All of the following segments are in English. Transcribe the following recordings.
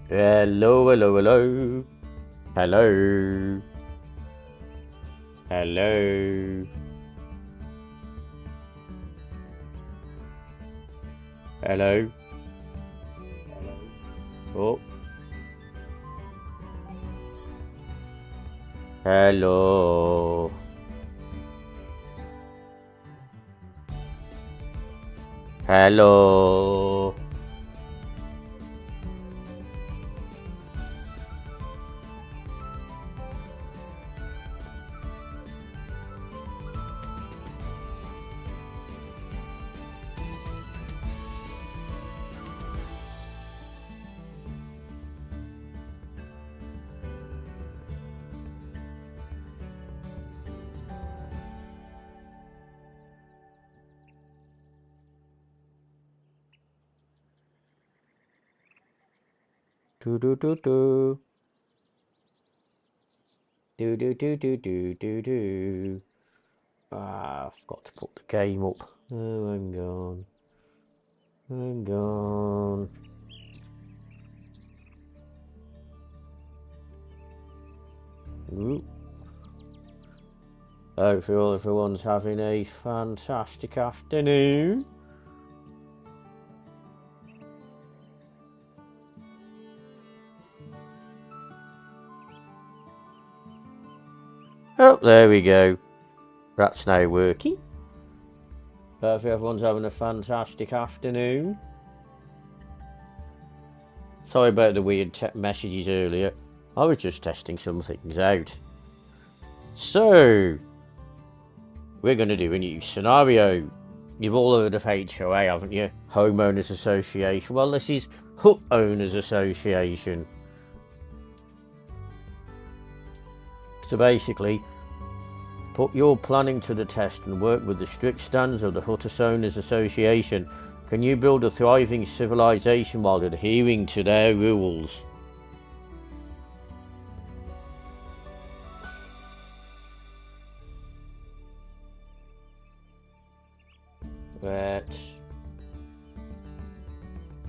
Hello, hello, hello. Hello. Hello. Hello. Oh. Hello. Hello. Do do do do. Do do do do do do do. Ah, I forgot to put the game up. Oh, I'm gone. I'm gone. Ooh. Hope everyone's having a fantastic afternoon. Oh, there we go. That's now working. Hope everyone's having a fantastic afternoon. Sorry about the weird messages earlier. I was just testing some things out. So, we're going to do a new scenario. You've all heard of HOA, haven't you? Homeowners Association. Well, this is Hut Owners Association. So basically, put your planning to the test and work with the strict standards of the Hut Owners Association. Can you build a thriving civilization while adhering to their rules?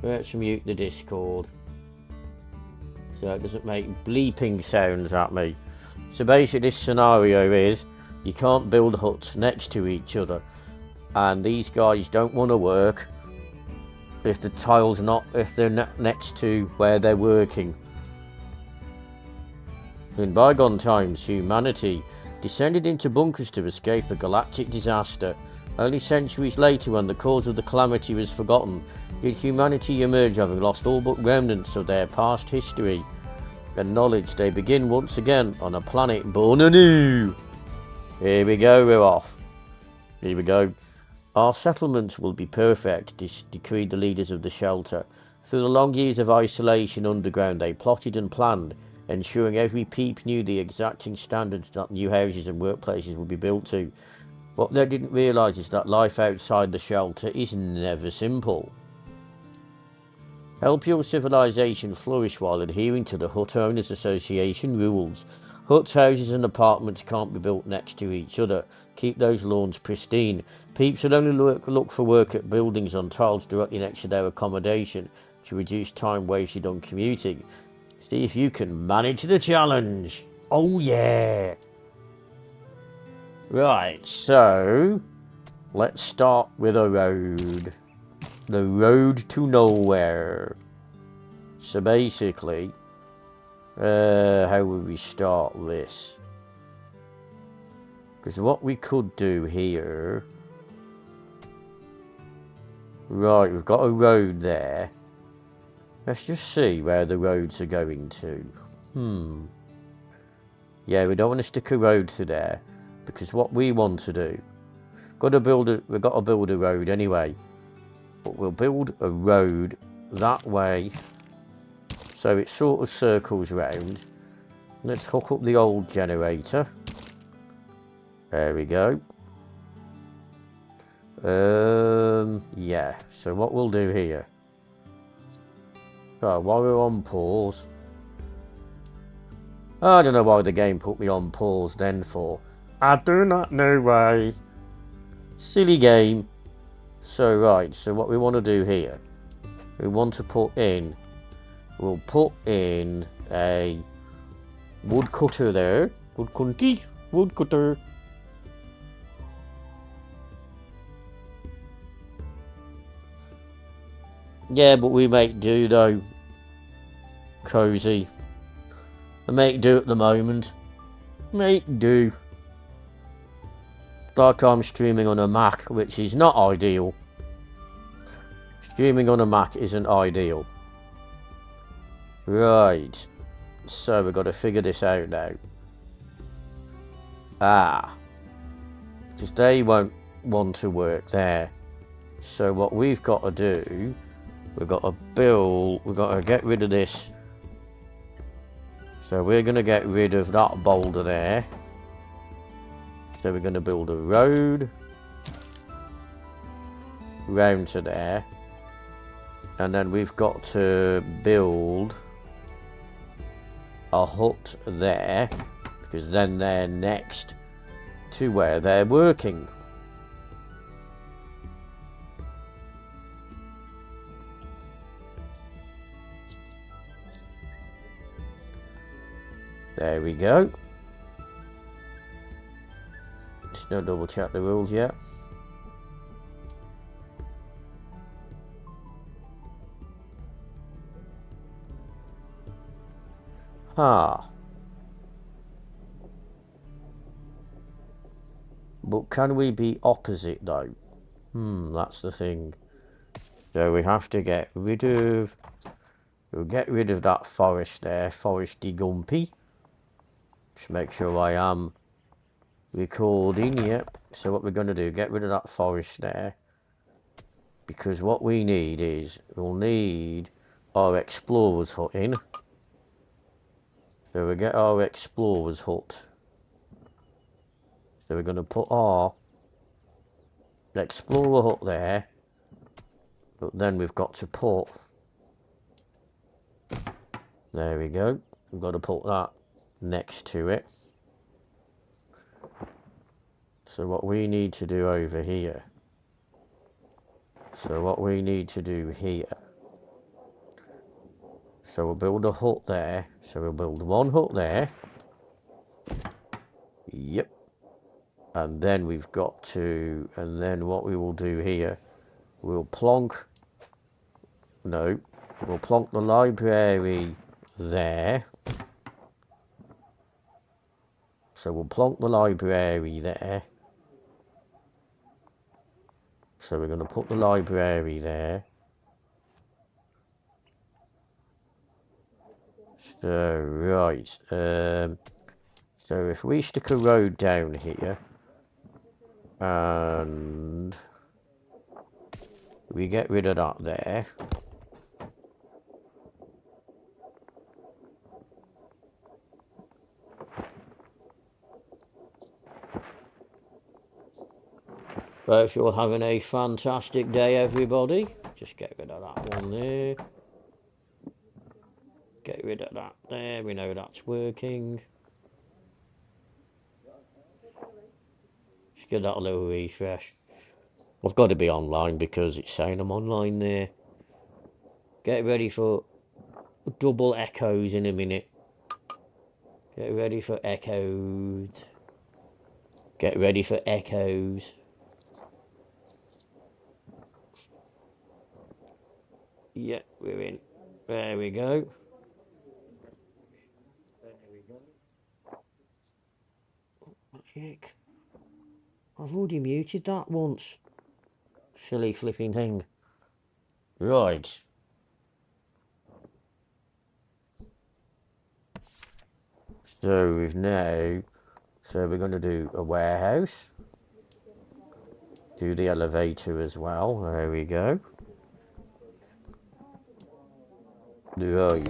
Let's mute the Discord so it doesn't make bleeping sounds at me. So basically this scenario is you can't build huts next to each other, and these guys don't want to work if the tiles if they're next to where they're working. In bygone times, humanity descended into bunkers to escape a galactic disaster. Only centuries later, when the cause of the calamity was forgotten, did humanity emerge, having lost all but remnants of their past history and knowledge. They begin once again on a planet born anew. Here we go, we're off. Here we go. Our settlements will be perfect, decreed the leaders of the shelter. Through the long years of isolation underground, they plotted and planned, ensuring every peep knew the exacting standards that new houses and workplaces would be built to. What they didn't realise is that life outside the shelter is never simple. Help your civilization flourish while adhering to the Hut Owners Association rules. Huts, houses and apartments can't be built next to each other. Keep those lawns pristine. Peeps will only look for work at buildings on tiles directly next to their accommodation to reduce time wasted on commuting. See if you can manage the challenge. Oh yeah! Right, so let's start with a road. The road to nowhere. So basically, how would we start this? Because what we could do here... Right, we've got a road there. Let's just see where the roads are going to. Yeah, we don't want to stick a road through there, because what we want to do... we've got to build a road anyway. But we'll build a road that way, so it sort of circles round. Let's hook up the old generator. There we go. Yeah, so what we'll do here. Oh, while we're on pause. I don't know why the game put me on pause then for. I do not know why. Silly game. So right, so what we want to do here. We want to put in We'll put in a woodcutter there. Woodcutter. Yeah, but we make do though. Cozy. I make do at the moment. Make do. Like I'm streaming on a Mac, which is not ideal. Streaming on a Mac isn't ideal. Right. So we've got to figure this out now. Because they won't want to work there. So what we've got to do, we've got to get rid of this. So we're going to get rid of that boulder there. So we're going to build a road round to there. And then we've got to build a hut there, because then they're next to where they're working. There we go. Just don't double check the rules yet. But can we be opposite though? That's the thing. So we have to get rid of... We'll get rid of that forest there, Foresty Gumpy. Just make sure I am recording, yep. So what we're going to do, get rid of that forest there. Because what we need is, we'll need our explorer's hut in. So we get our explorer's hut. So we're going to put our explorer hut there. But then we've got to put... There we go. We've got to put that next to it. So what we need to do over here. So what we need to do here. So we'll build a hut there. So we'll build one hut there. Yep. And then we've got to... And then what we will do here. We'll plonk... No. We'll plonk the library there. So we'll plonk the library there. So we're going to put the library there. So, right. So if we stick a road down here. And we get rid of that there. Hope you're having a fantastic day, everybody. Just get rid of that one there. Get rid of that there. We know that's working. Just give that a little refresh. I've got to be online because it's saying I'm online there. Get ready for double echoes in a minute. Get ready for echoes. Get ready for echoes. Yeah, we're in. There we go. What the heck? I've already muted that once. Silly flipping thing. Right. So we've now... So we're going to do a warehouse. Do the elevator as well. There we go. Right.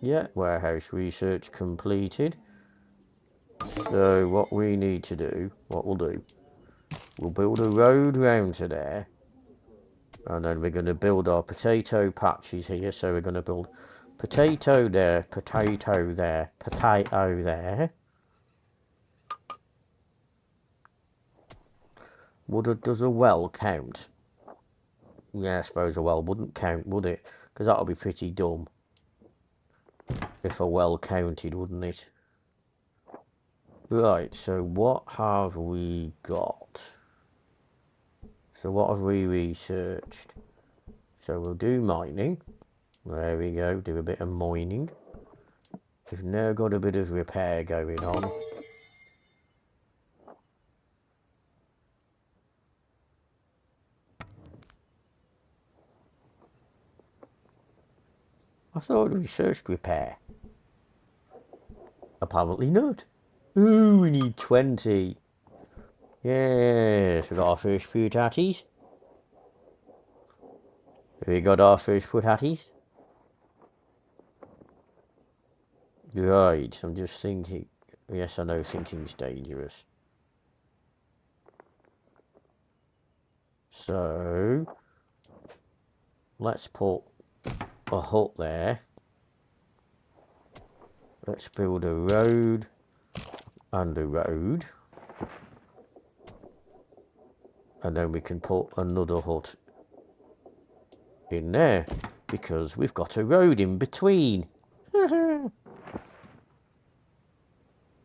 Yeah, warehouse research completed. So what we need to do, what we'll do, we'll build a road round to there. And then we're going to build our potato patches here. So we're going to build potato there, potato there, potato there. Does a well count? Yeah, I suppose a well wouldn't count, would it? Because that would be pretty dumb. if a well counted, wouldn't it? Right, so what have we got? So what have we researched? So we'll do mining. There we go, do a bit of mining. We've now got a bit of repair going on. I thought we researched repair. Apparently not. Ooh, we need 20. Yes, we got our first potatoes. We got our first potatoes. Right, I'm just thinking. Yes, I know thinking's dangerous. So, let's put a hut there. Let's build a road and a road. And then we can put another hut in there, because we've got a road in between.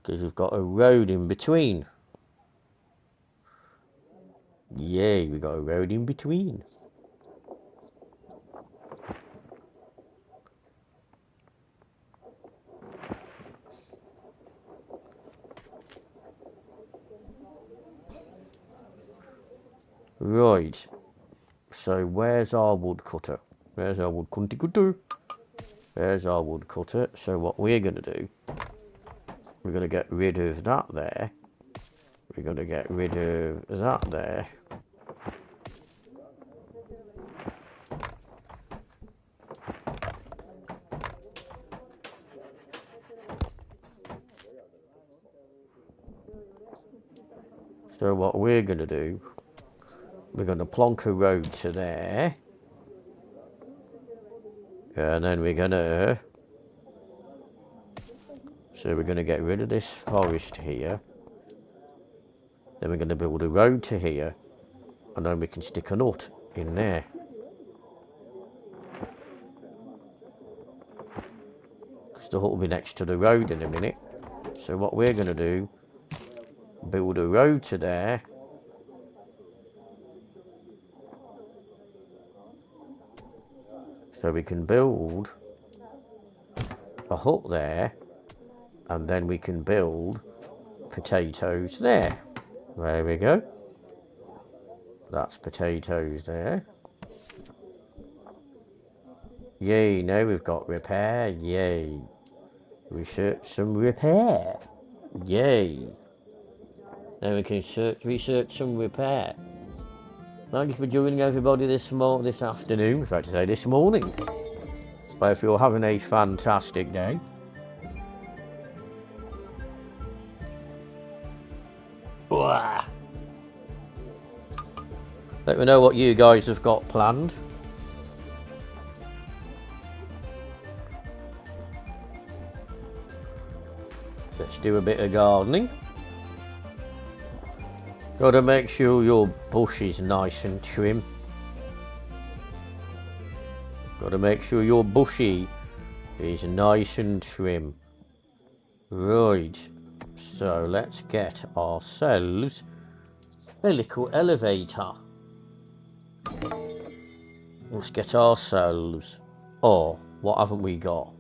Because we've got a road in between. Yay, we got a road in between. Right. So where's our woodcutter? Where's our woodcutter? There's our woodcutter. So what we're going to do, we're going to get rid of that there. We're going to get rid of that there. So what we're going to do, we're going to plonk a road to there. And then we're going to... So we're going to get rid of this forest here. Then we're going to build a road to here. And then we can stick a nut in there. Because the hut will be next to the road in a minute. So what we're going to do, build a road to there. So we can build a hut there, and then we can build potatoes there. There we go. That's potatoes there. Yay, now we've got repair. Yay. Research some repair. Yay. Now we can research some repair. Thank you for joining everybody this afternoon. I was about to say this morning. I hope you're having a fantastic day. Let me know what you guys have got planned. Let's do a bit of gardening. Got to make sure your bush is nice and trim. Got to make sure your bushy is nice and trim. Right, so let's get ourselves a little elevator. Let's get ourselves... Oh, what haven't we got?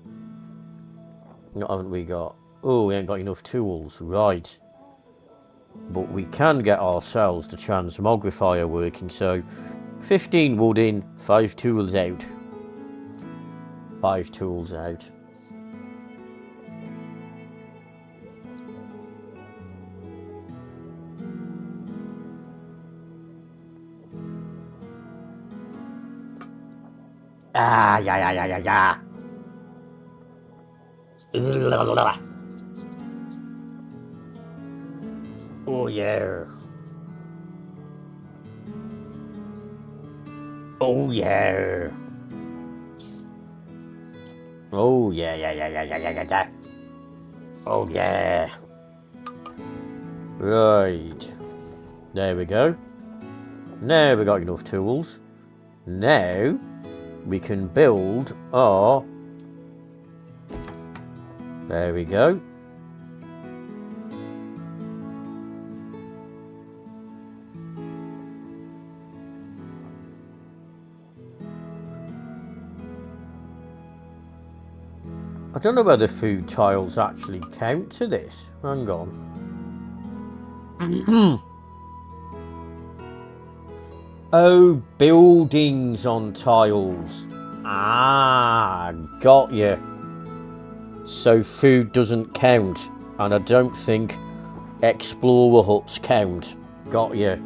What haven't we got? Oh, we ain't got enough tools. Right. But we can get ourselves the transmogrifier working, so 15 wood in, 5 tools out. 5 tools out. Yeah. Oh yeah. Oh yeah. Oh yeah. Oh yeah. Right. There we go. Now we got enough tools. Now we can build our There we go. I don't know whether food tiles actually count to this. Hang on. Oh, buildings on tiles. Ah, got you. So food doesn't count, and I don't think explorer huts count. Got you.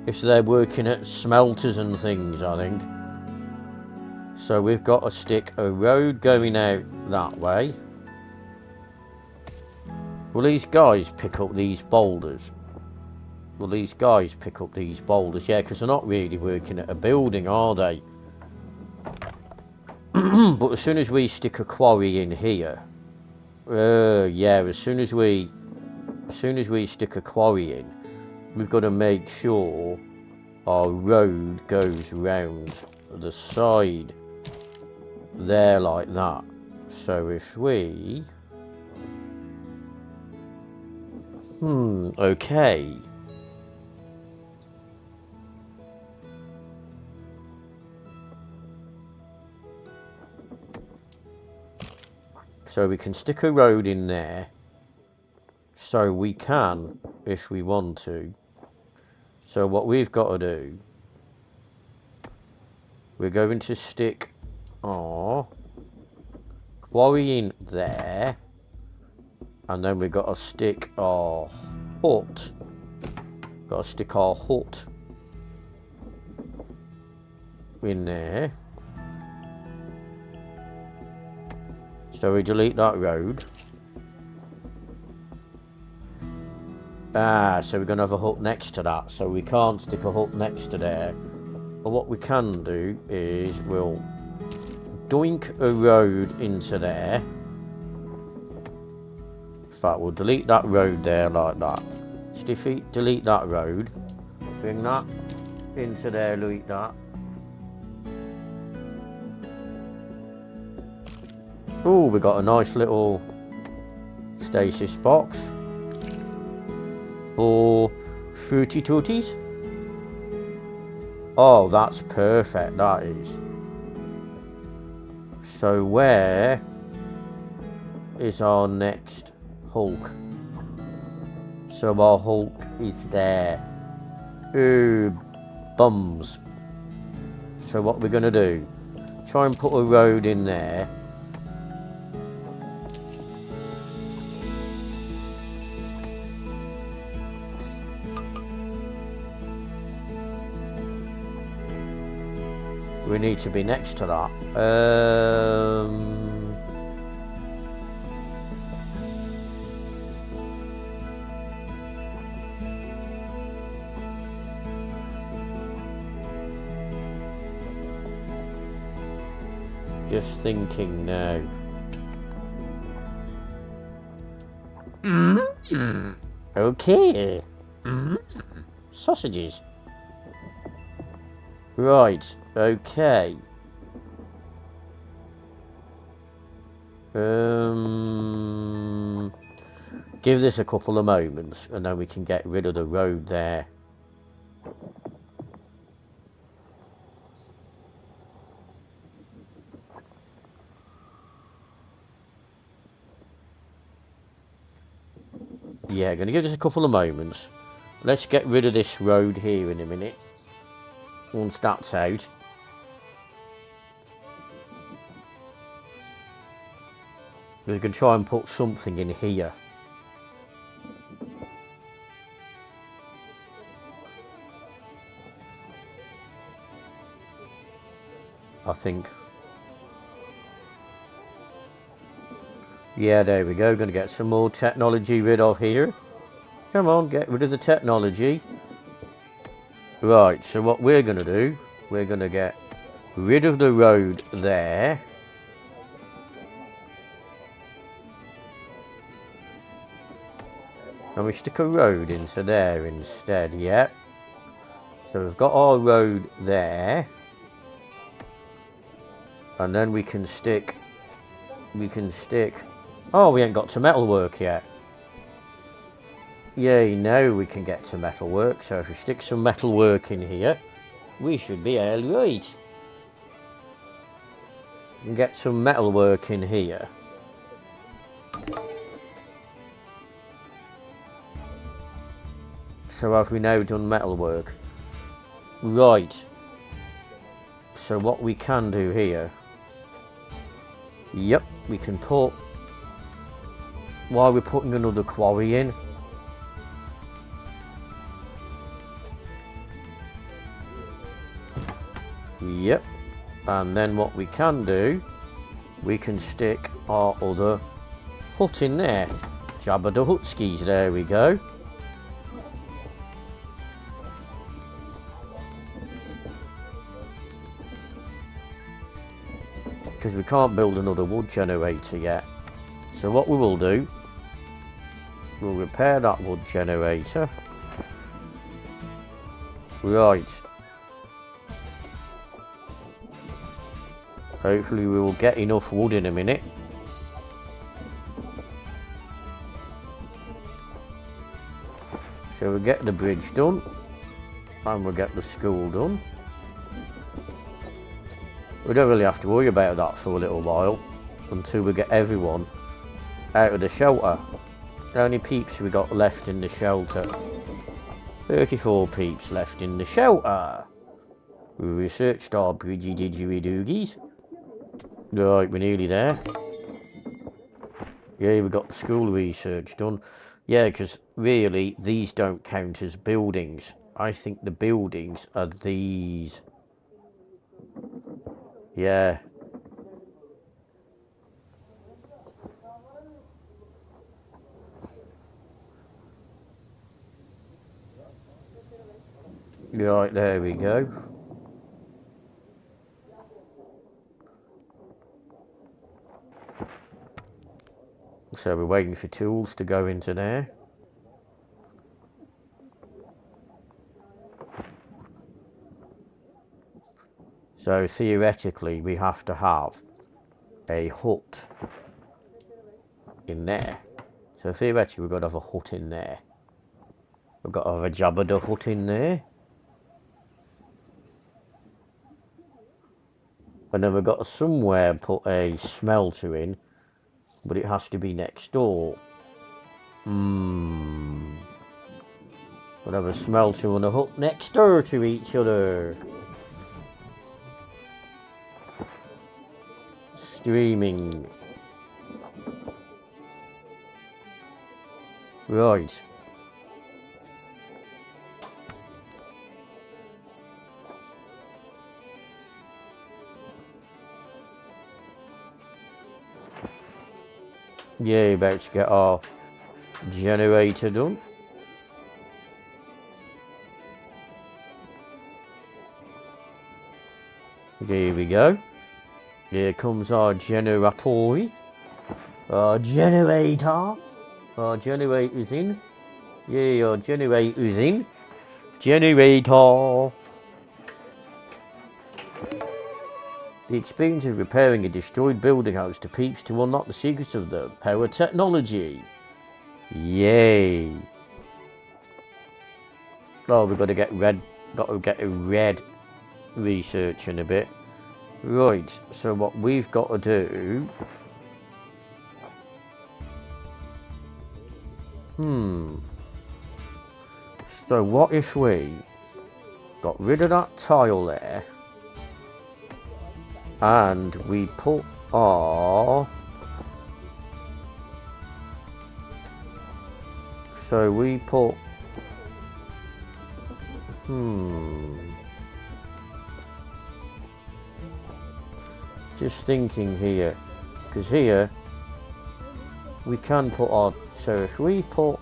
If they're working at smelters and things, I think. So we've got to stick a road going out that way. Will these guys pick up these boulders? Will these guys pick up these boulders? Yeah, because they're not really working at a building, are they? But as soon as we stick a quarry in here, yeah, as soon as we stick a quarry in, we've got to make sure our road goes round the side there like that. So if we... okay. So we can stick a road in there. So we can, if we want to. So what we've got to do, we're going to stick our quarry in there. And then we've got to stick our hut. Got to stick our hut in there. So we delete that road. So we're going to have a hut next to that. So we can't stick a hut next to there. But what we can do is we'll doink a road into there. In fact, we'll delete that road there like that. Delete that road. Bring that into there like that. Oh, we got a nice little stasis box for Fruity Tooties. Oh, that's perfect, that is. So where is our next Hulk? So our Hulk is there. Ooh, bums. So what we're going to do, try and put a road in there. We need to be next to that. Just thinking now. Okay. Sausages. Right. Okay. Give this a couple of moments and then we can get rid of the road there. Yeah, going to give this a couple of moments. Let's get rid of this road here in a minute. Once that's out. We can try and put something in here. I think. Yeah, there we go. Going to get some more technology rid of here. Come on, get rid of the technology. Right, so what we're going to do, we're going to get rid of the road there. And we stick a road into there instead, yeah. So we've got our road there. And then we can stick Oh, we ain't got to metalwork yet. Yay, now we can get to metalwork. So if we stick some metalwork in here, we should be alright. And get some metalwork in here. So have we now done metalwork? Right. So what we can do here... Yep, we can put... While we're putting another quarry in... Yep. And then what we can do... We can stick our other hut in there. Jabba the Hutskis, there we go. Because we can't build another wood generator yet. So what we will do, we'll repair that wood generator. Right. Hopefully we will get enough wood in a minute. So we'll get the bridge done. And we'll get the school done. We don't really have to worry about that for a little while. Until we get everyone out of the shelter. How many peeps we got left in the shelter? 34 peeps left in the shelter. We researched our bridgy didgeridoogies. Right, we're nearly there. Yeah, we got the school research done. Yeah, because really, these don't count as buildings. I think the buildings are these. Yeah. Right, there we go. So we're waiting for tools to go into there. So theoretically we have to have a hut in there. So theoretically we've got to have a hut in there. We've got to have a Jabba the Hut in there. And then we've got to somewhere put a smelter in. But it has to be next door. We'll have a smelter and a hut next door to each other. Streaming. Right. Yeah, about to get our generator done. There we go. Here comes our generator. Our generator. Our generator's in. Yeah, our generator's in. Generator. The experience of repairing a destroyed building house to peeps to unlock the secrets of the power technology. Yay. Oh, we've got to get a red research in a bit. Right, so what we've got to do... So what if we got rid of that tile there and we put our... So we put... Just thinking here, because here we can put our... So if we put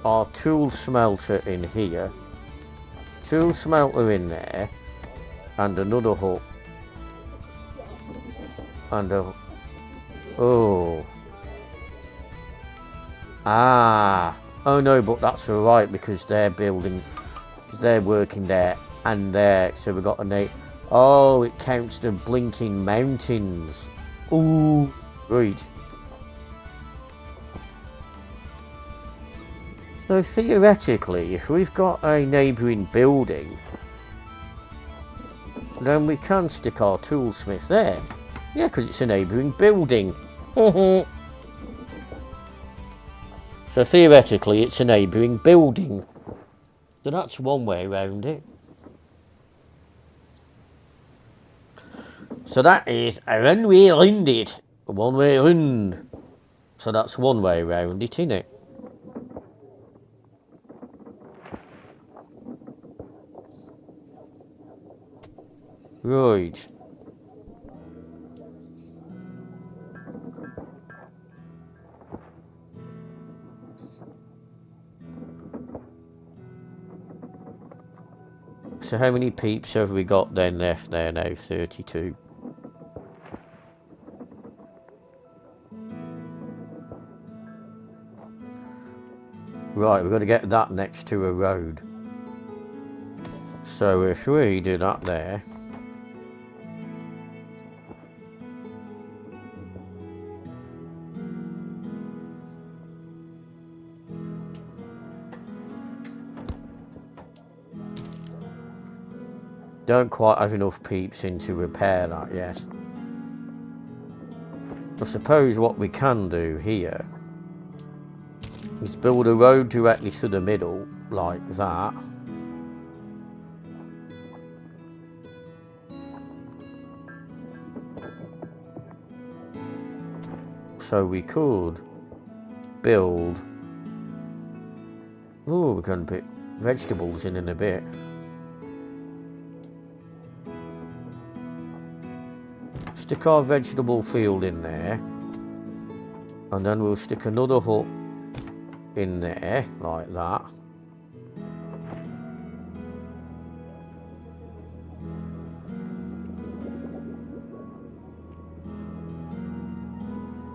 our tool smelter in here, tool smelter in there, and another hut, and a... Oh. Ah. Oh no, but that's alright because they're building, because they're working there and there, so we've got a name. Oh, it counts the blinking mountains. Ooh, right. So theoretically, if we've got a neighbouring building, then we can stick our toolsmith there. Yeah, because it's a neighbouring building. So theoretically, it's a neighbouring building. So that's one way around it. So that is a one way around it. A one way round. So that's one way around it, innit? Right. So how many peeps have we got then left there now? 32. Right, we've got to get that next to a road. So if we do that there. Don't quite have enough peeps in to repair that yet. I suppose what we can do here is build a road directly to the middle, like that. So we could build... Oh, we can put vegetables in a bit. Stick our vegetable field in there. And then we'll stick another hut in there, like that.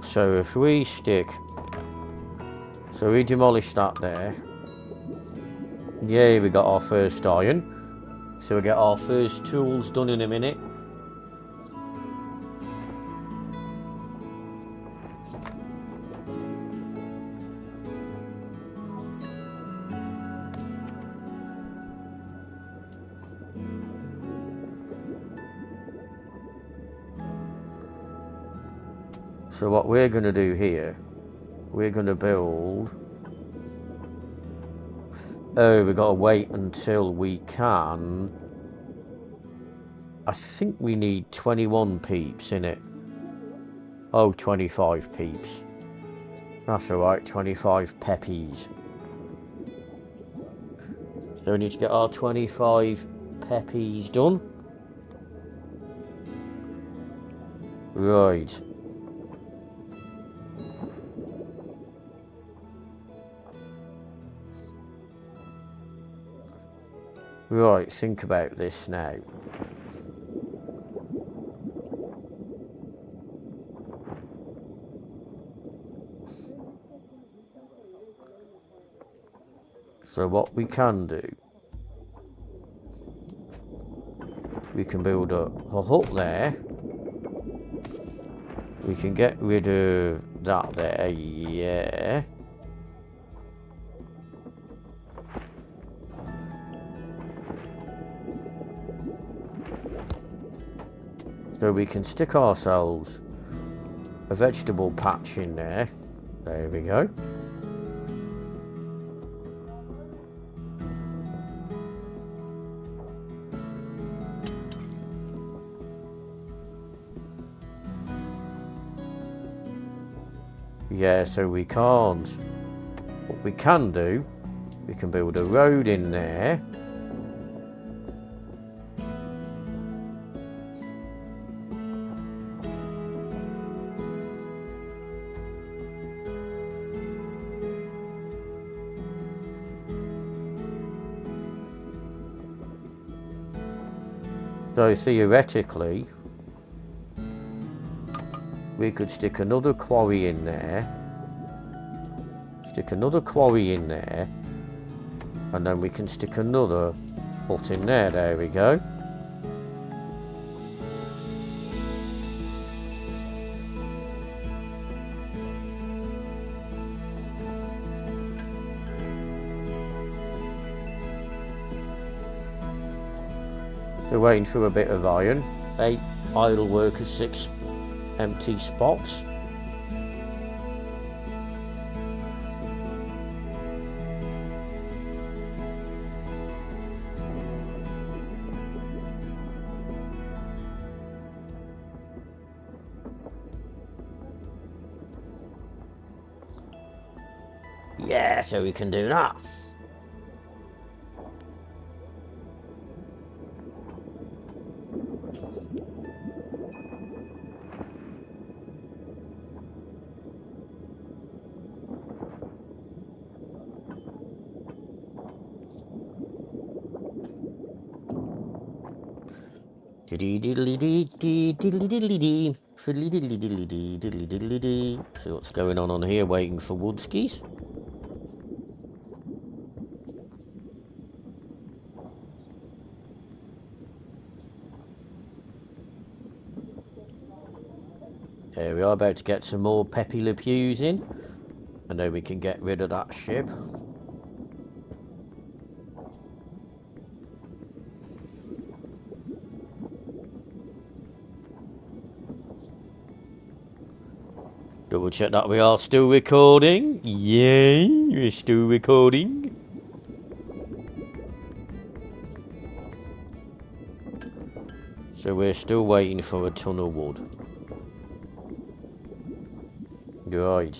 So if we stick... So we demolish that there. Yay, we got our first iron. So we get our first tools done in a minute. So what we're going to do here, we're going to build... Oh, we've got to wait until we can... I think we need 21 peeps in it. Oh, 25 peeps. That's alright, 25 peppies. So we need to get our 25 peppies done. Right. Right, think about this now. So what we can do, we can build a hut there. We can get rid of that there, yeah. So we can stick ourselves a vegetable patch in there. There we go. Yeah, so we can't. What we can do, we can build a road in there. So theoretically, we could stick another quarry in there. Stick another quarry in there. And then we can stick another hut in there. There we go. So waiting for a bit of iron. 8 idle workers, 6 empty spots. Yeah, so we can do that. So what's going on here? Waiting for Woodskis. There we are, about to get some more Pepe Le Pews in, and then we can get rid of that ship. Double check that we are still recording. Yay, we're still recording. So we're still waiting for a ton of wood. Right.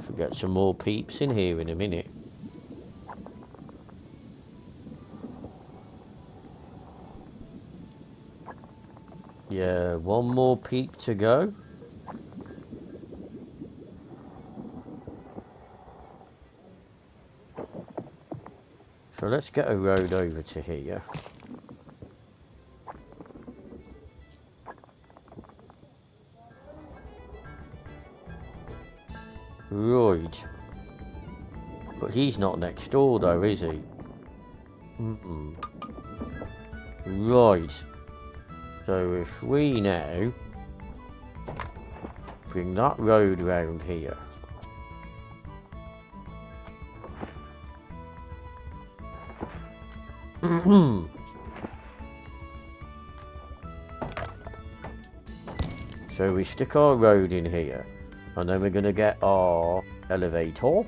Should get some more peeps in here in a minute. Yeah, one more peep to go. So let's get a road over to here. Right. But he's not next door though, is he? Right. So if we now bring that road round here. So we stick our road in here, and then we're going to get our elevator.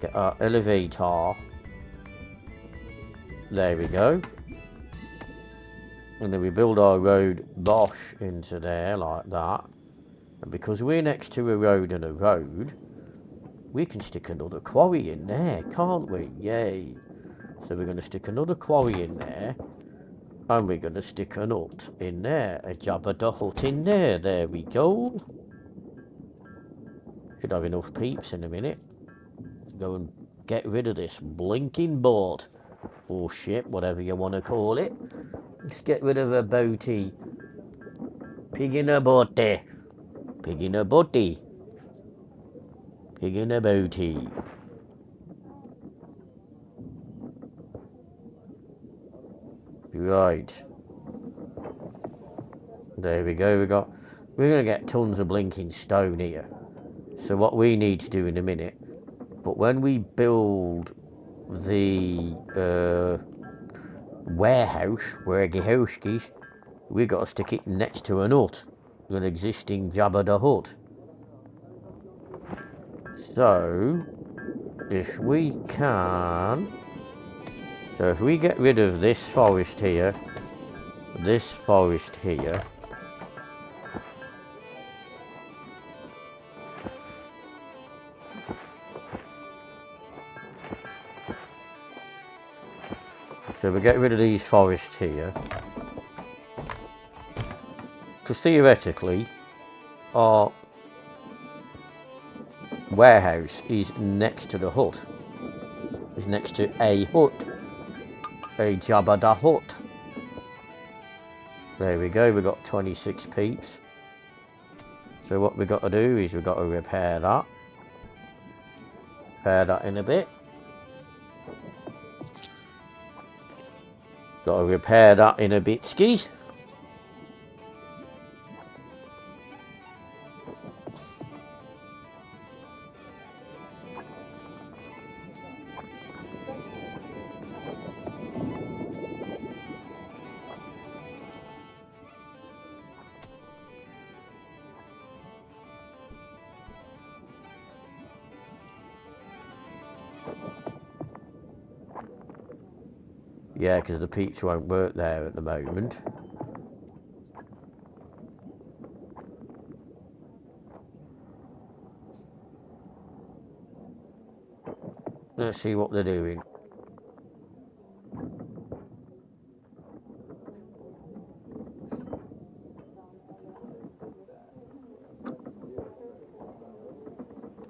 Get our elevator. There we go. And then we build our road bosh into there like that. And because we're next to a road and a road, we can stick another quarry in there, can't we? Yay. So we're going to stick another quarry in there. And we're going to stick a nut in there. A Jabba the Hutt in there. There we go. Should have enough peeps in a minute. Go and get rid of this blinking boat. Or ship, whatever you want to call it. Let's get rid of a boaty. Pig in a boaty. Pig in a boaty. Pig in a boaty. Right. There we go. We're going to get tons of blinking stone here. So what we need to do in a minute. But when we build the warehouse, warehouses, we got to stick it next to an hut. An existing Jabba the Hutt. So, if we can... So if we get rid of this forest here, this forest here, so we get rid of these forests here, because theoretically our warehouse is next to the hut. It's next to a hut. A Jabba the Hutt. There we go, we've got 26 peeps. So what we've got to do is we've got to repair that. Repair that in a bit. got to repair that in a bit, skis. Yeah, because the pizza won't work there at the moment. Let's see what they're doing.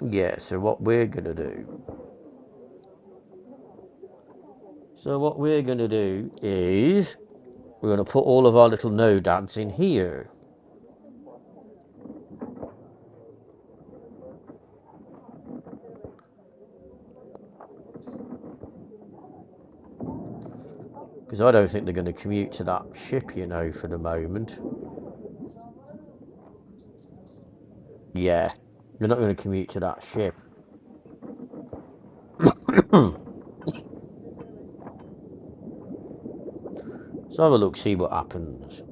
Yeah, so what we're going to do... is... we're going to put all of our little nodads in here. Because I don't think they're going to commute to that ship, you know, for the moment. Yeah, they're not going to commute to that ship. So have a look, see what happens.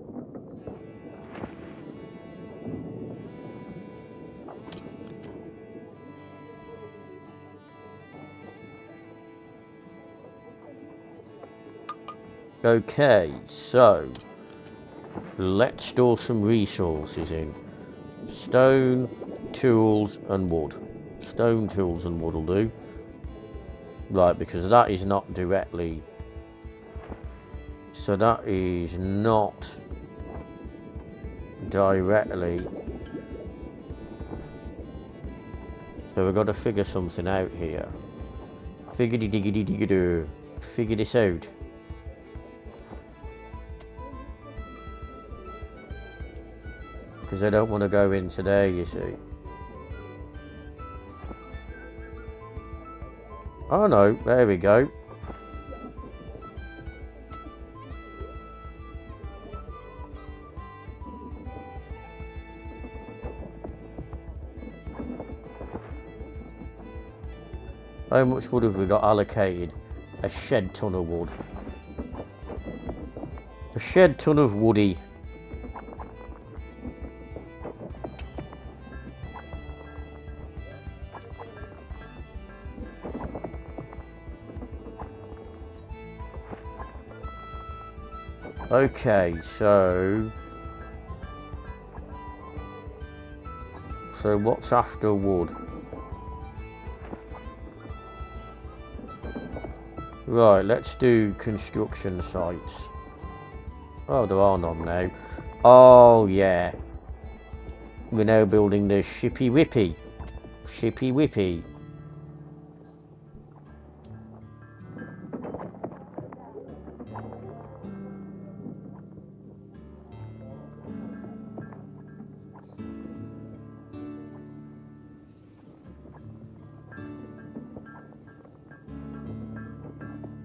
Okay, so let's store some resources in. Stone, tools and wood. Stone, tools and wood will do. Right, because that is not directly... so that is not directly... so we've got to figure something out here. Figgity-diggity-diggity-doo. Figure this out. Because I don't want to go into there, you see. Oh no, there we go. How much wood have we got allocated? A shed ton of wood. A shed ton of woody. Okay, so what's after wood? Right, let's do construction sites. Oh, there are none now. Oh, yeah. We're now building the Shippy Whippy. Shippy Whippy.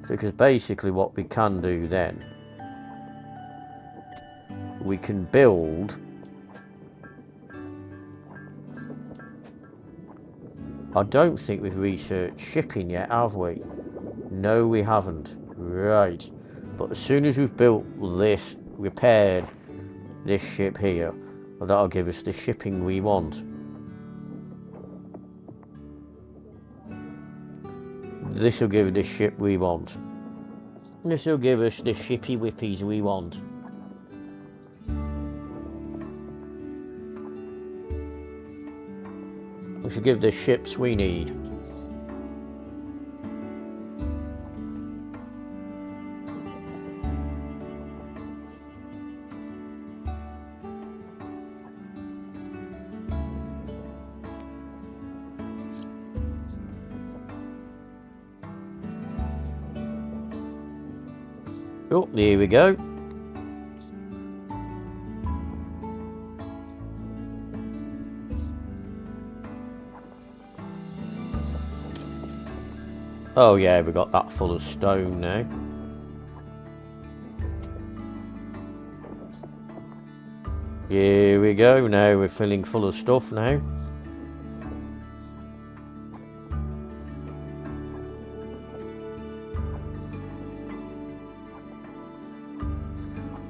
Because basically what we can do then, we can build... I don't think we've researched shipping yet, have we? No, we haven't. Right. But as soon as we've built this, repaired this ship here, well, that'll give us the shipping we want. This will give us the ship we want. This will give us the shippy whippies we want. We should give the ships we need. Oh, there we go. Oh yeah, we got that full of stone now. Here we go. Now we're filling full of stuff now.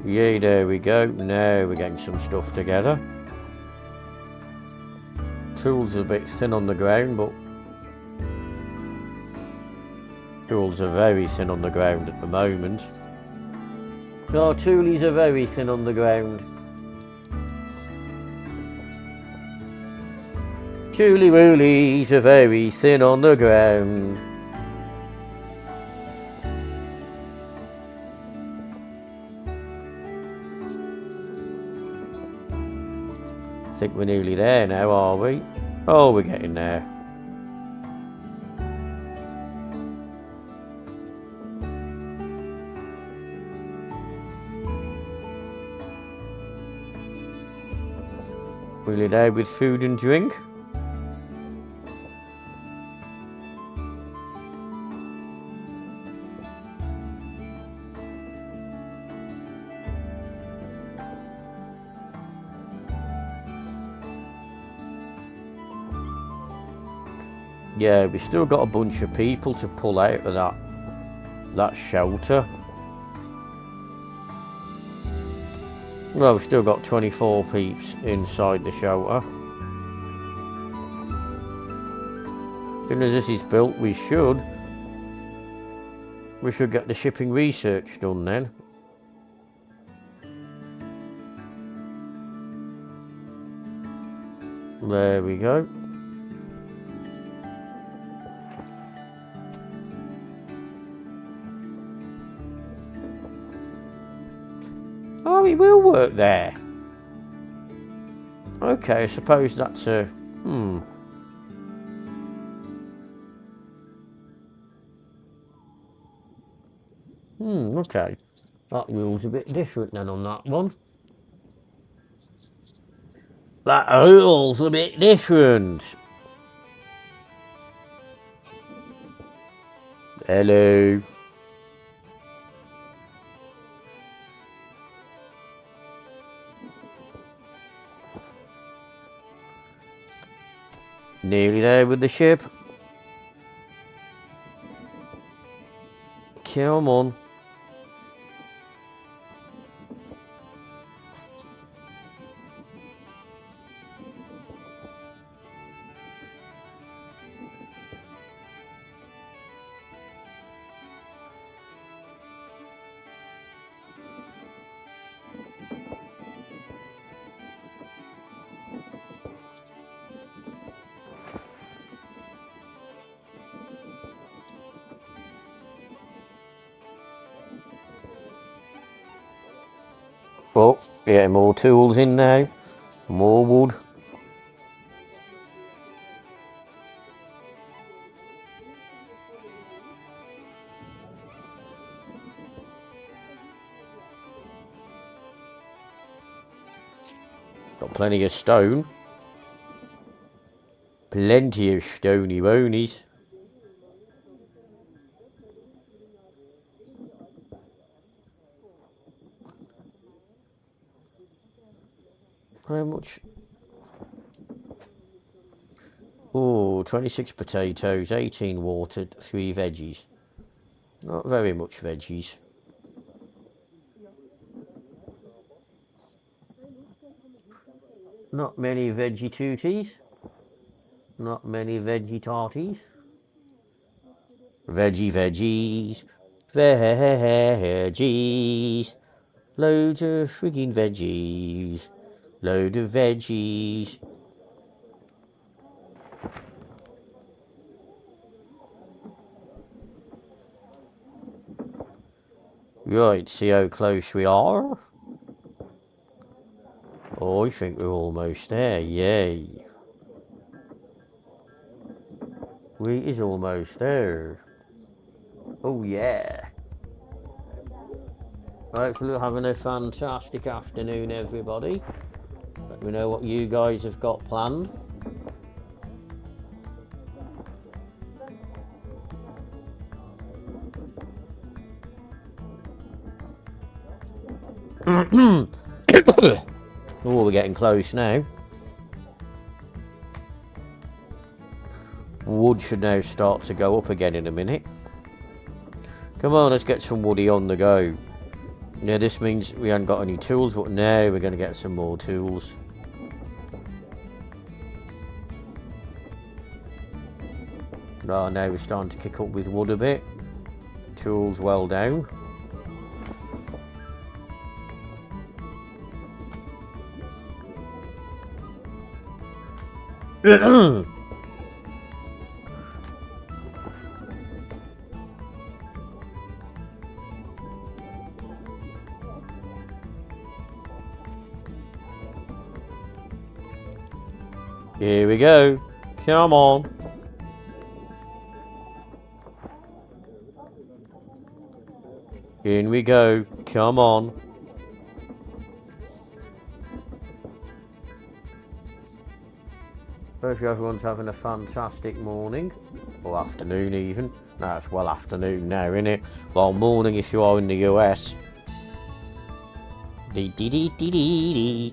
Yeah, there we go. Now we're getting some stuff together. Tools are a bit thin on the ground, but tools are very thin on the ground at the moment. Our toolies are very thin on the ground. Toolie woolies are very thin on the ground. I think we're nearly there now, are we? Oh, we're getting there. Nearly there with food and drink. Yeah, we've still got a bunch of people to pull out of that shelter. Well, we've still got 24 peeps inside the shelter. As soon as this is built, we should get the shipping research done then. There we go. Oh, it will work there. Okay, I suppose that's a... okay. That rule's a bit different then on that one. That rule's a bit different. Hello. Nearly there with the ship. Come on. Well, yeah, more tools in now. More wood. Got plenty of stone. Plenty of stony wonies. How much? Oh, 26 potatoes, 18 watered, 3 veggies. Not very much veggies. Not many veggie tooties. Not many veggie tarties. Veggies. Veggies. Loads of frigging veggies. Load of veggies. Right, see how close we are? Oh, I think we're almost there, yay. We is almost there. Oh yeah. Hopefully we're having a fantastic afternoon, everybody. Let me know what you guys have got planned. Oh, we're getting close now. Wood should now start to go up again in a minute. Come on, let's get some woody on the go. Yeah, this means we haven't got any tools, but now we're going to get some more tools. Oh, now we're starting to kick up with wood a bit. Tools well down. Here we go. Come on. In we go. Come on. Hope everyone's having a fantastic morning. Or afternoon even. No, it's well afternoon now, isn't it? Well, morning if you are in the US. Dee dee dee dee dee dee.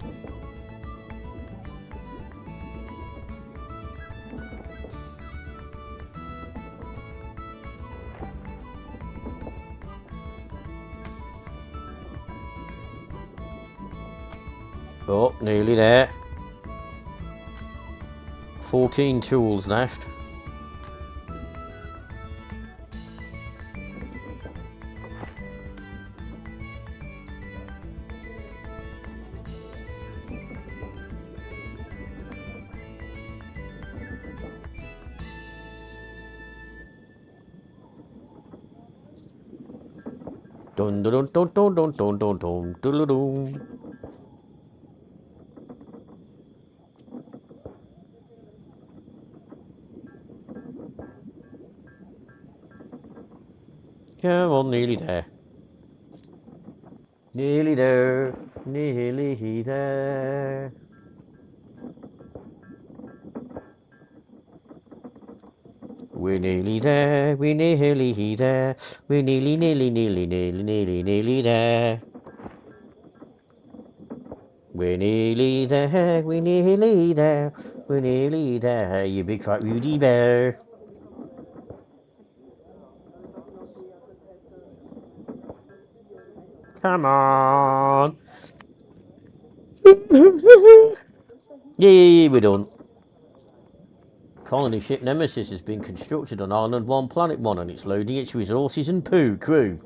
Oh, nearly there. 14 tools left. Dun dun dun dun dun dun dun dun dun dun. Come on, nearly there. Nearly there. Nearly there. We're nearly there. We're nearly there. We're nearly there. We're nearly there. We're nearly there. We're nearly there. You big fat Rudy bear. Come on. Yay, we're done. Colony ship Nemesis has been constructed on Island 1, Planet 1, and it's loading its resources and poo crew.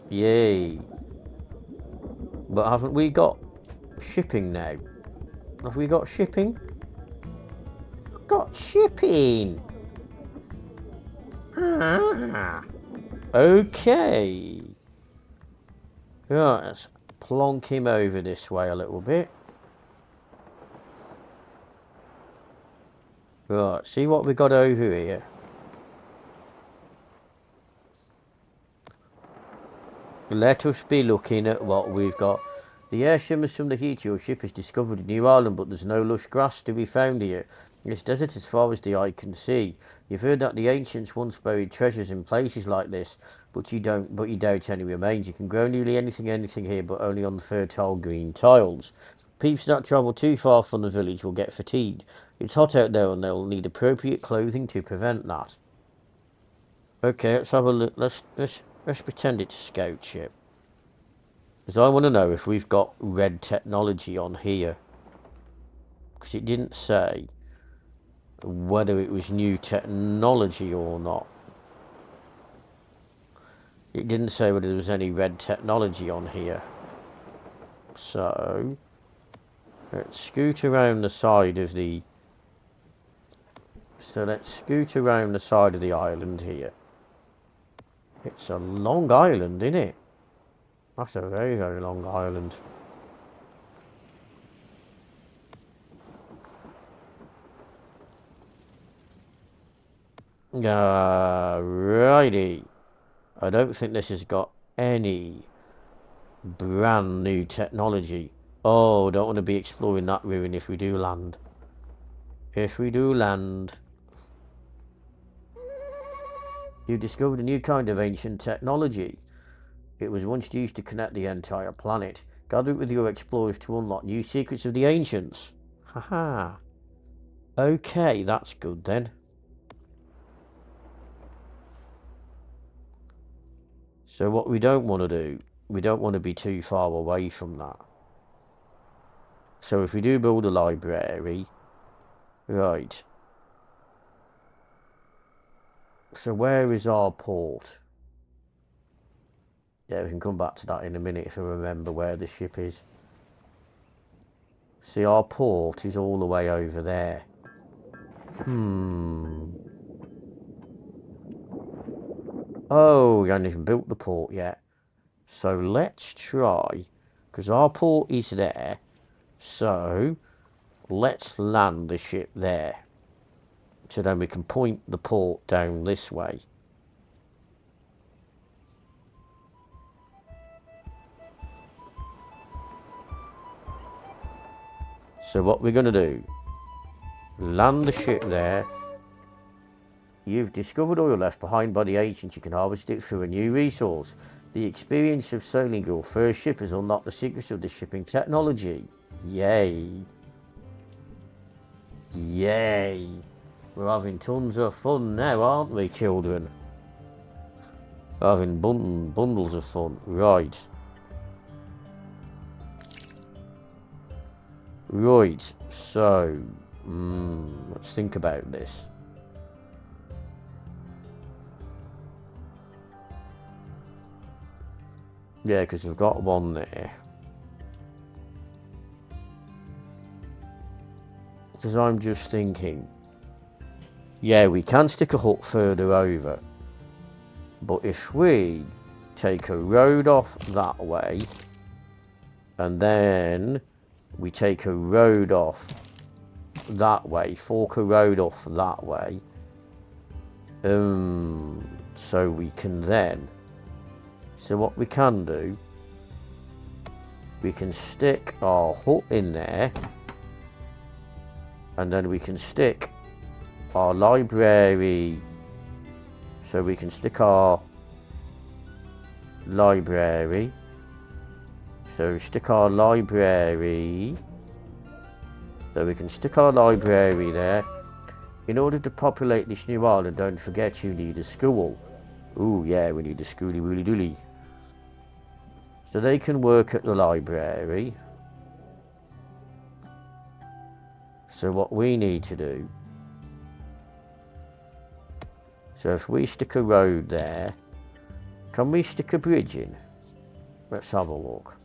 Yay. But haven't we got shipping now? Have we got shipping? Got shipping! Ah. Okay. Right, let's plonk him over this way a little bit. Right, see what we got over here. Let us be looking at what we've got. The air shimmers from the heat. Your ship has discovered a new island, but there's no lush grass to be found here. It's desert as far as the eye can see. You've heard that the ancients once buried treasures in places like this, but you doubt any remains. You can grow nearly anything here, but only on the fertile green tiles. Peeps that travel too far from the village will get fatigued. It's hot out there, and they'll need appropriate clothing to prevent that. Okay, let's have a look. Let's pretend it's a scout ship. Because I want to know if we've got red technology on here. Because it didn't say whether it was new technology or not. It didn't say whether there was any red technology on here. So, let's scoot around the side of the... So let's scoot around the side of the island here. It's a long island, isn't it? That's a very, very long island. Righty. I don't think this has got any brand new technology. Oh, don't want to be exploring that ruin if we do land. If we do land. You discovered a new kind of ancient technology. It was once used to connect the entire planet. Gather it with your explorers to unlock new secrets of the ancients. Haha. Okay, that's good then. So what we don't want to do, we don't want to be too far away from that. So if we do build a library, right. So where is our port? Yeah, we can come back to that in a minute if I remember where the ship is. See, our port is all the way over there. Oh, we haven't even built the port yet. So let's try, because our port is there. So let's land the ship there. So then we can point the port down this way. So what we're going to do, land the ship there. You've discovered oil left behind by the ancients. You can harvest it through a new resource. The experience of sailing your first ship has unlocked the secrets of the shipping technology. Yay. Yay. We're having tons of fun now, aren't we, children? We're having bundles of fun. Right. Right. So, let's think about this. Yeah, because we've got one there. Because I'm just thinking, yeah, we can stick a hut further over. But if we take a road off that way, and then we take a road off that way, fork a road off that way, so we can then, so what we can do, we can stick our hut in there, and then we can stick our library, so we can stick our library, so stick our library, so we can stick our library there. In order to populate this new island, don't forget you need a school. Ooh, yeah, we need a schooly woolly dooley. So they can work at the library. So what we need to do, so if we stick a road there, can we stick a bridge in? Let's have a look.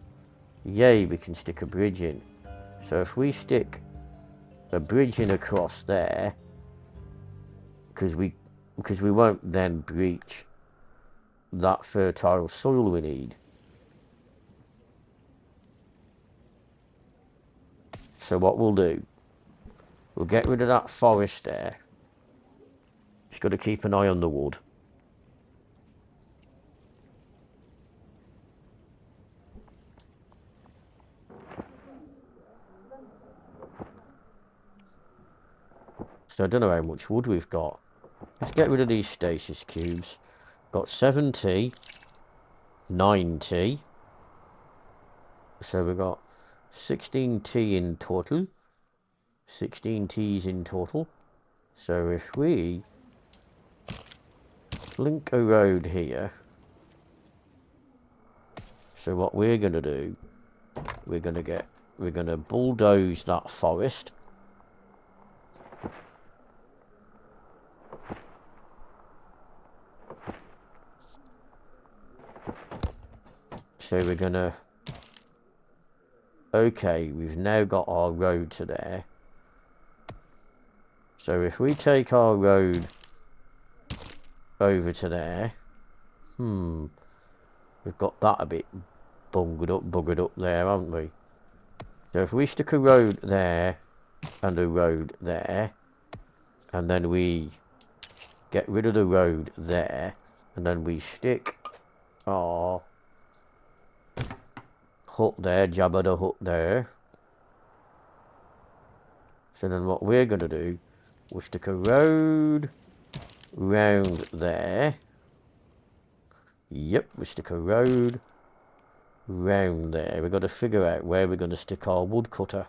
Yay, we can stick a bridge in. So if we stick a bridge in across there, because we won't then breach that fertile soil we need. So what we'll do, we'll get rid of that forest there. Just got to keep an eye on the wood. So I don't know how much wood we've got. Let's get rid of these stasis cubes. Got 70, 90. So we've got 16T in total. 16 T's in total. So if we link a road here. So what we're going to do, we're going to bulldoze that forest. So we're going to, okay, we've now got our road to there. So if we take our road over to there, we've got that a bit buggered up there, haven't we? So if we stick a road there and a road there, and then we get rid of the road there, and then we stick our hut there, Jabba the Hut there. So then what we're going to do, we'll stick a road round there. Yep, we stick a road round there. We've got to figure out where we're going to stick our woodcutter.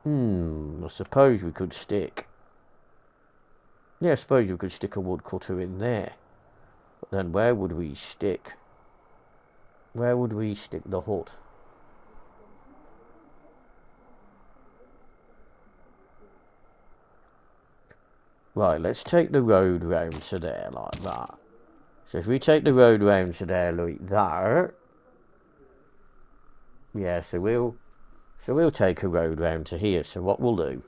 I suppose we could stick... Yeah, I suppose we could stick a woodcutter in there. But then where would we stick? Where would we stick the hut? Right, let's take the road round to there like that. So if we take the road round to there like that... Yeah, so we'll take a road round to here. So what we'll do...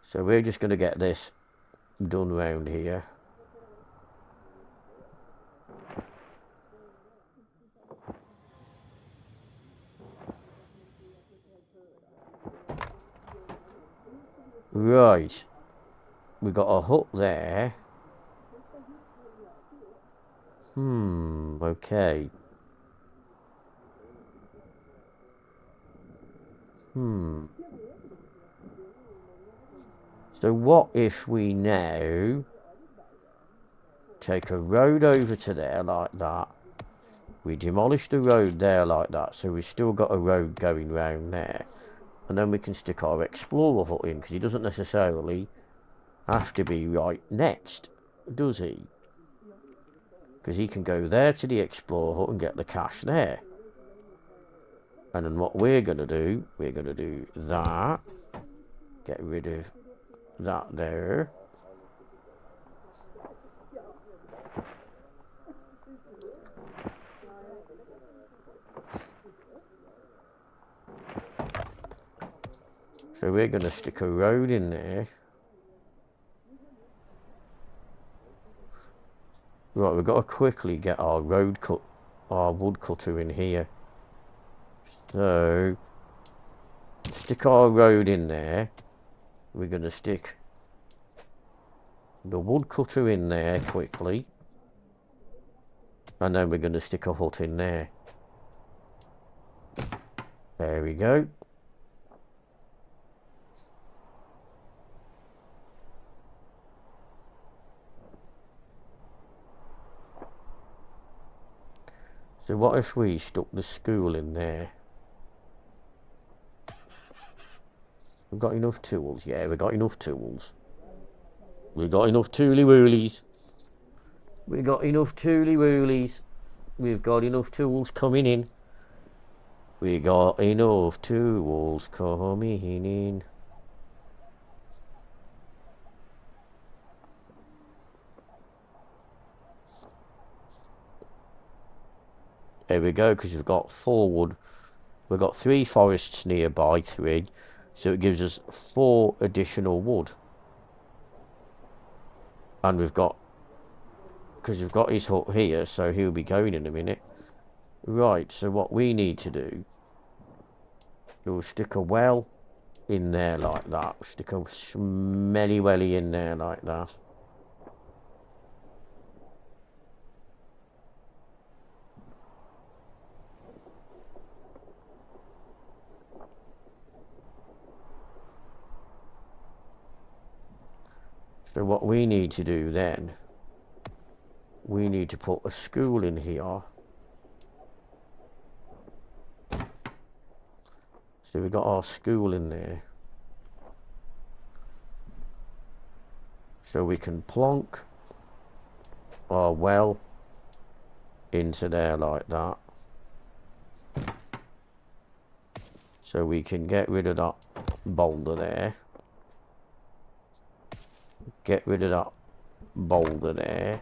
So we're just going to get this done round here. Right. We've got a hut there. Okay. So what if we now take a road over to there like that? We demolish the road there like that, so we've still got a road going round there. And then we can stick our explorer hut in, because he doesn't necessarily have to be right next, does he? Because he can go there to the explorer hut and get the cash there. And then what we're going to do that. Get rid of that there. So we're going to stick a road in there. Right, we've got to quickly get our woodcutter in here. So, stick our road in there. We're going to stick the woodcutter in there quickly. And then we're going to stick a hut in there. There we go. So what if we stuck the school in there? We've got enough tools. Yeah, we've got enough tools. We've got enough tooly-woolies. We've got enough tooly-woolies. We've got enough tools coming in. We got enough tools coming in. There we go, because we've got 4 wood. We've got 3 forests nearby, 3. So it gives us 4 additional wood. And we've got... Because we've got his hut here, so he'll be going in a minute. Right, so what we need to do... We'll stick a well in there like that. We'll stick a smelly welly in there like that. So what we need to do then, we need to put a school in here. So we've got our school in there. So we can plonk our well into there like that. So we can get rid of that boulder there. Get rid of that boulder there.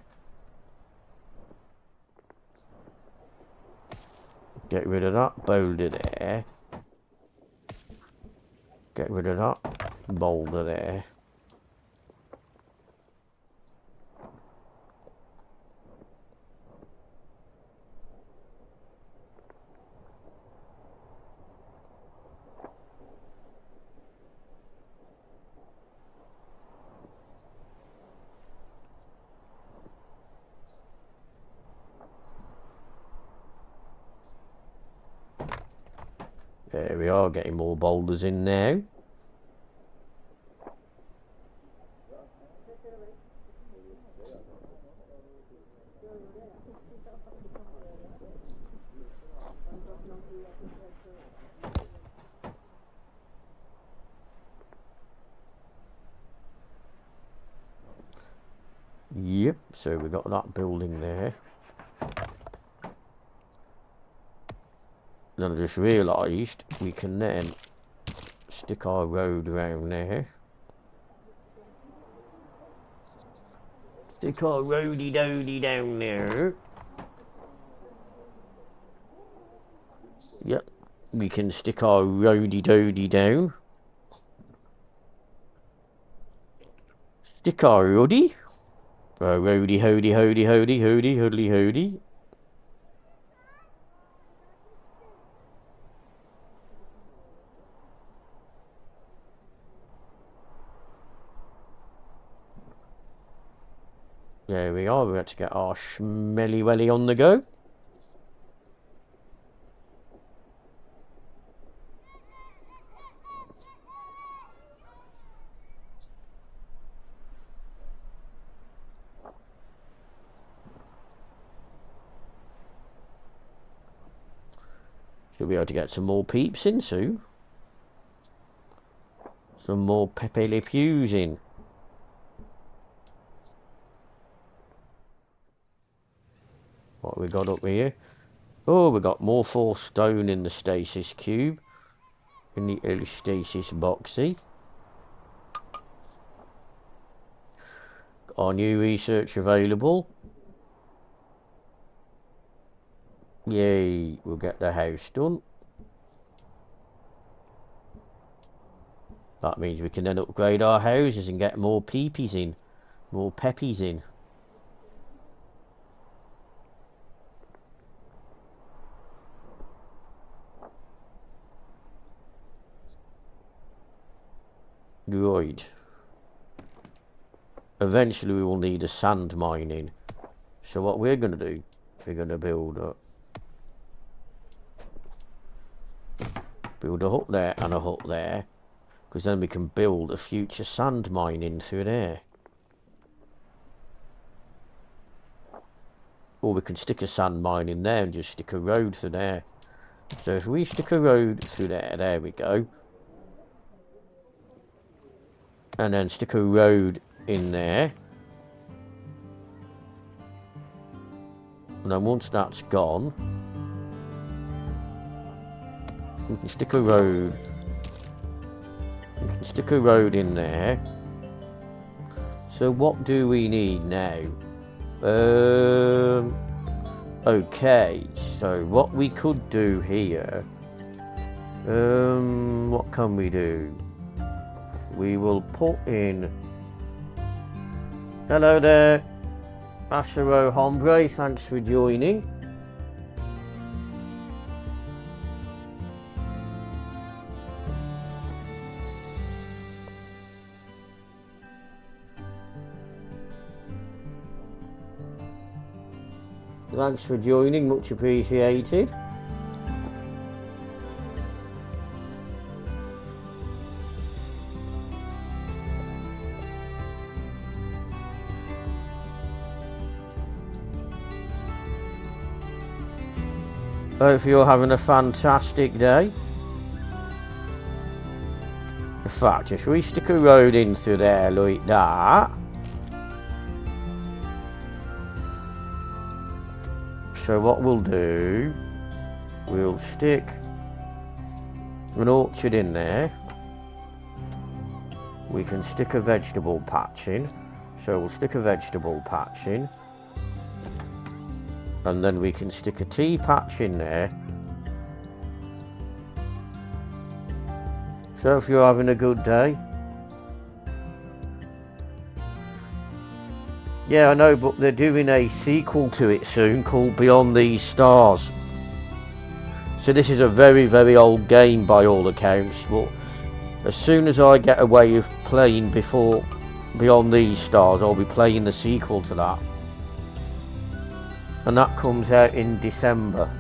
Get rid of that boulder there. Get rid of that boulder there. There we are, getting more boulders in now. Yep, so we got that building there. Then I just realised we can then stick our road around there. Stick our roady doody down there. Yep, we can stick our roady doody down. Stick our roady. Roady hody hody hody hody hody hody. There we are, we have to get our smelly welly on the go. Should be able to get some more peeps in soon. Some more Pepe Le Pews in. What we got up here? Oh, we got more 4 stone in the stasis cube. In the stasis boxy. Got our new research available. Yay, we'll get the house done. That means we can then upgrade our houses and get more peepies in. More peppies in. Right. Eventually we will need a sand mining. So what we're going to do, we're going to build a hut there and a hut there. Because then we can build a future sand mine in through there. Or we can stick a sand mine in there and just stick a road through there. So if we stick a road through there, there we go. And then stick a road in there. And then once that's gone, we can stick a road. We can stick a road in there. So what do we need now? Okay, so what we could do here. What can we do? We will put in. Hello there, Ashero Hombre, thanks for joining. Thanks for joining, much appreciated. Hope you're having a fantastic day. In fact, if we stick a road in through there like that. So what we'll do, we'll stick an orchard in there. We can stick a vegetable patch in. So we'll stick a vegetable patch in. And then we can stick a tea patch in there. So if you're having a good day. Yeah, I know, but they're doing a sequel to it soon called Beyond These Stars. So this is a very, very old game by all accounts, but as soon as I get a way of playing before Beyond These Stars, I'll be playing the sequel to that. And that comes out in December.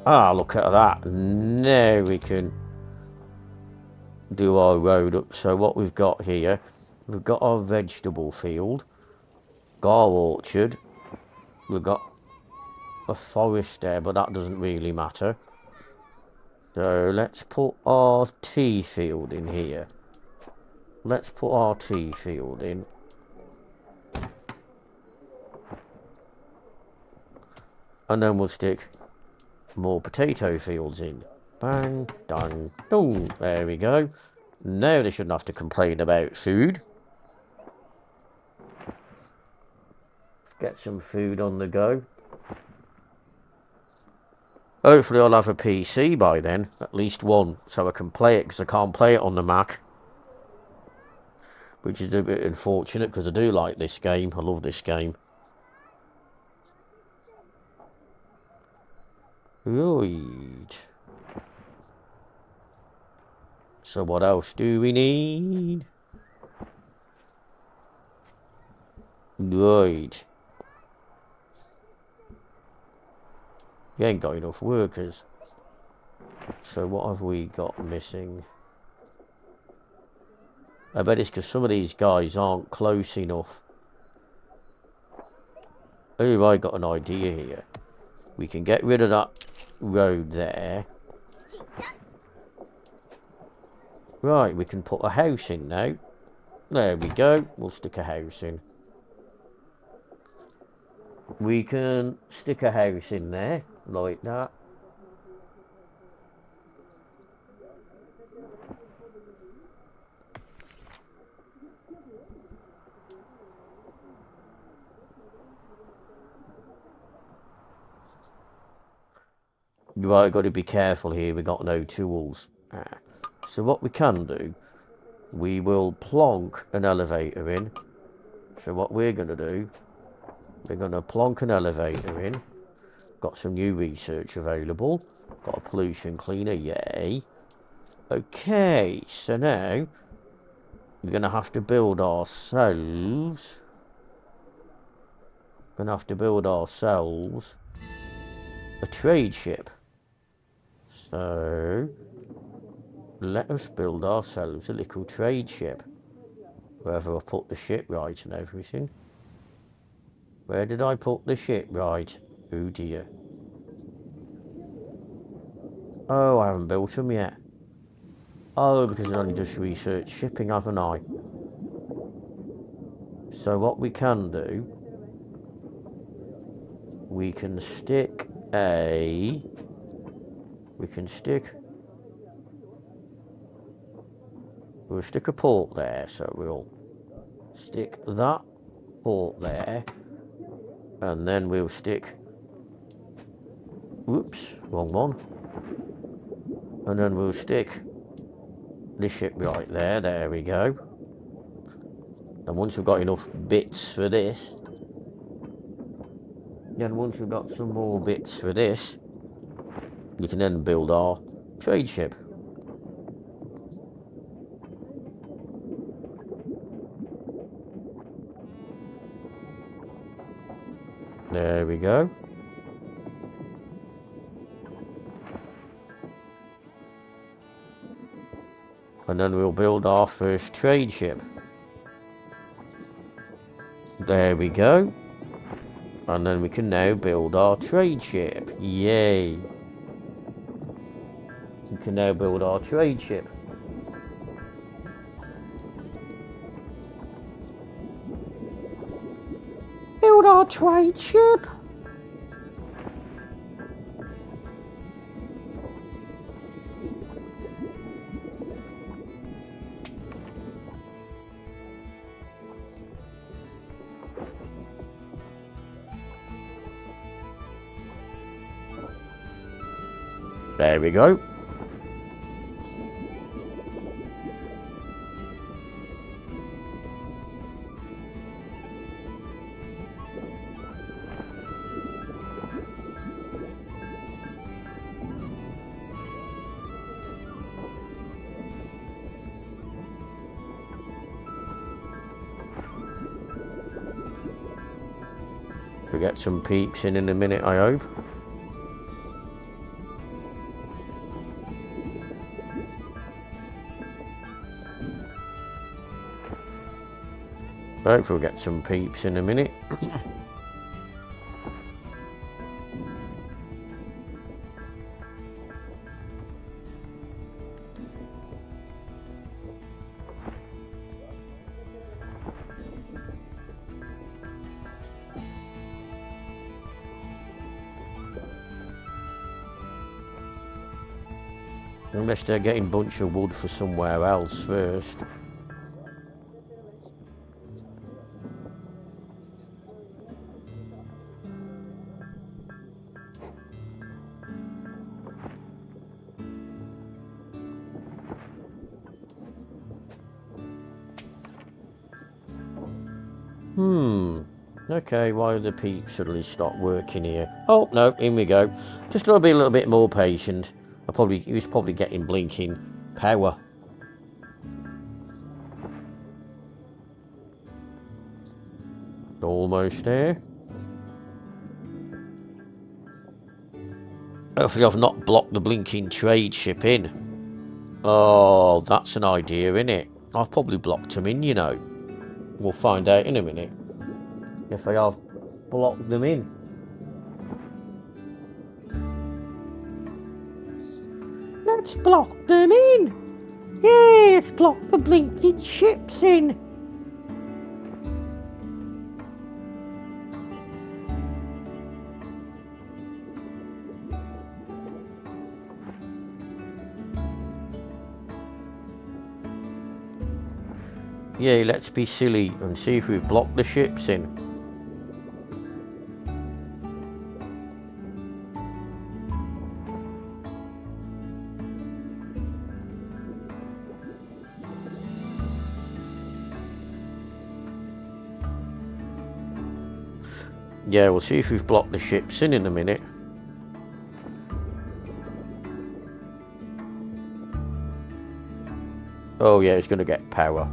Ah, look at that. Now we can do our road up. So what we've got here, we've got our vegetable field, got our orchard, we've got a forest there, but that doesn't really matter. So let's put our tea field in here. Let's put our tea field in. And then we'll stick more potato fields in. Bang, dang, dong. There we go. Now they shouldn't have to complain about food. Let's get some food on the go. Hopefully I'll have a PC by then, at least one, so I can play it, because I can't play it on the Mac. Which is a bit unfortunate, because I do like this game. I love this game. Right. So what else do we need? Right. You ain't got enough workers. So what have we got missing? I bet it's because some of these guys aren't close enough. Oh, I got an idea here. We can get rid of that road there. Right, we can put a house in now. There we go. We'll stick a house in. We can stick a house in there, like that. Right, got to be careful here. We got no tools. So what we can do, we will plonk an elevator in. So what we're going to do, we're going to plonk an elevator in. Got some new research available. Got a pollution cleaner, yay. Okay, so now we're going to have to build ourselves. Going to have to build ourselves a trade ship. So let us build ourselves a little trade ship. Wherever I put the ship right and everything. Where did I put the ship right? Oh dear. Oh, I haven't built them yet. Oh, because I only just researched shipping, haven't I? So what we can do, we can stick a... We'll stick a port there, so we'll stick that port there. And then we'll stick... Whoops, wrong one. And then we'll stick this ship right there. There we go. And once we've got enough bits for this, then once we've got some more bits for this, we can then build our trade ship. There we go. And then we'll build our first trade ship. There we go. And then we can now build our trade ship. Yay. We can now build our trade ship. Build our trade ship. There we go. We'll get some peeps in a minute, I hope. Hopefully we'll get some peeps in a minute. Unless they're getting a bunch of wood for somewhere else first. Okay, why the peeps suddenly stop working here? Oh, no, in we go. Just gotta be a little bit more patient. He was probably getting blinking power. Almost there. Hopefully I've not blocked the blinking trade ship in. Oh, that's an idea, innit? I've probably blocked them in, you know. We'll find out in a minute if I have blocked them in. Let's block them in! Yeah, let's block the blinking ships in! Yeah, let's be silly and see if we've blocked the ships in. Yeah, we'll see if we've blocked the ships in a minute. Oh yeah, he's going to get power.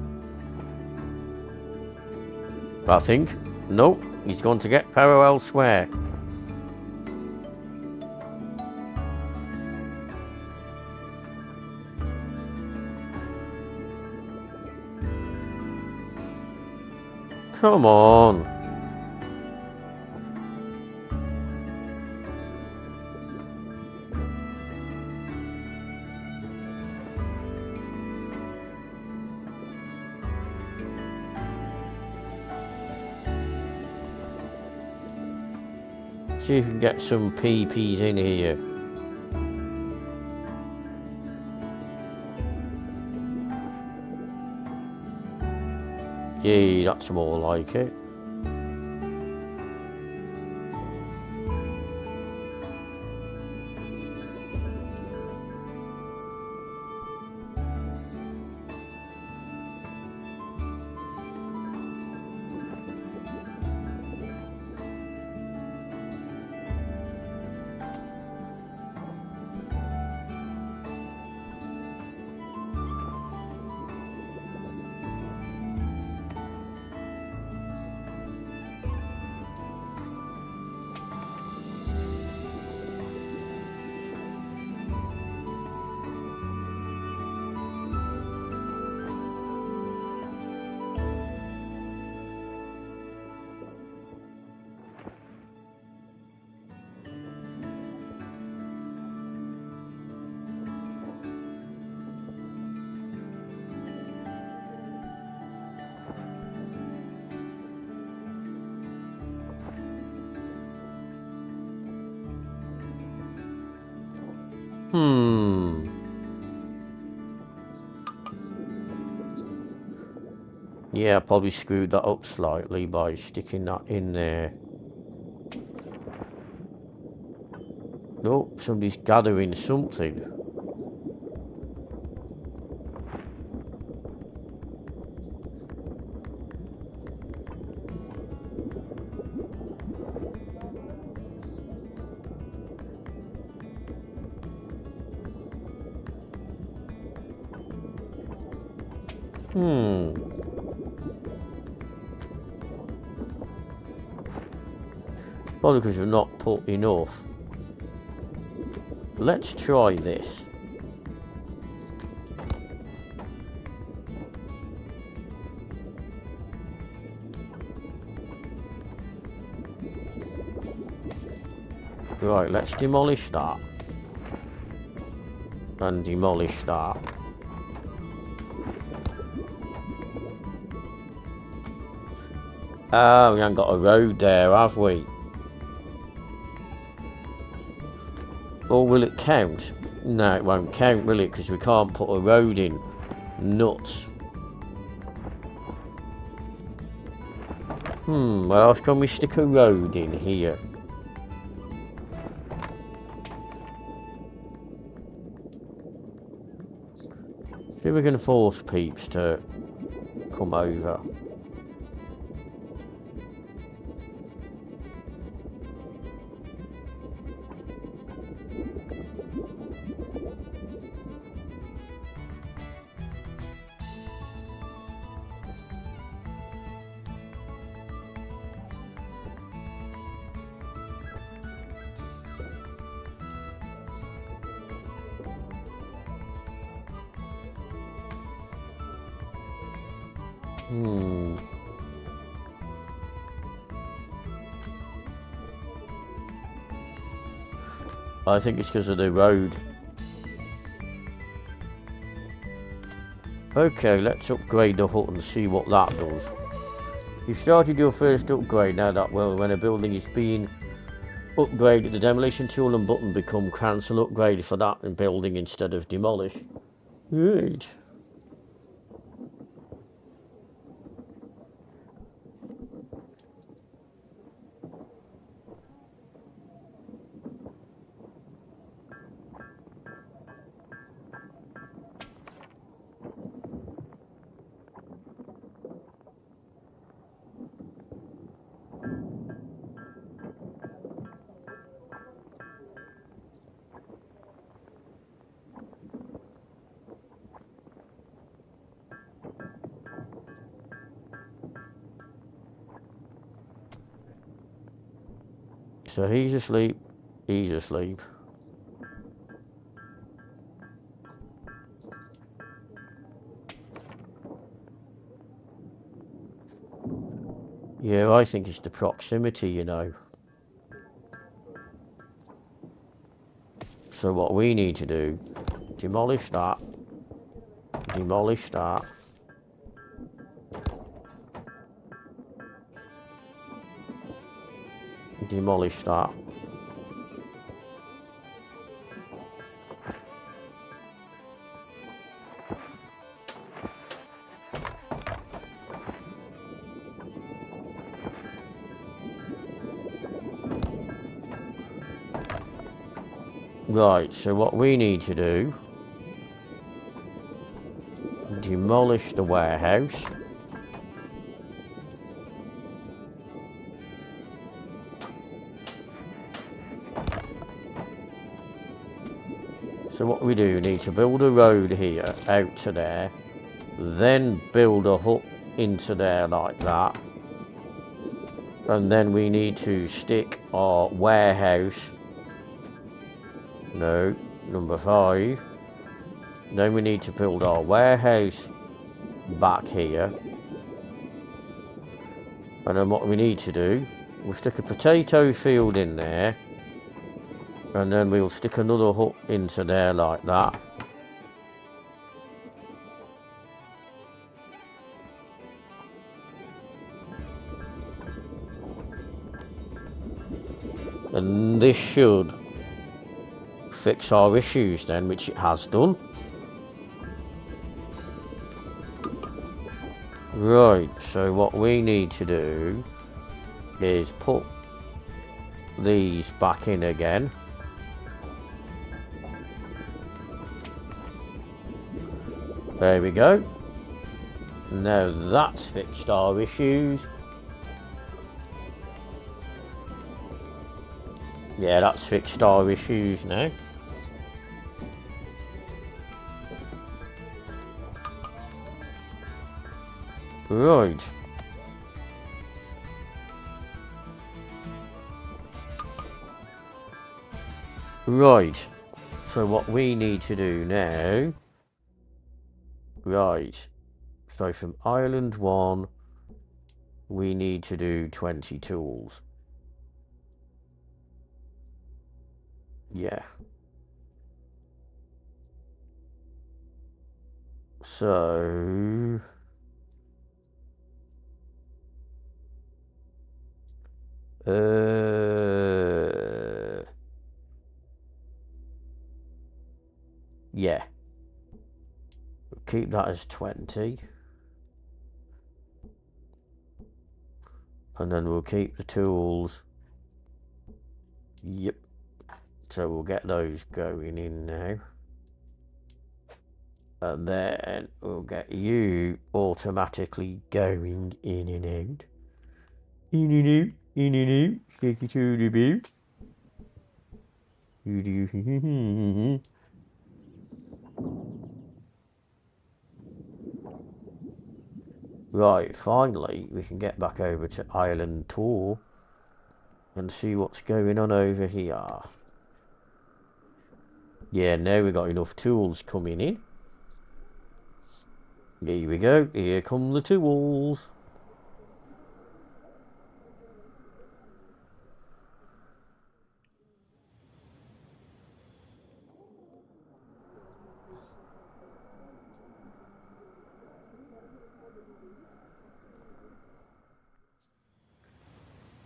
I think. No, he's going to get power elsewhere. Come on. See if we can get some PPs in here. Yeah, that's more like it. Yeah, I probably screwed that up slightly by sticking that in there. Oh, somebody's gathering something. Probably because we've not put enough. Let's try this. Right, let's demolish that. And demolish that. Ah, we haven't got a road there, have we? Or will it count? No, it won't count, will it? Because we can't put a road in. Nuts. Where else can we stick a road in here? See if we can force peeps to come over. I think it's because of the road. Okay, let's upgrade the hut and see what that does. You started your first upgrade. Now that, well, when a building is being upgraded, the demolition tool and button become cancel upgrade for that building instead of demolish. Right. So he's asleep. He's asleep. Yeah, I think it's the proximity, you know. So what we need to do, demolish that. Demolish that. Demolish that. Right, so what we need to do, demolish the warehouse. So what we do, need to build a road here out to there, then build a hut into there like that, and then we need to stick our warehouse, no, number 5, then we need to build our warehouse back here, and then what we need to do, we'll stick a potato field in there, and then we'll stick another hut into there like that. And this should fix our issues then, which it has done. Right, so what we need to do is put these back in again. There we go. Now that's fixed our issues. Yeah, that's fixed our issues now. Right. Right. So what we need to do now... Right. So from Island 1, we need to do 20 tools. Yeah. So... yeah. We'll keep that as 20. And then we'll keep the tools. Yep. So we'll get those going in now. And then we'll get you automatically going in and out. In and out, in and out. Stick it all about. Right, finally we can get back over to Island Tour and see what's going on over here. Yeah, now we've got enough tools coming in. Here we go, here come the tools.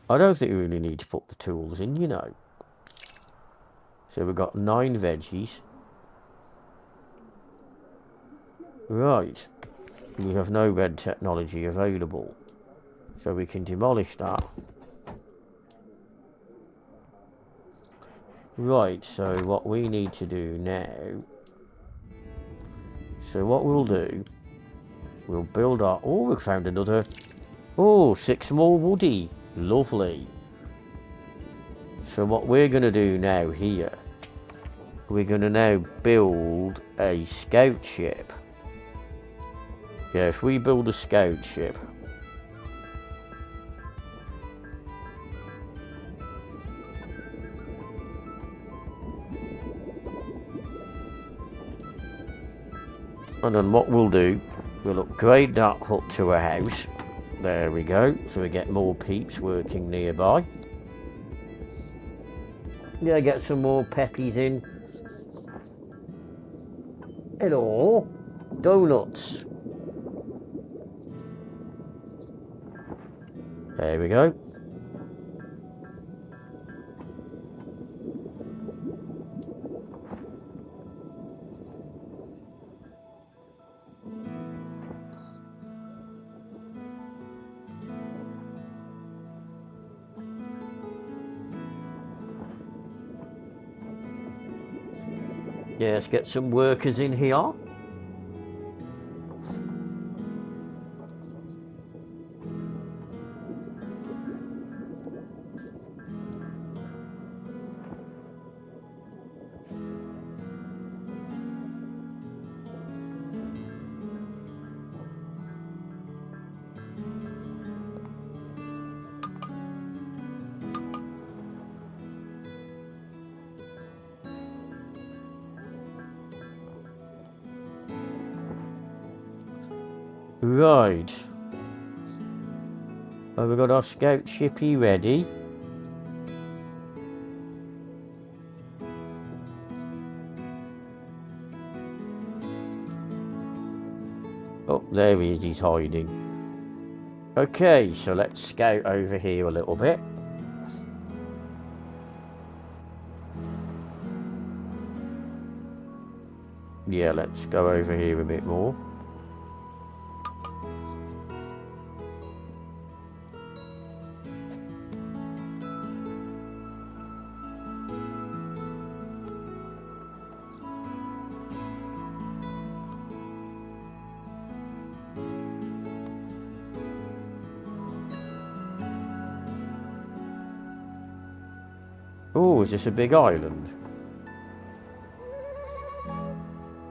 I don't think we really need to put the tools in, you know. So we've got 9 veggies. Right. We have no red technology available. So we can demolish that. Right, so what we need to do now... So what we'll do... We'll build our... Oh, we found another... Oh, 6 more woody. Lovely. So what we're going to do now here... We're going to now build a scout ship. Yeah, if we build a scout ship... And then what we'll do, we'll upgrade that hut to a house. There we go. So we get more peeps working nearby. Yeah, get some more peppies in. Hello. Donuts. There we go. Yeah, let's get some workers in here. Right. Have we got our scout shippy ready? Oh, there he is, he's hiding. Okay, so let's scout over here a little bit. Yeah, let's go over here a bit more. Oh, is this a big island?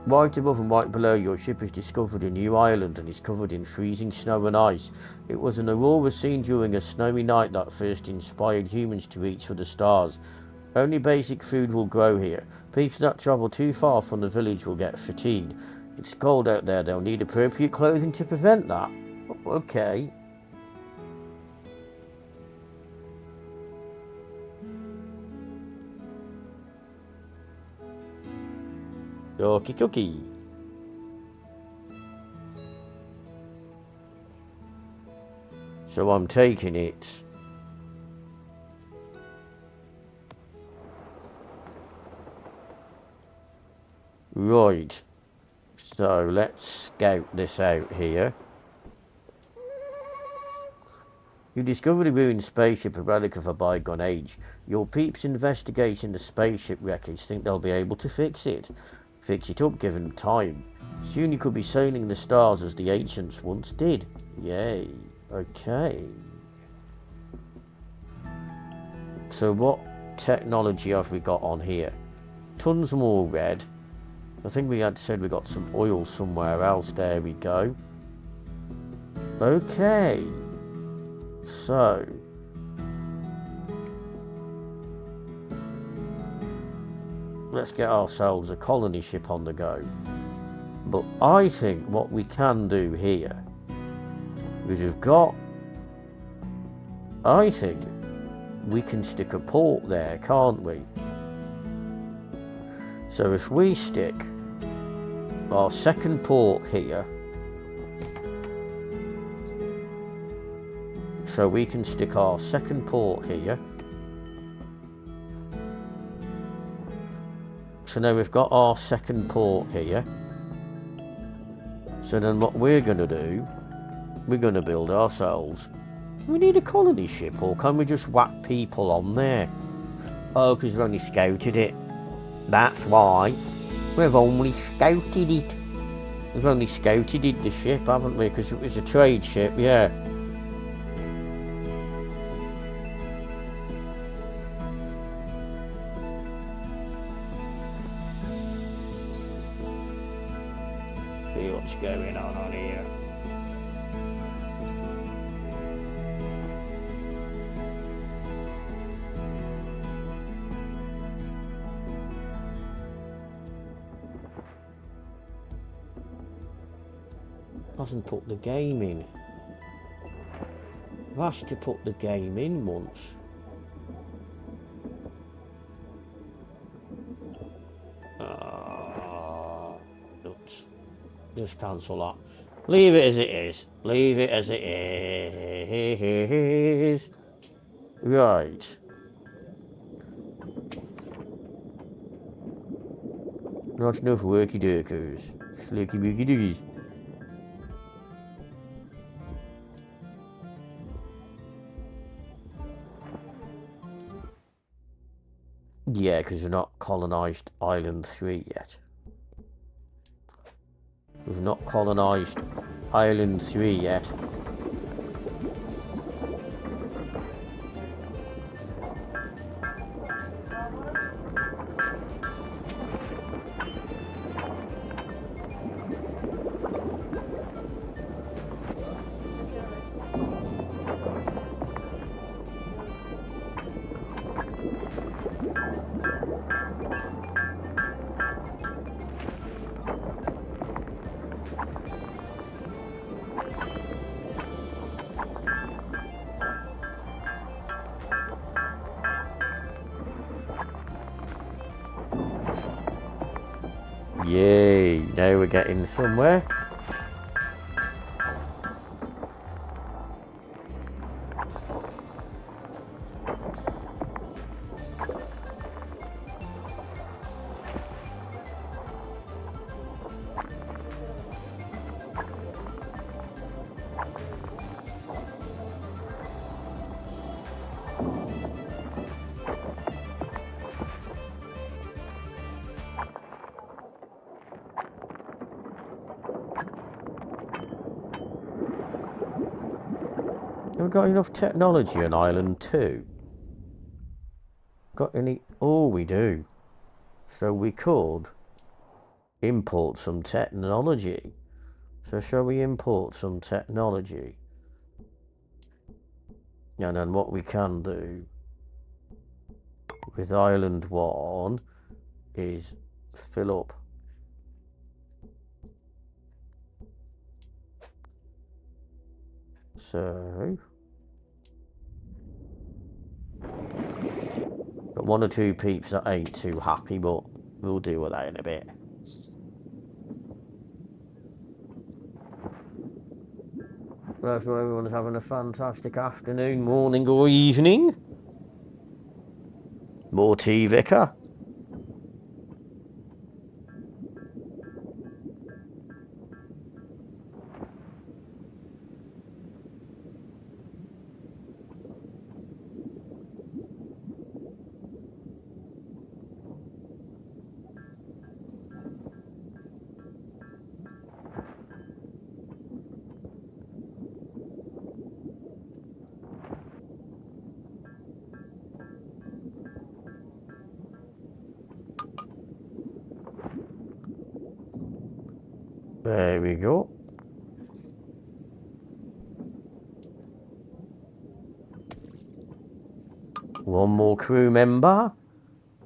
Right above and right below, your ship has discovered a new island and is covered in freezing snow and ice. It was an aurora seen during a snowy night that first inspired humans to reach for the stars. Only basic food will grow here. People that travel too far from the village will get fatigued. It's cold out there, they'll need appropriate clothing to prevent that. Okay. Okie dokie. So I'm taking it. Right. So let's scout this out here. You discovered a ruined spaceship, a relic of a bygone age. Your peeps investigating the spaceship wreckage think they'll be able to fix it. Fix it up, given time. Soon you could be sailing the stars as the ancients once did. Yay. Okay. So what technology have we got on here? Tons more red. I think we had said we got some oil somewhere else. There we go. Okay. So. Let's get ourselves a colony ship on the go. But I think what we can do here is I think we can stick a port there, can't we? So if we stick our second port here, so we can stick our second port here. So now we've got our second port here. So then what we're going to do, we're going to build ourselves. Do we need a colony ship, or can we just whack people on there? Oh, because we've only scouted it. That's why. We've only scouted it. We've only scouted it, the ship, haven't we? Because it was a trade ship, yeah. See what's going on here. Hasn't put the game in. I've asked to put the game in once. Nuts. Just cancel that. Leave it as it is. Leave it as it is. Right. Not enough worky durkers. Slicky booky dookies. Yeah, because we've not colonised Island 3 yet. We've not colonised Island 3 yet. Yay, now we're getting somewhere. Have we got enough technology on Island 2? Got any? Oh, we do. So we could import some technology. So shall we import some technology? And then what we can do with Island 1 is fill up. So got one or two peeps that ain't too happy, but we'll deal with that in a bit. Hopefully everyone's having a fantastic afternoon, morning or evening. More tea, Vicar? There we go. One more crew member.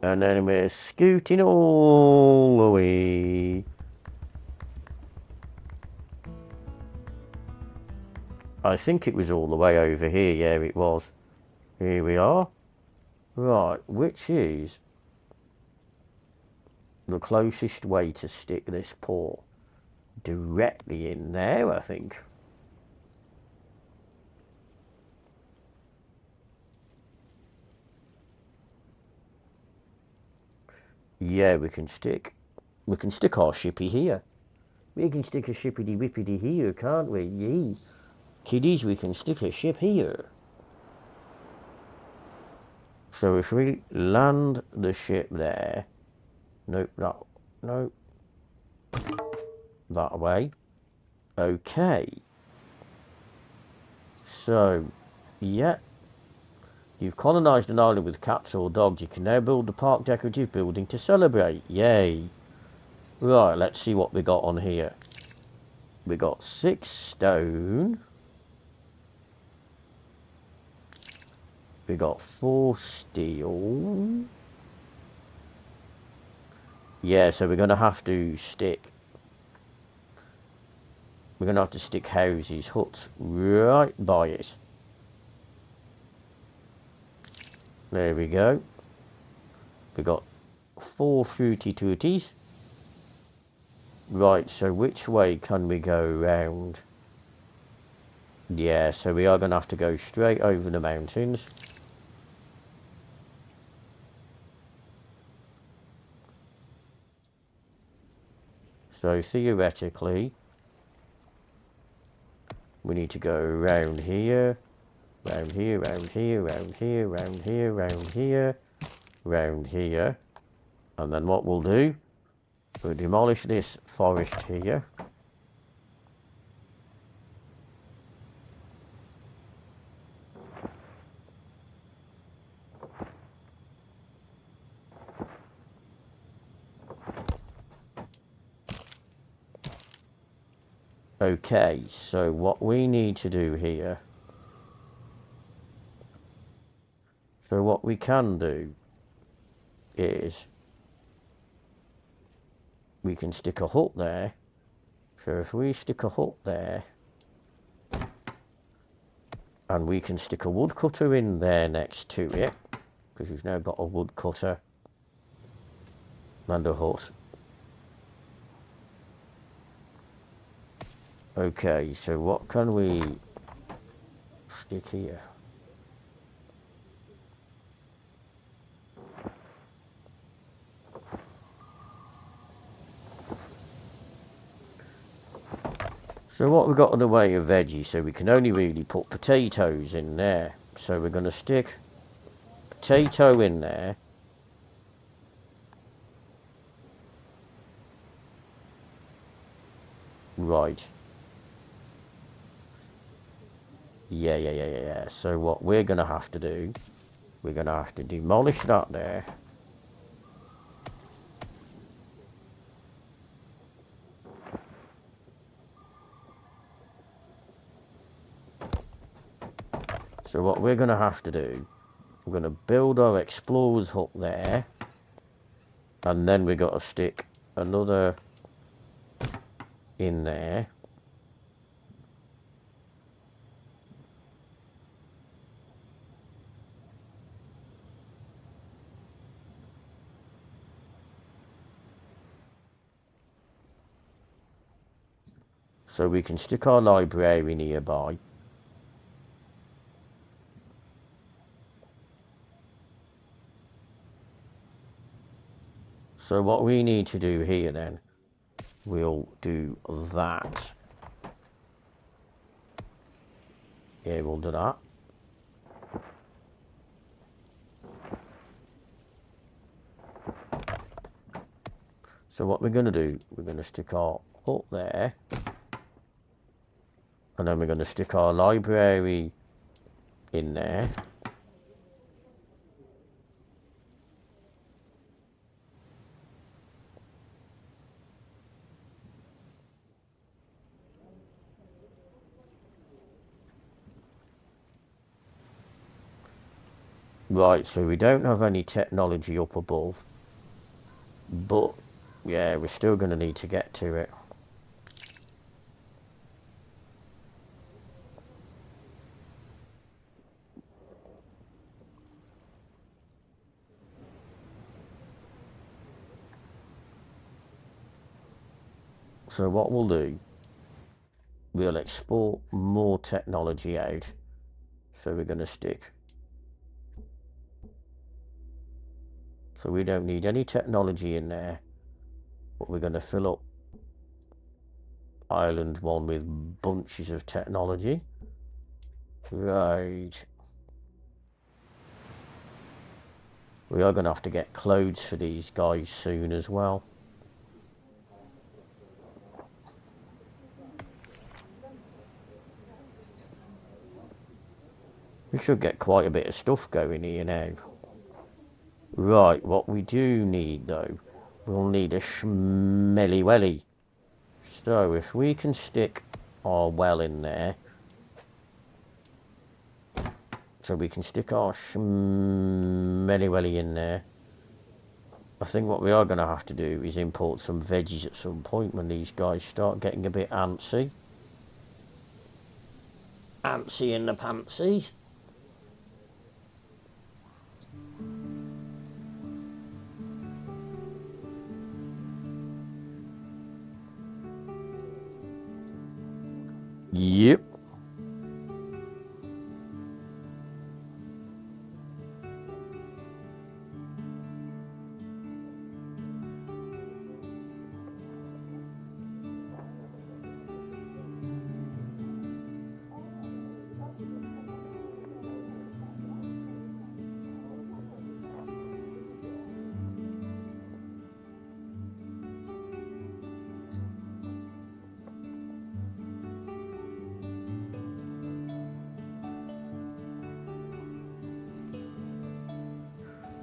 And then we're scooting all the way. I think it was all the way over here. Yeah, it was. Here we are. Right, which is the closest way to stick this port? Directly in there, I think. Yeah, we can stick our shippy here. We can stick a shippity whippity here, can't we? Yee. Kiddies, we can stick a ship here. So if we land the ship there, nope, that way. Okay. So, yeah. You've colonised an island with cats or dogs. You can now build the park decorative building to celebrate. Yay. Right, let's see what we got on here. We got 6 stone. We got 4 steel. Yeah, so we're going to have to stick... We're going to have to stick houses, huts, right by it. There we go. We got 4 fruity tooties. Right, so which way can we go round? Yeah, so we are going to have to go straight over the mountains. So theoretically, we need to go round here, round here, round here, round here, round here, round here, round here. And then what we'll do, we'll demolish this forest here. Okay, so what we need to do here, so what we can do is we can stick a hut there. So if we stick a hut there, and we can stick a woodcutter in there next to it, because we've now got a woodcutter and a hut. Okay, so what can we stick here? So what we've got in the way of veggies, so we can only really put potatoes in there. So we're going to stick potato in there. Right. Yeah. So what we're going to have to do, we're going to have to demolish that there. So what we're going to have to do, we're going to build our explorer's hut there. And then we've got to stick another in there. So we can stick our library nearby. So what we need to do here then, we'll do that. Yeah, we'll do that. So what we're going to do, we're going to stick our hut there. And then we're going to stick our library in there. Right, so we don't have any technology up above. But, yeah, we're still going to need to get to it. So what we'll do, we'll export more technology out. So we're going to stick. So we don't need any technology in there. But we're going to fill up Island 1 with bunches of technology. Right. We are going to have to get clothes for these guys soon as well. We should get quite a bit of stuff going here now. Right, what we do need though, we'll need a smelly welly. So if we can stick our well in there, so we can stick our smelly welly in there. I think what we are going to have to do is import some veggies at some point when these guys start getting a bit antsy. Antsy in the pantsies. Yep.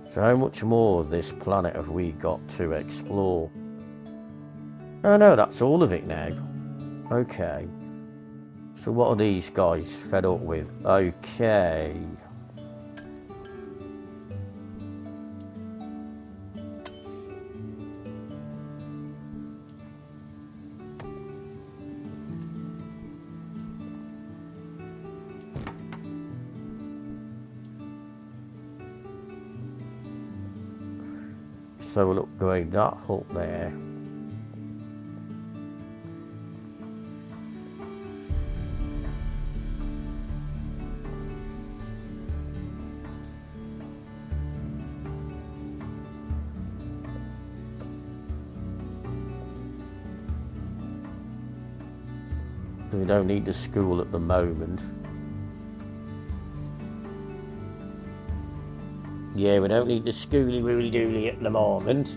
So how much more of this planet have we got to explore? Oh no, that's all of it now. Okay. So what are these guys fed up with? Okay. So we'll upgrade that hut there. We don't need the school at the moment. Yeah, we don't need the schooly woolly dooly at the moment.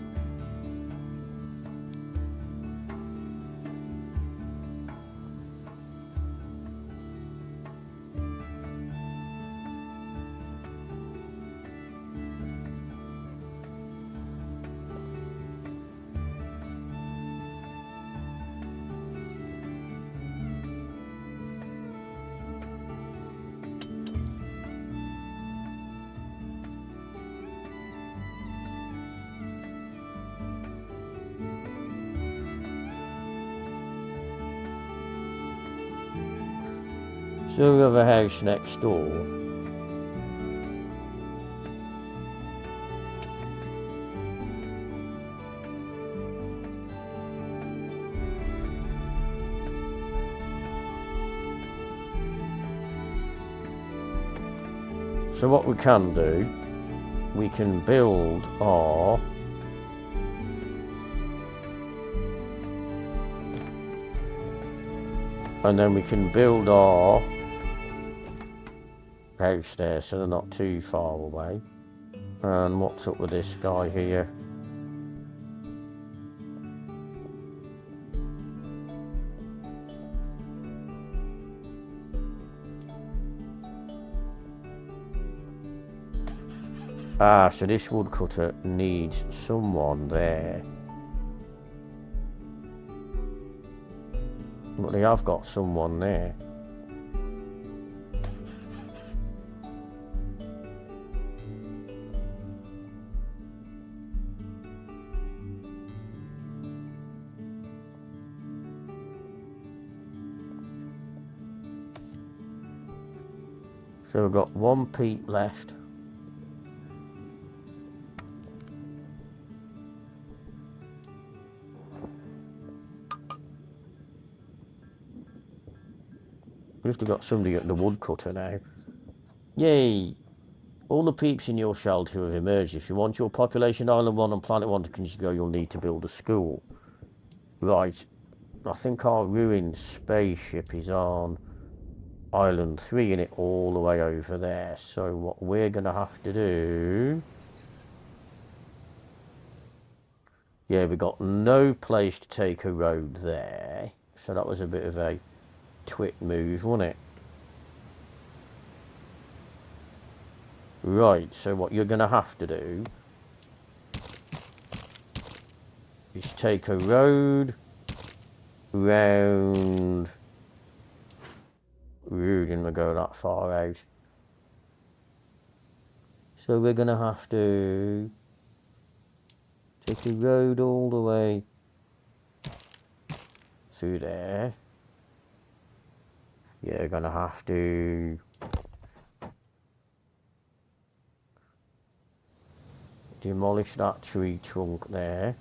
So we have a house next door. So what we can do, we can build our And then we can build our house there so they're not too far away. And what's up with this guy here? Ah, so this woodcutter needs someone there. But they have got someone there. So we've got one peat left. We've just got somebody at the woodcutter now. Yay! All the peeps in your shelter have emerged. If you want your population Island 1 and Planet 1 to continue to go, you'll need to build a school. Right. I think our ruined spaceship is on Island 3 and it all the way over there. So what we're going to have to do... Yeah, we got no place to take a road there. So that was a bit of a twit move, wasn't it? Right, so what you're going to have to do is take a road round... We didn't go that far out. So we're going to have to take a road all the way through there. You're going to have to demolish that tree trunk there.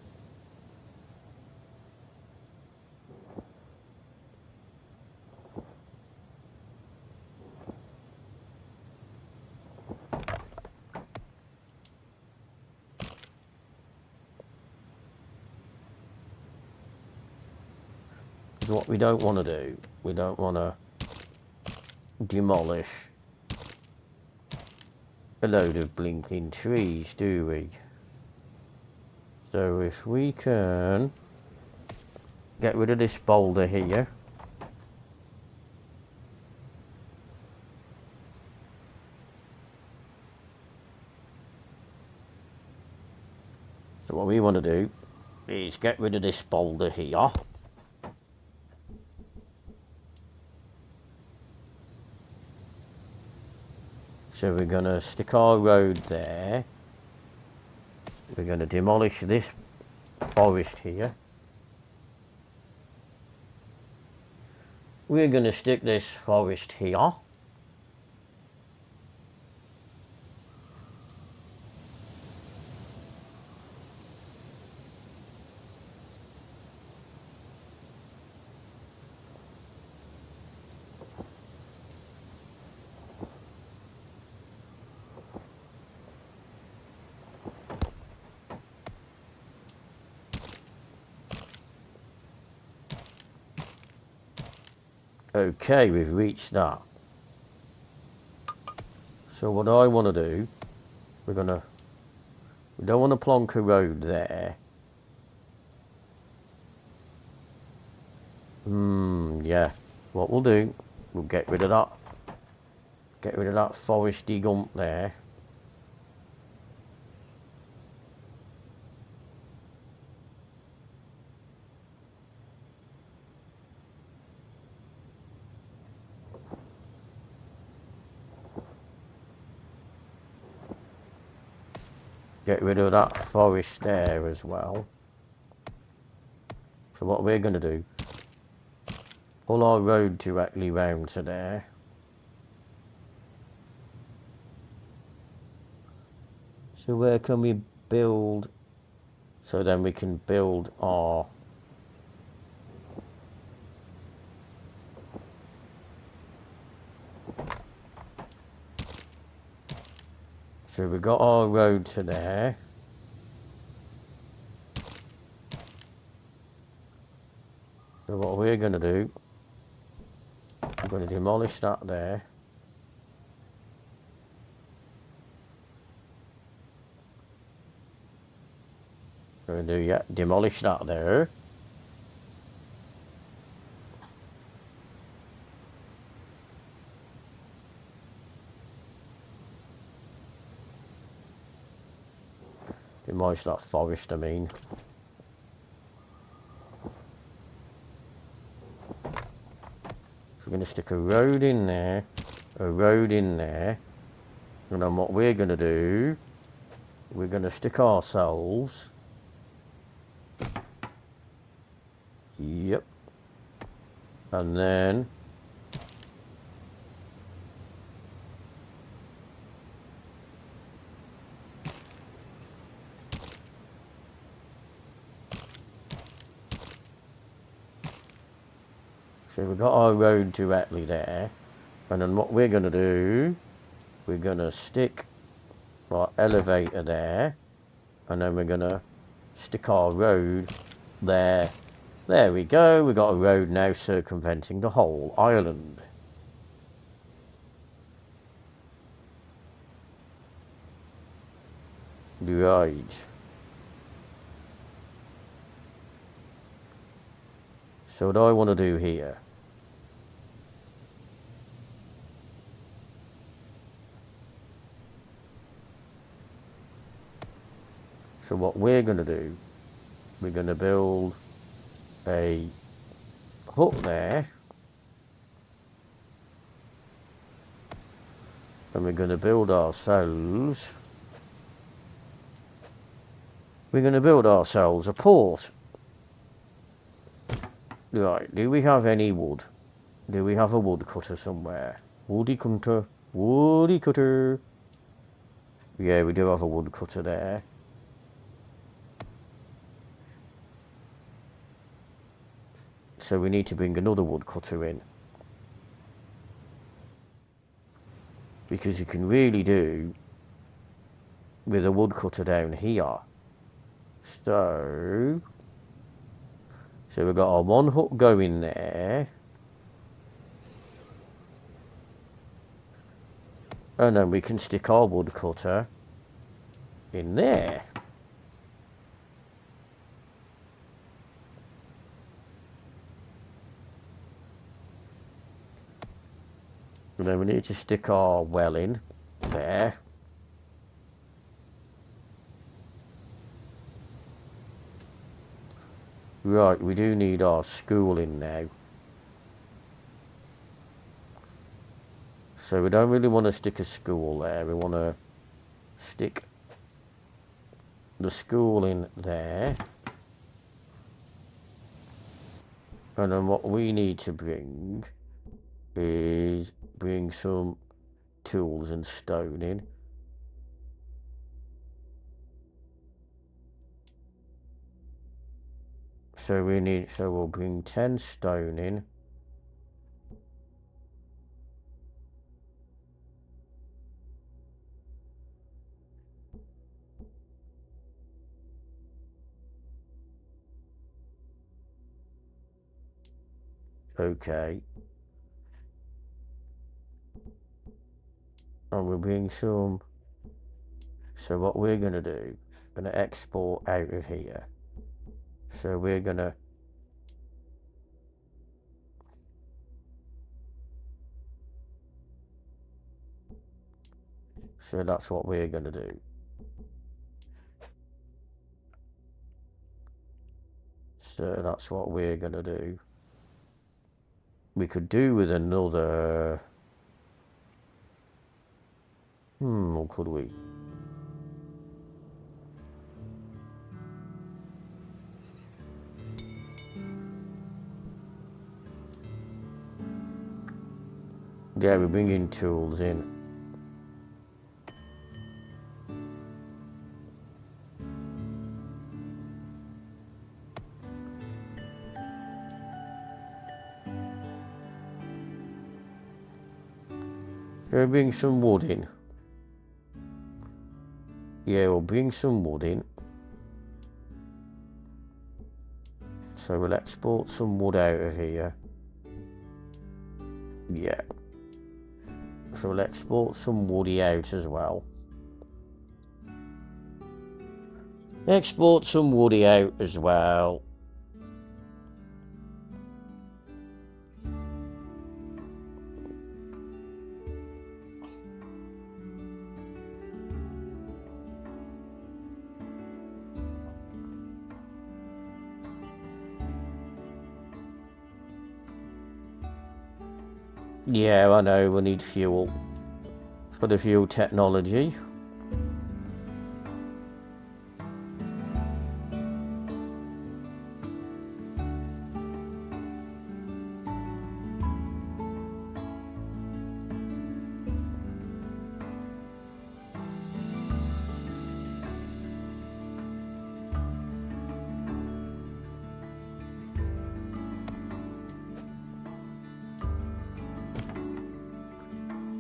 Because what we don't want to do, we don't want to demolish a load of blinking trees, do we? So if we can get rid of this boulder here. So what we want to do is get rid of this boulder here. So we're going to stick our road there. We're going to demolish this forest here. We're going to stick this forest here. Okay, we've reached that. So what I want to do, we don't want to plonk a road there. Yeah. What we'll do, we'll get rid of that. Get rid of that foresty gump there. Get rid of that forest there as well. So what we're going to do, pull our road directly round to there. So where can we build? So then we can build our... So we got our road to there. So what we're going to do I'm going to demolish that there. Going to do, yeah, demolish that there. Demolish that forest, I mean. So we're going to stick a road in there, a road in there, and then what we're going to do, we're going to stick ourselves, yep, and then so we've got our road directly there, and then what we're going to do, we're going to stick our elevator there, and then we're going to stick our road there. There we go, we've got a road now circumventing the whole island. Right. So what do I want to do here? So what we're going to do, we're going to build a hut there, and we're going to build ourselves, a port. Right, do we have any wood? Do we have a woodcutter somewhere? Woody cutter, woody cutter. Yeah, we do have a woodcutter there. So we need to bring another woodcutter in. Because you can really do with a woodcutter down here. So we've got our one hut going there. And then we can stick our woodcutter in there. And then we need to stick our well in there. Right, we do need our school in now. So we don't really want to stick a school there. We want to stick the school in there. And then what we need to bring is bring some tools and stone in. So we'll bring 10 stone in. Okay. And we'll bring some. So what we're going to do, going to export out of here. So we're going to So that's what we're going to do. So that's what we're going to do. We could do with another... or could we? Yeah, we're bringing tools in. So we'll bring some wood in. Yeah, we'll bring some wood in. So we'll export some wood out of here. Yeah. So we'll export some woody out as well. Export some woody out as well. Yeah, I know, we need fuel for the fuel technology.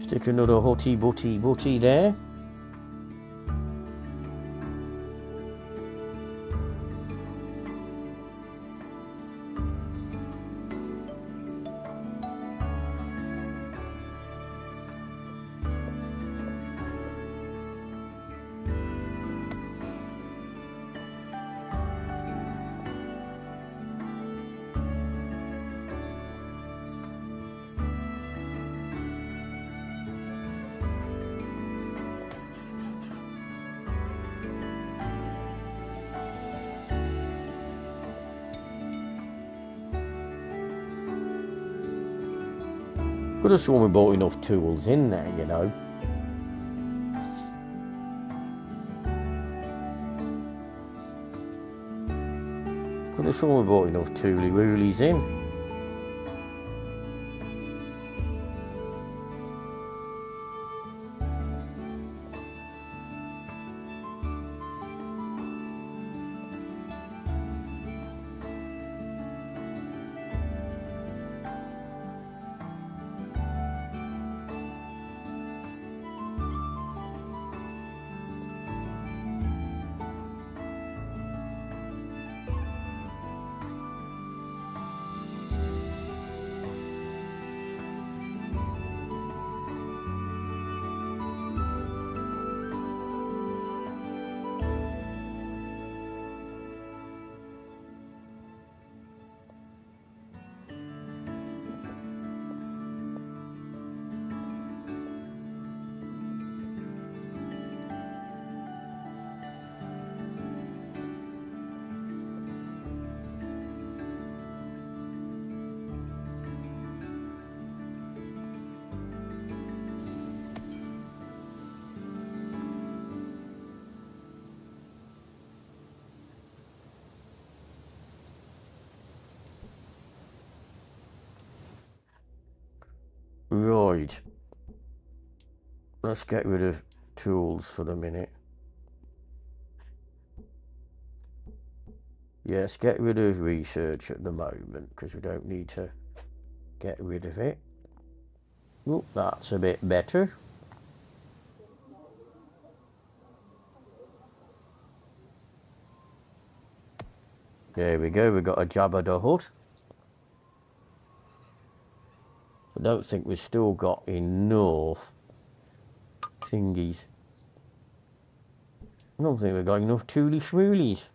Stick another hotty butty there. Could have sworn we bought enough tools in there, you know. Could have sworn we bought enough tooly woolies in. Right. Let's get rid of tools for the minute. Yes, get rid of research at the moment because we don't need to get rid of it. Oh, that's a bit better. There we go, we got a Jabba the Hutt. I don't think we've still got enough thingies. I don't think we've got enough tooly schmoolies.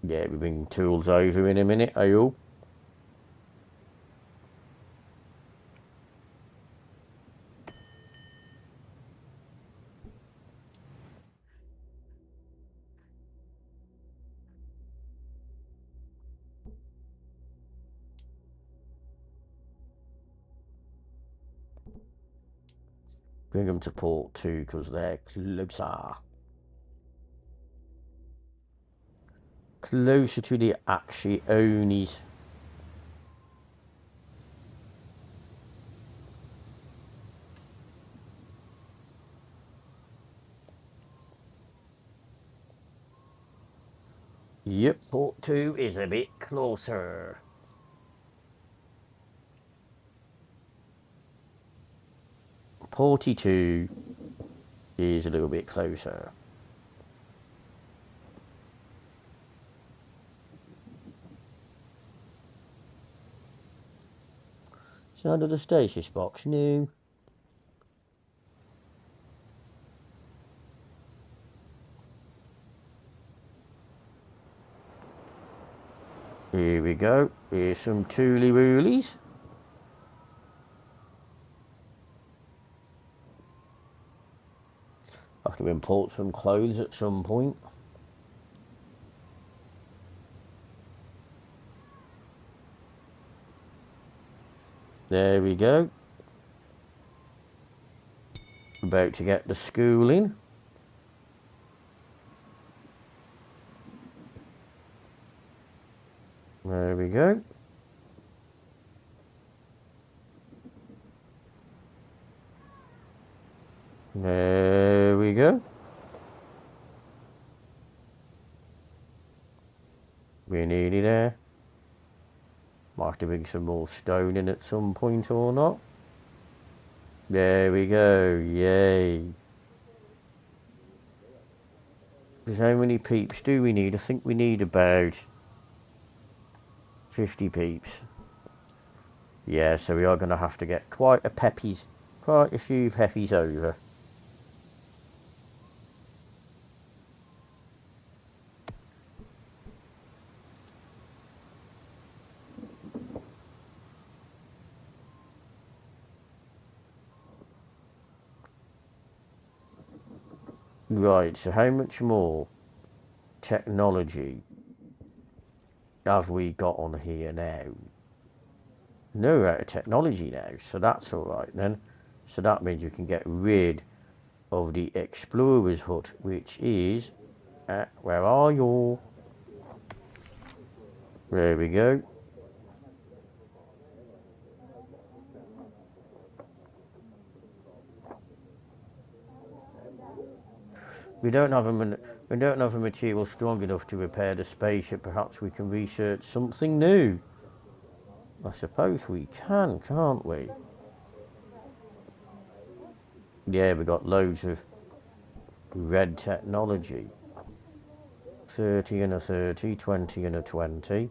Yeah, we bring tools over in a minute, I hope. Bring them to port too, because they're closer. Closer to the Accionies. Yep, port 2 is a bit closer. Porty 2 is a little bit closer. Is that another stasis box? No. Here we go. Here's some Tooly Woolies. Have to import some clothes at some point. There we go. About to get the schooling. There we go. There we go. We're nearly there. Might have to bring some more stone in at some point or not. There we go. Yay. Because how many peeps do we need? I think we need about 50 peeps. Yeah, so we are going to have to get quite a few peppies over. Right, so how much more technology have we got on here now? No, we're out of technology now, so that's alright then. So that means we can get rid of the Explorer's Hut, which is... where are you? There we go. We don't have a material strong enough to repair the spaceship. Perhaps we can research something new. I suppose we can, can't we? Yeah, we got loads of red technology. 30 and a 30, 20 and a 20.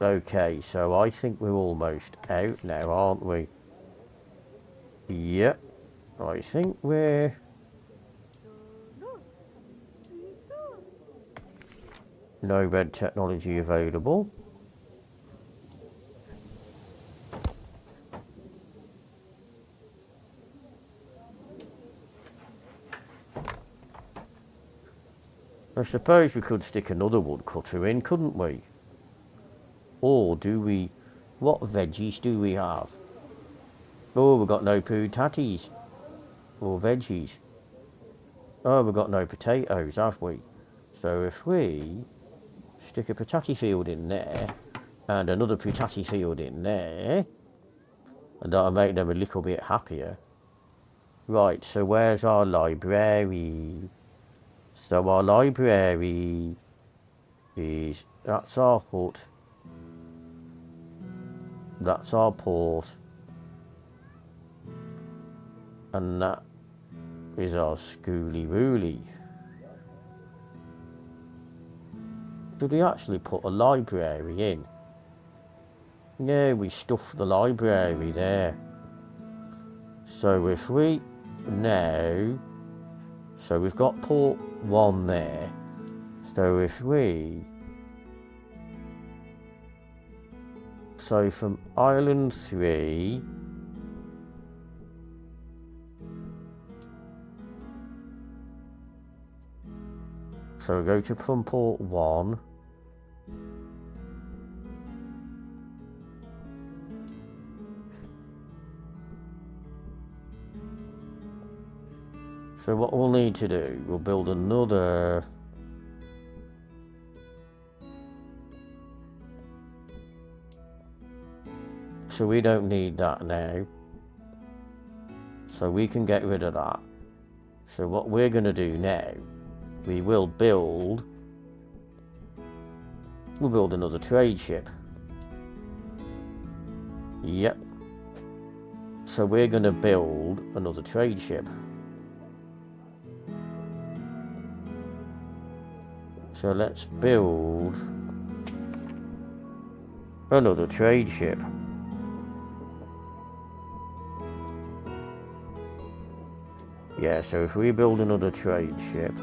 Okay, so I think we're almost out now, aren't we? Yep. I think we're... No red technology available. I suppose we could stick another woodcutter in, couldn't we? Or do we... What veggies do we have? Oh, we've got no pataties. Or veggies. Oh, we've got no potatoes, have we? So if we stick a potato field in there, and another potato field in there, and that'll make them a little bit happier. Right, so where's our library? So our library is... That's our hut. That's our port. And that is our schooly woolly. Did we actually put a library in? Yeah, we stuffed the library there. So if we now... So we've got port 1 there. So if we... So from island 3... So we go to from port 1... So what we'll need to do, we'll build another... So we don't need that now. So we can get rid of that. So what we're going to do now, we'll build another trade ship. Yep. So we're going to build another trade ship. So let's build another trade ship. Yeah, so if we build another trade ship,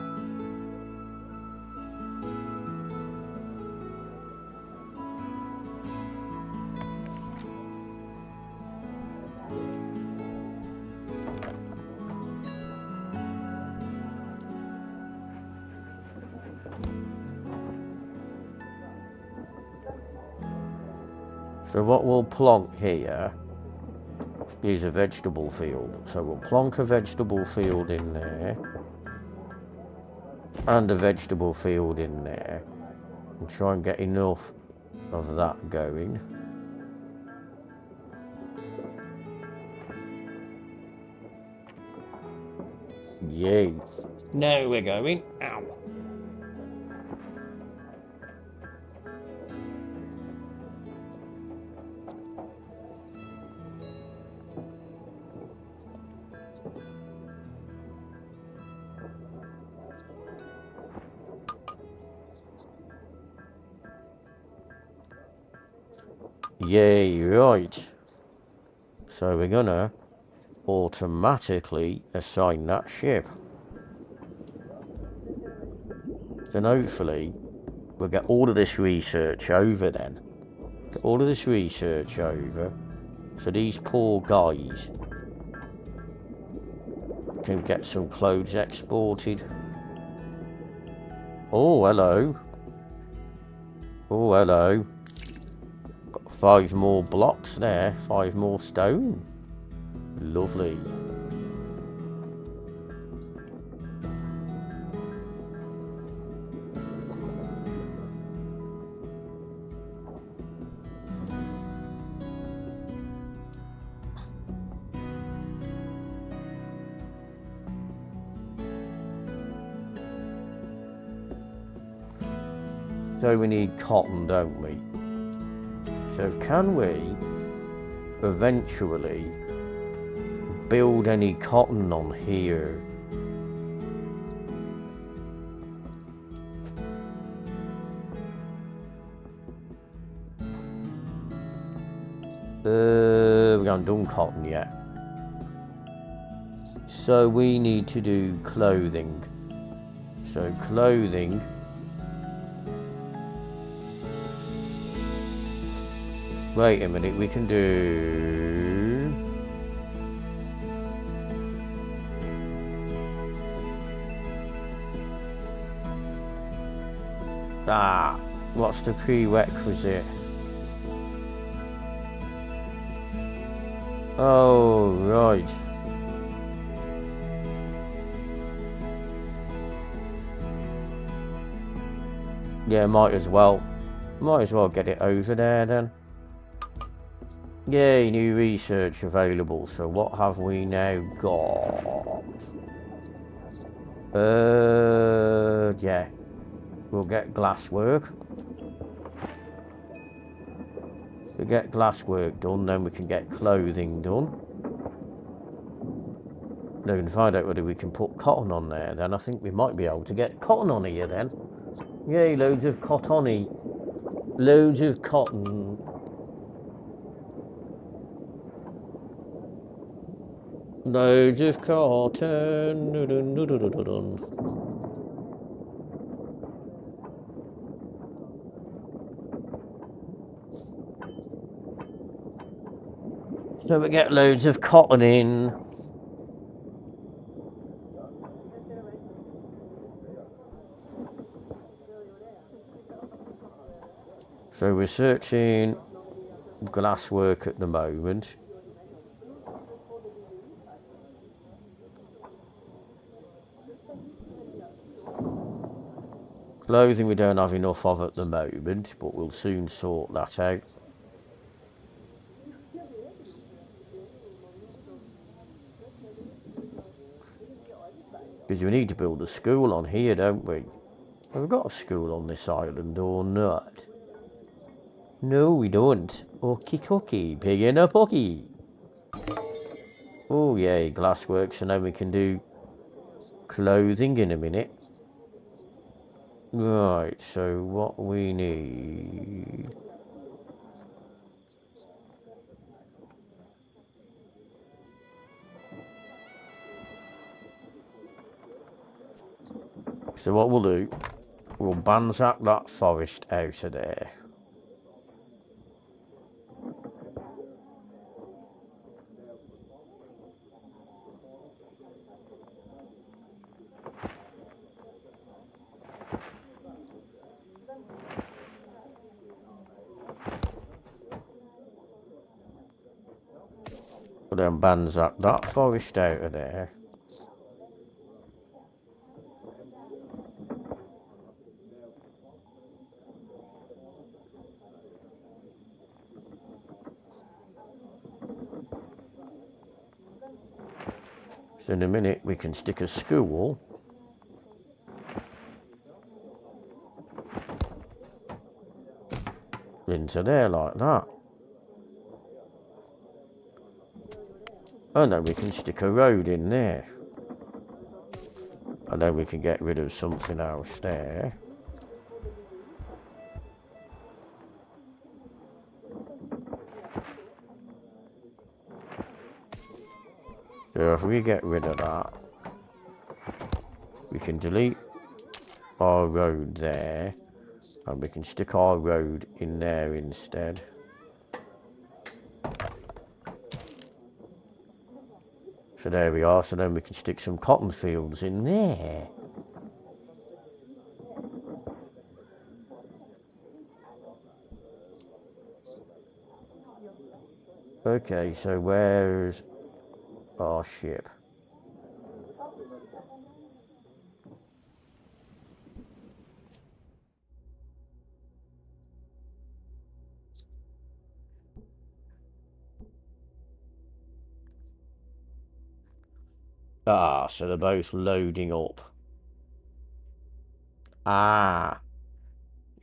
so what we'll plonk here is a vegetable field. So we'll plonk a vegetable field in there and a vegetable field in there and try and get enough of that going. Yay. Now we're going. Ow. Yay, right. So we're gonna automatically assign that ship. Then hopefully we'll get all of this research over then. Get all of this research over. So these poor guys can get some clothes exported. Oh, hello. Oh, hello. Got 5 more blocks there. 5 more stone. Lovely. So we need cotton, don't we? So can we eventually build any cotton on here? We haven't done cotton yet. So we need to do clothing. So clothing. Wait a minute, we can do... Ah, what's the prerequisite? Oh, right. Yeah, might as well get it over there then. Yay, new research available. So what have we now got? Yeah. We'll get glasswork. If we get glasswork done, then we can get clothing done. Then we can find out whether we can put cotton on there. Then I think we might be able to get cotton on here then. Yay, loads of cottony. Loads of cotton. Loads of cotton. So we get loads of cotton in. So we're searching glasswork at the moment. Clothing we don't have enough of at the moment, but we'll soon sort that out. Because we need to build a school on here, don't we? Have we got a school on this island or not? No, we don't. Okie cookie, pig in a pocky. Oh, yay, glasswork, so now we can do clothing in a minute. Right, so what we need... So what we'll do, we'll banzak that forest out of there. We'll then banzak that forest out of there. So in a minute we can stick a school into there like that. And then we can stick a road in there. And then we can get rid of something else there. So if we get rid of that, we can delete our road there. And we can stick our road in there instead. So there we are. So then we can stick some cotton fields in there. Okay, so where's our ship? Ah, so they're both loading up. Ah,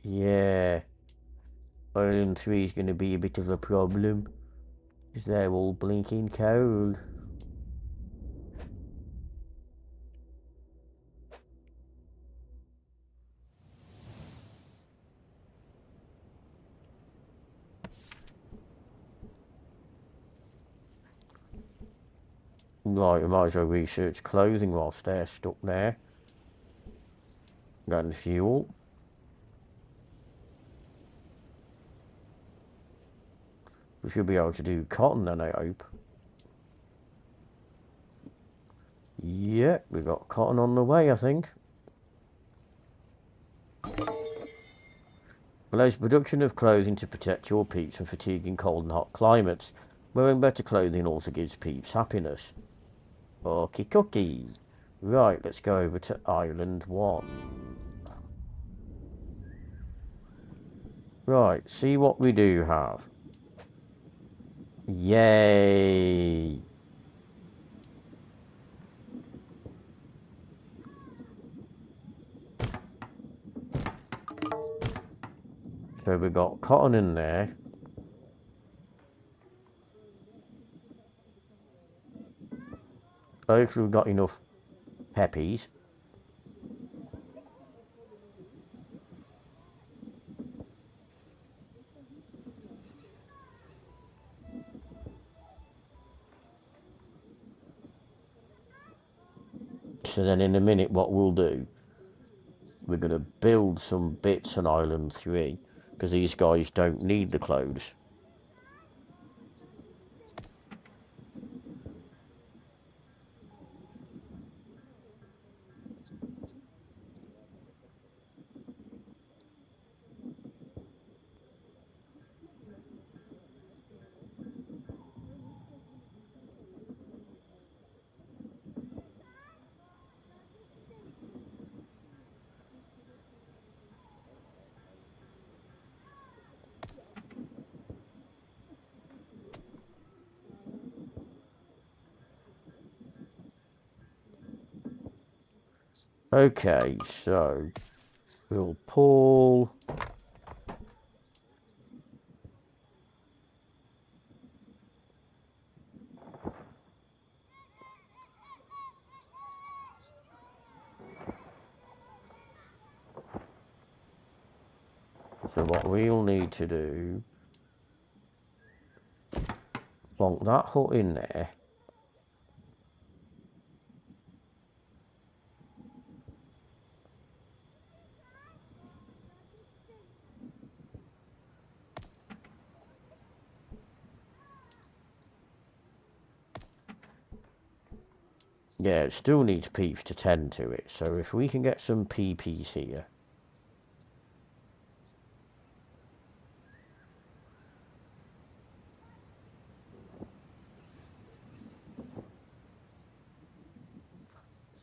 yeah. Island 3 is going to be a bit of a problem. Because they're all blinking cold. Right, we might as well research clothing whilst they're stuck there. Gun fuel. We should be able to do cotton then, I hope. Yeah, we got cotton on the way, I think. Allows production of clothing to protect your peeps from fatigue in cold and hot climates. Wearing better clothing also gives peeps happiness. Okie cookie. Right, let's go over to Island 1. Right, see what we do have. Yay! So we've got cotton in there. Hopefully we've got enough peppies. So then in a minute what we'll do, we're going to build some bits on Island 3, because these guys don't need the clothes. Okay, so we'll pull... So what we'll need to do, plonk that hut in there. Yeah, it still needs peeps to tend to it, so if we can get some PPs here.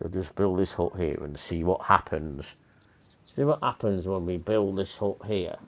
So just build this hut here and see what happens. See what happens when we build this hut here.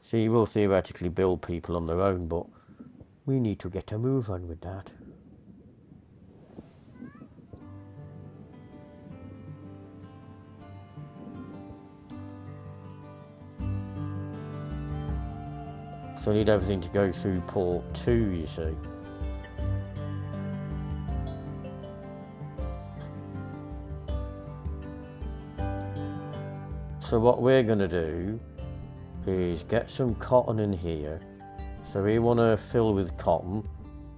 See, we'll theoretically build people on their own, but we need to get a move on with that. So I need everything to go through port 2, you see. So what we're going to do is get some cotton in here. So we want to fill with cotton.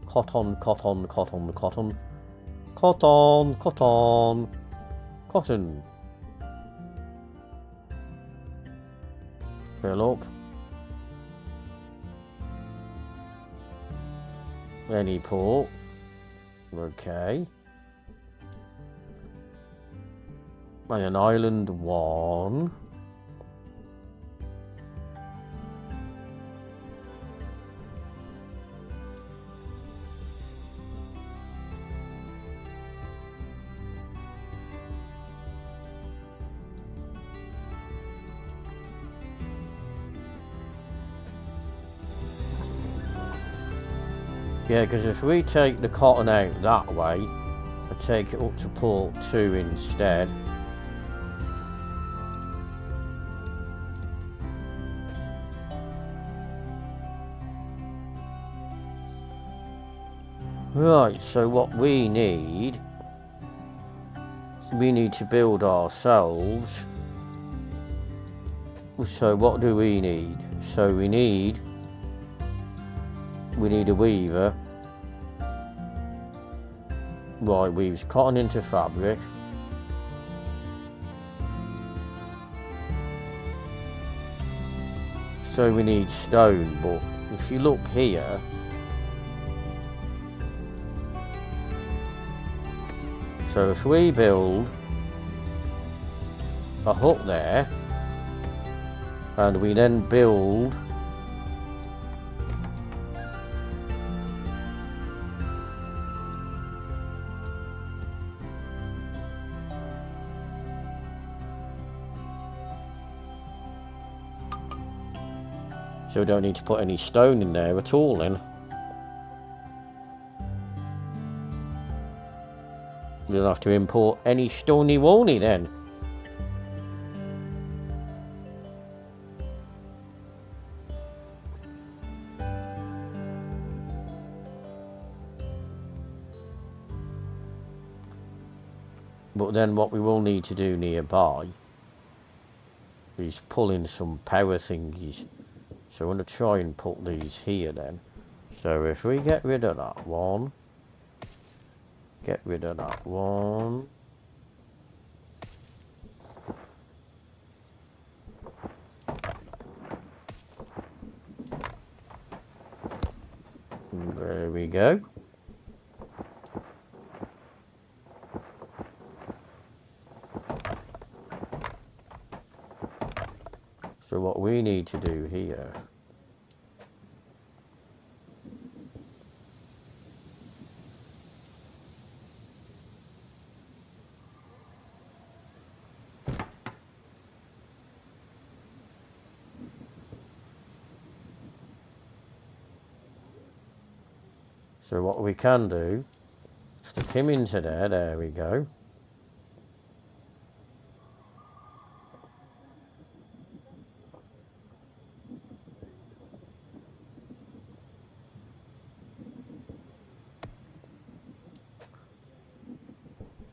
Cotton, cotton, cotton, cotton. Cotton, cotton, cotton. Fill up. Any port. Okay. And island 1. Yeah, because if we take the cotton out that way, and take it up to port 2 instead. Right, so what we need to build ourselves. So what do we need? So we need a weaver. Right, weaves cotton into fabric. So we need stone, but if you look here, so if we build a hut there, and we then build so we don't need to put any stone in there at all then. We don't have to import any stony wony then. But then what we will need to do nearby is pull in some power thingies. So I'm going to try and put these here then. So if we get rid of that one, get rid of that one. There we go. So what we need to do here So what we can do, stick him into there we go.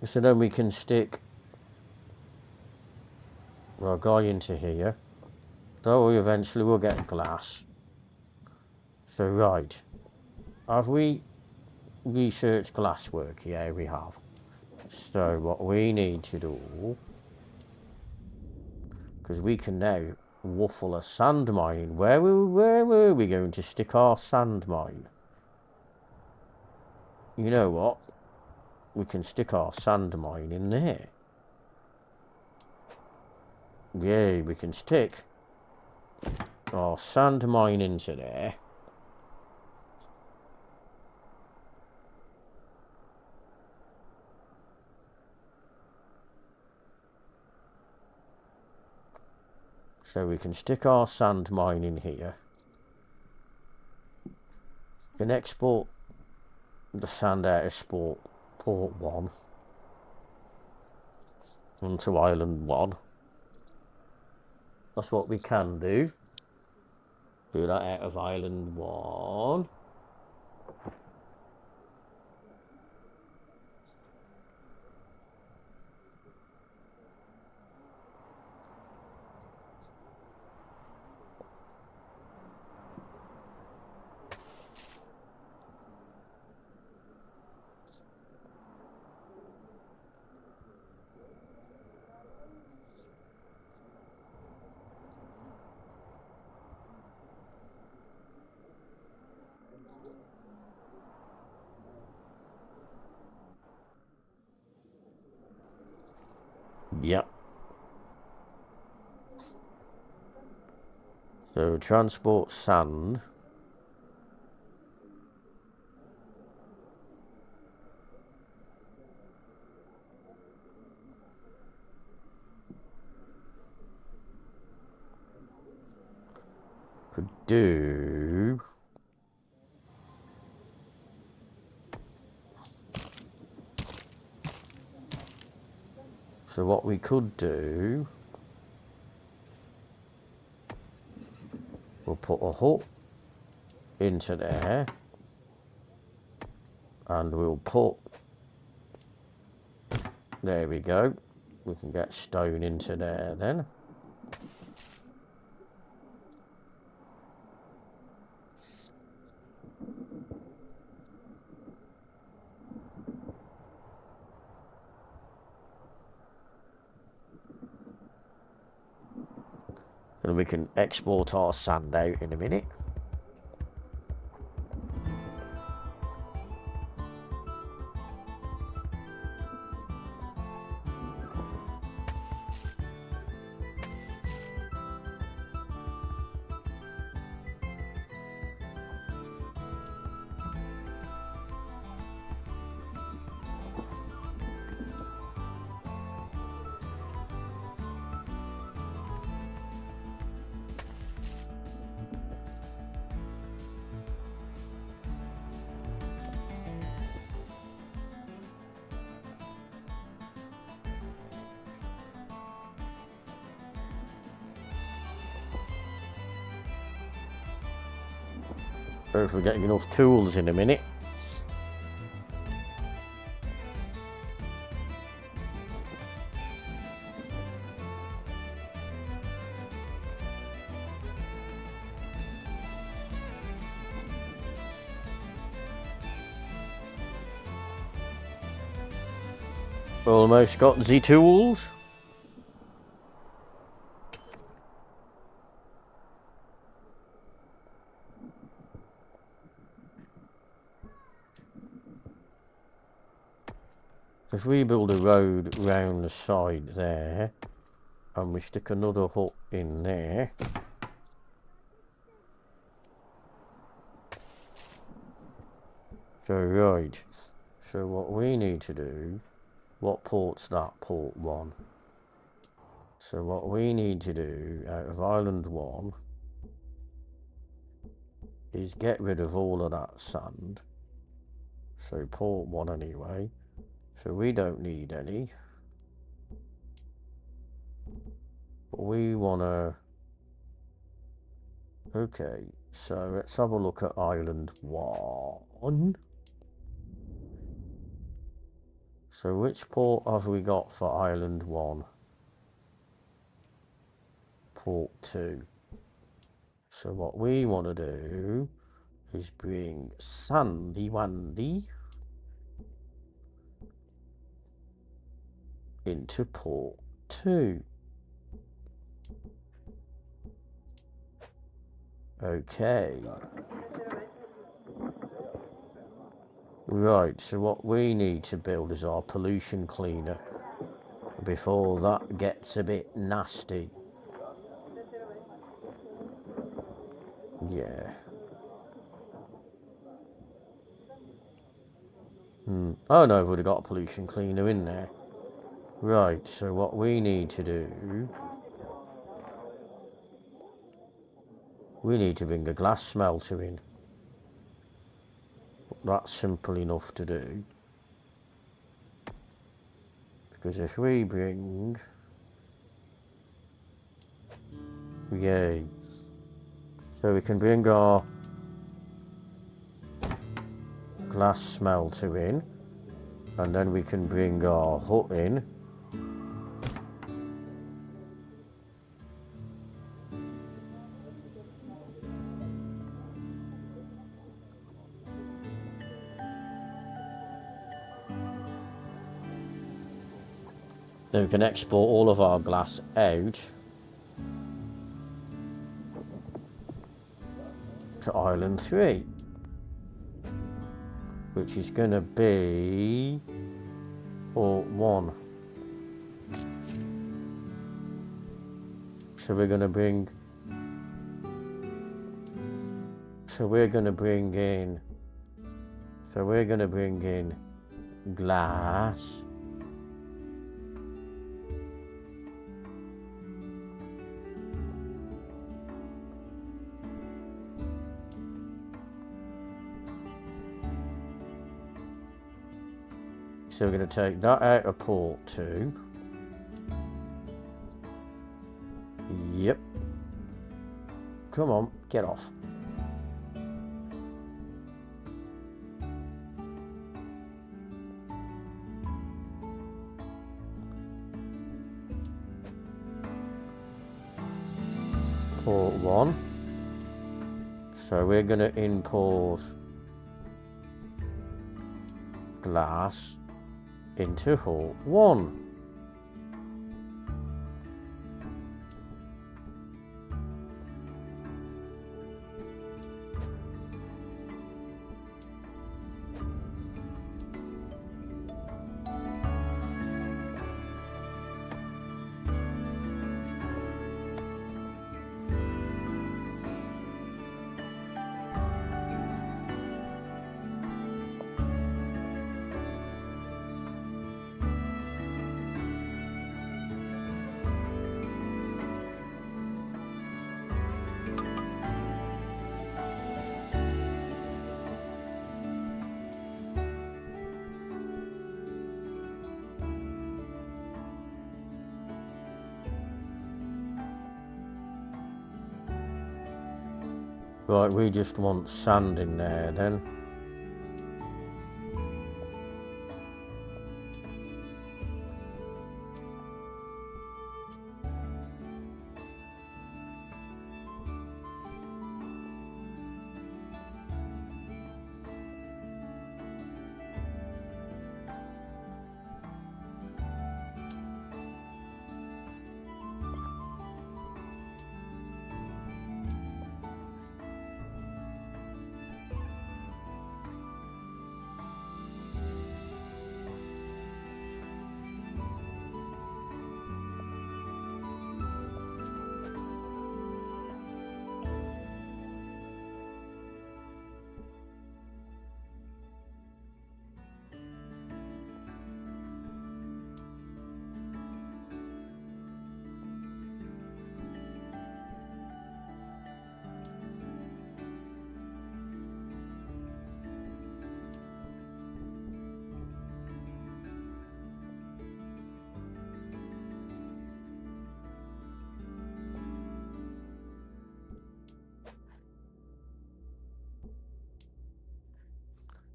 So then we can stick our guy into here. Though we eventually will get glass. So right, have we researched glasswork? Yeah, we have. So what we need to do, because we can now waffle a sand mine. Where were we going to stick our sand mine? You know what? We can stick our sand mine in there. Yeah, we can stick our sand mine into there. So we can stick our sand mine in here. We can export the sand out of port 1 onto island 1. That's what we can do. Do that out of island 1. Yep. So transport sand. Could do. So what we could do, we'll put a hut into there, and we'll put, there we go, we can get stone into there then. And we can export our sand out in a minute. If we're getting enough tools in a minute. Almost got the tools. If we build a road round the side there, and we stick another hut in there, so right, so what we need to do, what port's that? Port 1. So what we need to do out of island 1 is get rid of all of that sand. So port 1 anyway. So we don't need any. But we want to... Okay, so let's have a look at Island 1. So which port have we got for Island 1? Port 2. So what we want to do is bring Sandy Wandy into port 2. Okay. Right, so what we need to build is our pollution cleaner before that gets a bit nasty. Yeah. Oh no, we've already got a pollution cleaner in there. Right, so what we need to do... We need to bring a glass smelter in. That's simple enough to do. Because if we bring... Yay. So we can bring our glass smelter in. And then we can bring our hut in. Then we can export all of our glass out to Island 3, which is going to be port 1. So we're going to bring... So we're going to bring in... So we're going to bring in glass. So we're going to take that out of port 2. Yep. Come on, get off. Port 1. So we're going to import glass into port 1. Right, we just want sand in there then.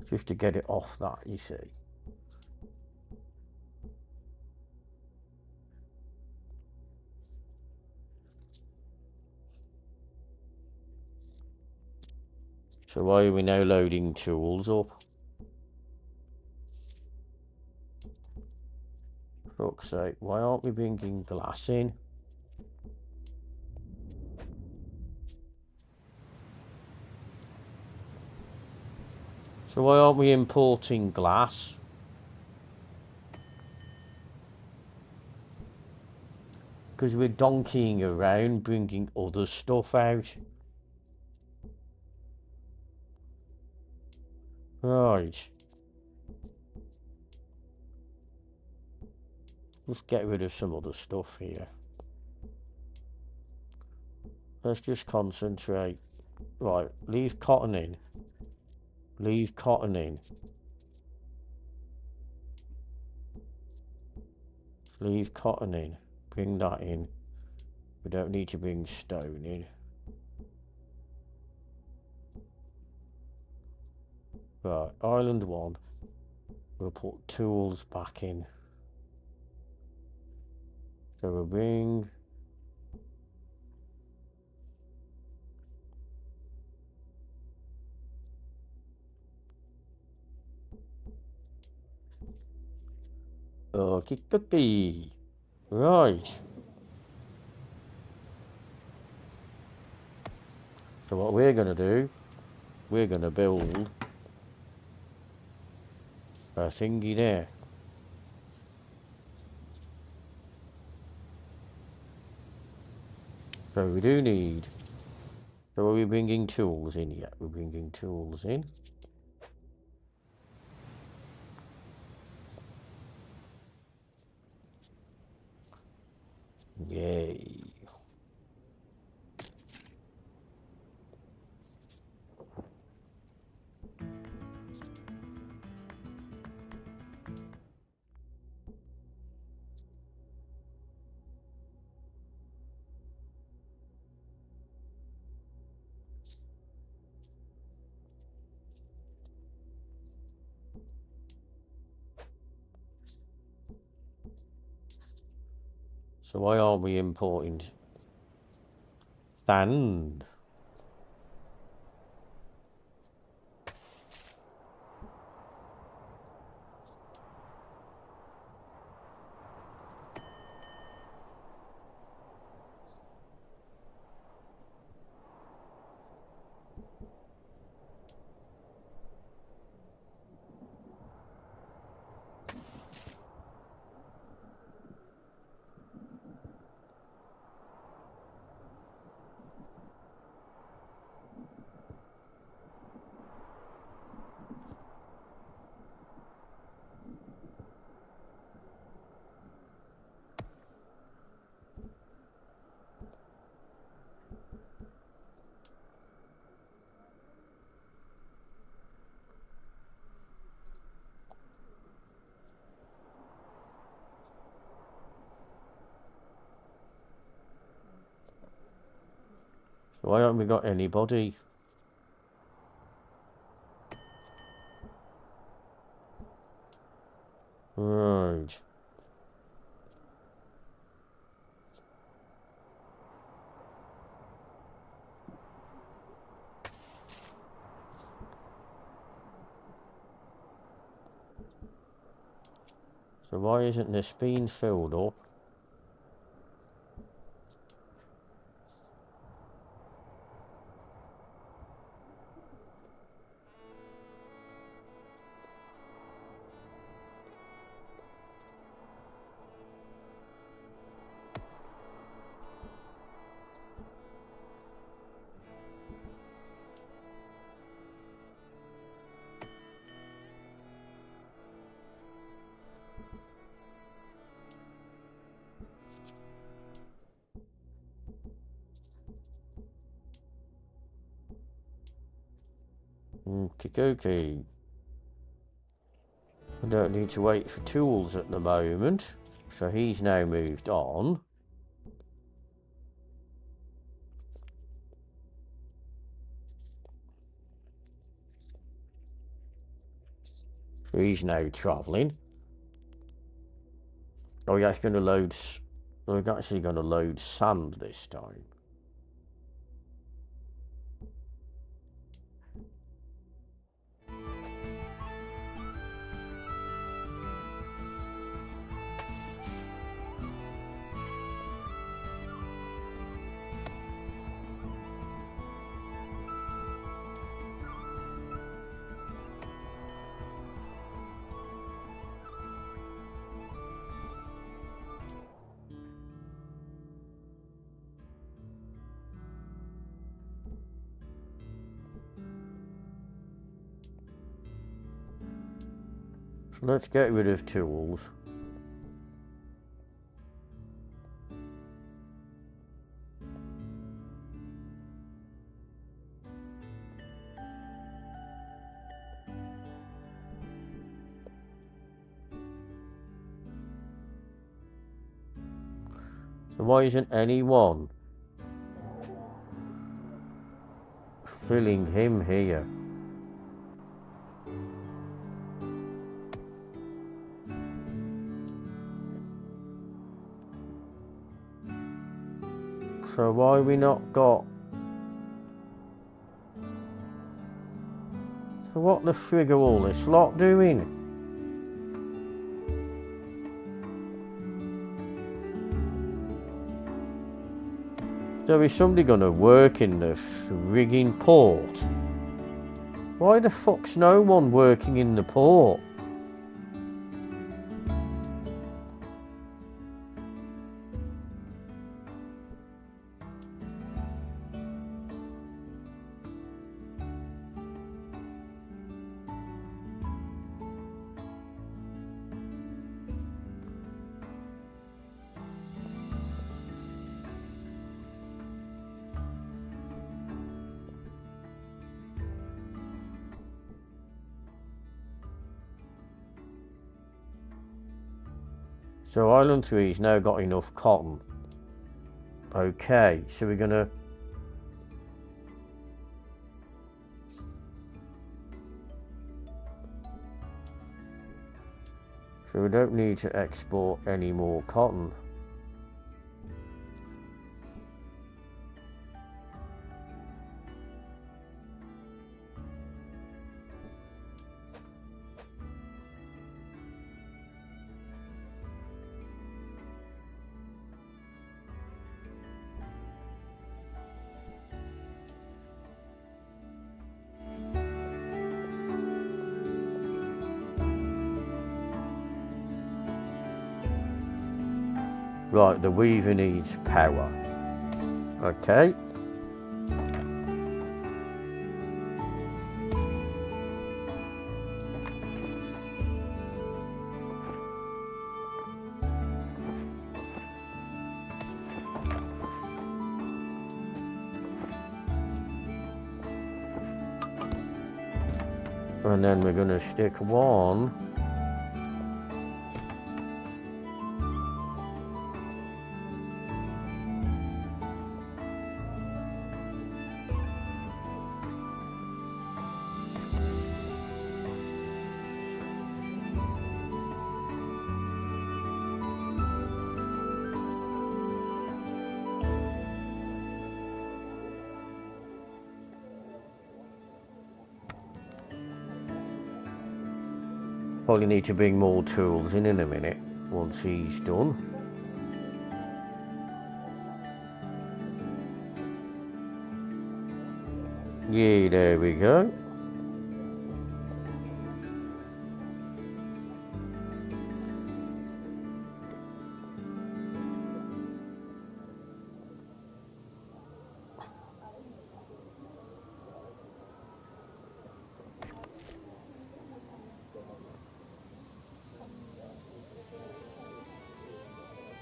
Just to get it off that, you see. So why are we now loading tools up? For fuck's sake, why aren't we bringing glass in? So why aren't we importing glass? Because we're donkeying around bringing other stuff out. Right. Let's get rid of some other stuff here. Let's just concentrate. Right, leave cotton in. Leave cotton in. Leave cotton in. Bring that in. We don't need to bring stone in. Right, island 1. We'll put tools back in. So we'll bring... Okie dokie. Right. So what we're going to do, we're going to build a thingy there. So we do need... So are we bringing tools in yet? We're bringing tools in. Yay. So why aren't we importing sand? So why haven't we got anybody? Right. So why isn't this being filled up? Okay. I don't need to wait for tools at the moment. So he's now moved on. He's now travelling. Oh, yeah, it's going to load... We're actually going to load sand this time. So let's get rid of tools. So why isn't anyone filling him here? So why we not got... So what the frig are all this lot doing? So is somebody gonna work in the frigging port? Why the fuck's no one working in the port? So Island 3's now got enough cotton. Okay, so we're gonna... So we don't need to export any more cotton. Right, the weaver needs power. Okay. And then we're going to stick one. Probably need to bring more tools in a minute once he's done. Yeah, there we go.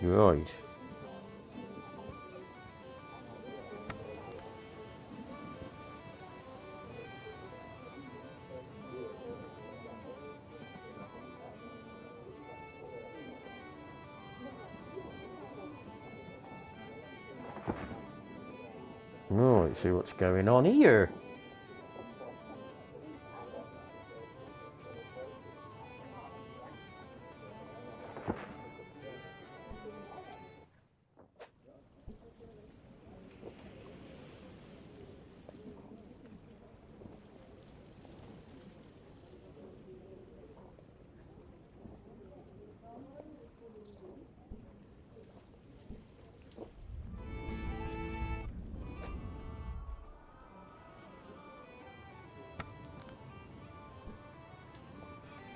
Right. Right, see what's going on here.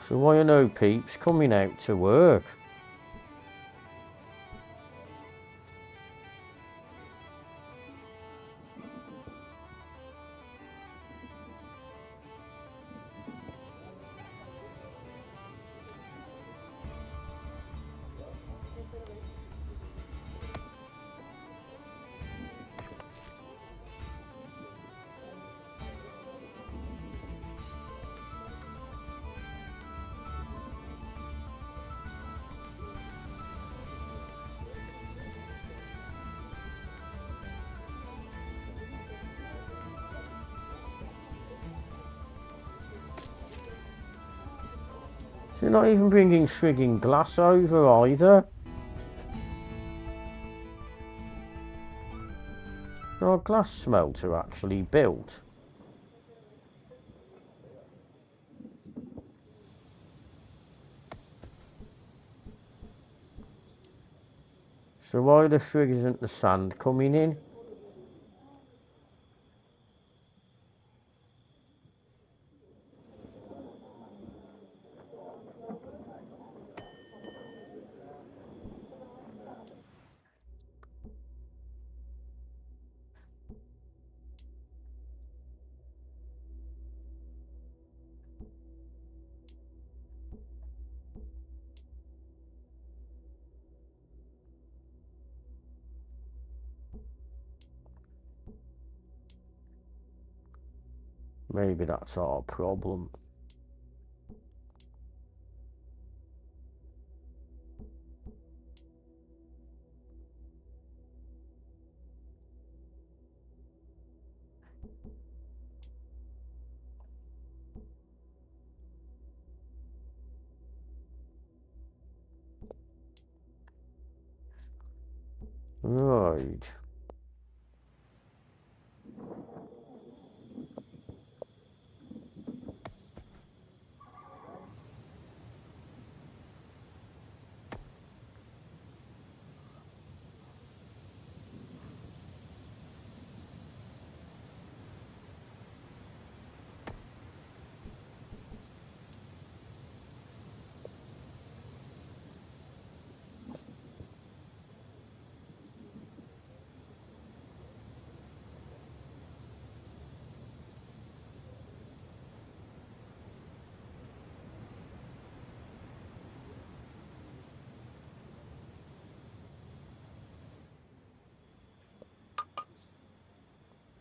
So why are no peeps coming out to work? So you're not even bringing frigging glass over either. Is our glass smelter actually built? So why the frig isn't the sand coming in? Maybe that's our problem. Right.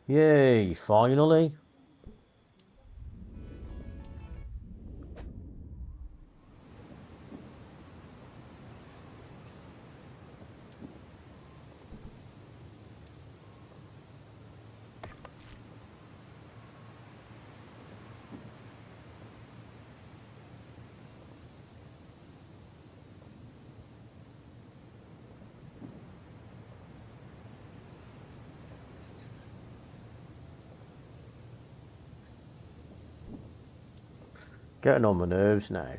Yay, finally. Getting on my nerves now.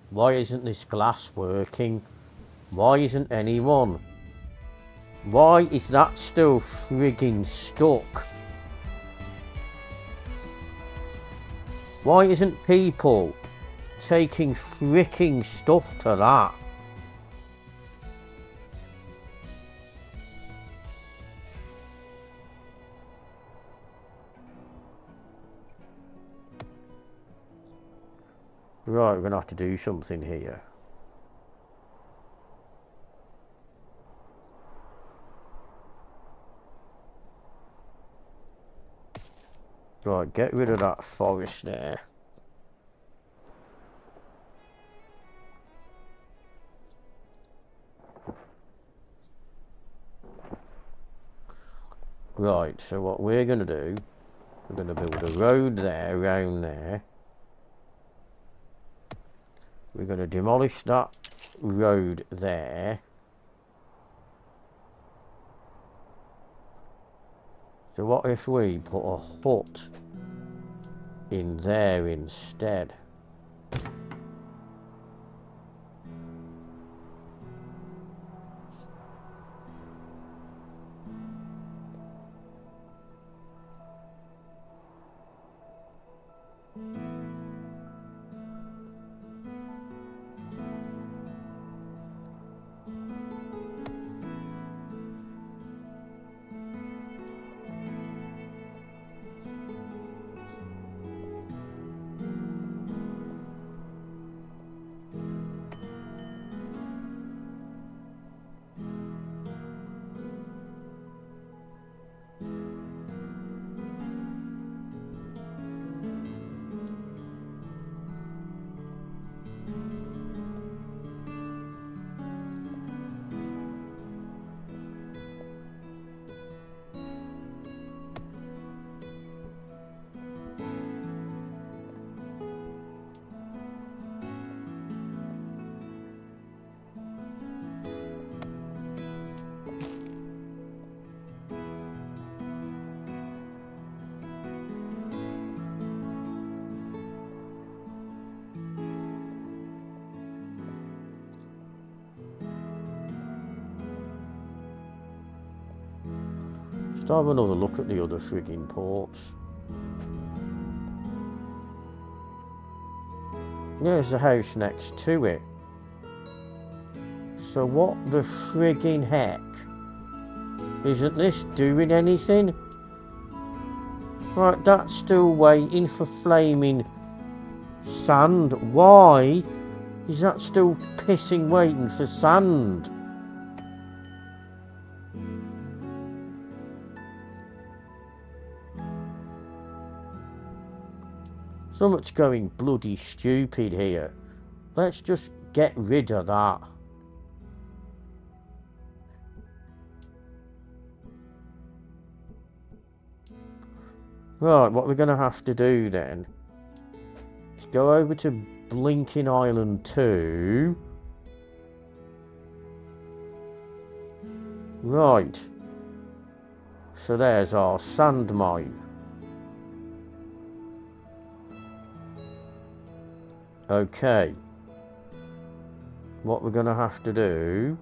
Why isn't this glass working? Why isn't anyone? Why is that still frigging stuck? Why isn't people taking freaking stuff to that? Right, we're gonna have to do something here. Right, get rid of that forest there. Right, so what we're gonna do, we're gonna build a road there, around there. We're gonna demolish that road there. So what if we put a hut in there instead? Let's have another look at the other frigging ports. There's the house next to it. So what the frigging heck? Isn't this doing anything? Right, that's still waiting for flaming sand. Why is that still pissing waiting for sand? So much going bloody stupid here. Let's just get rid of that. Right, what we're going to have to do then is go over to Blinking Island 2. Right. So there's our sand mine. Okay. What we're going to have to do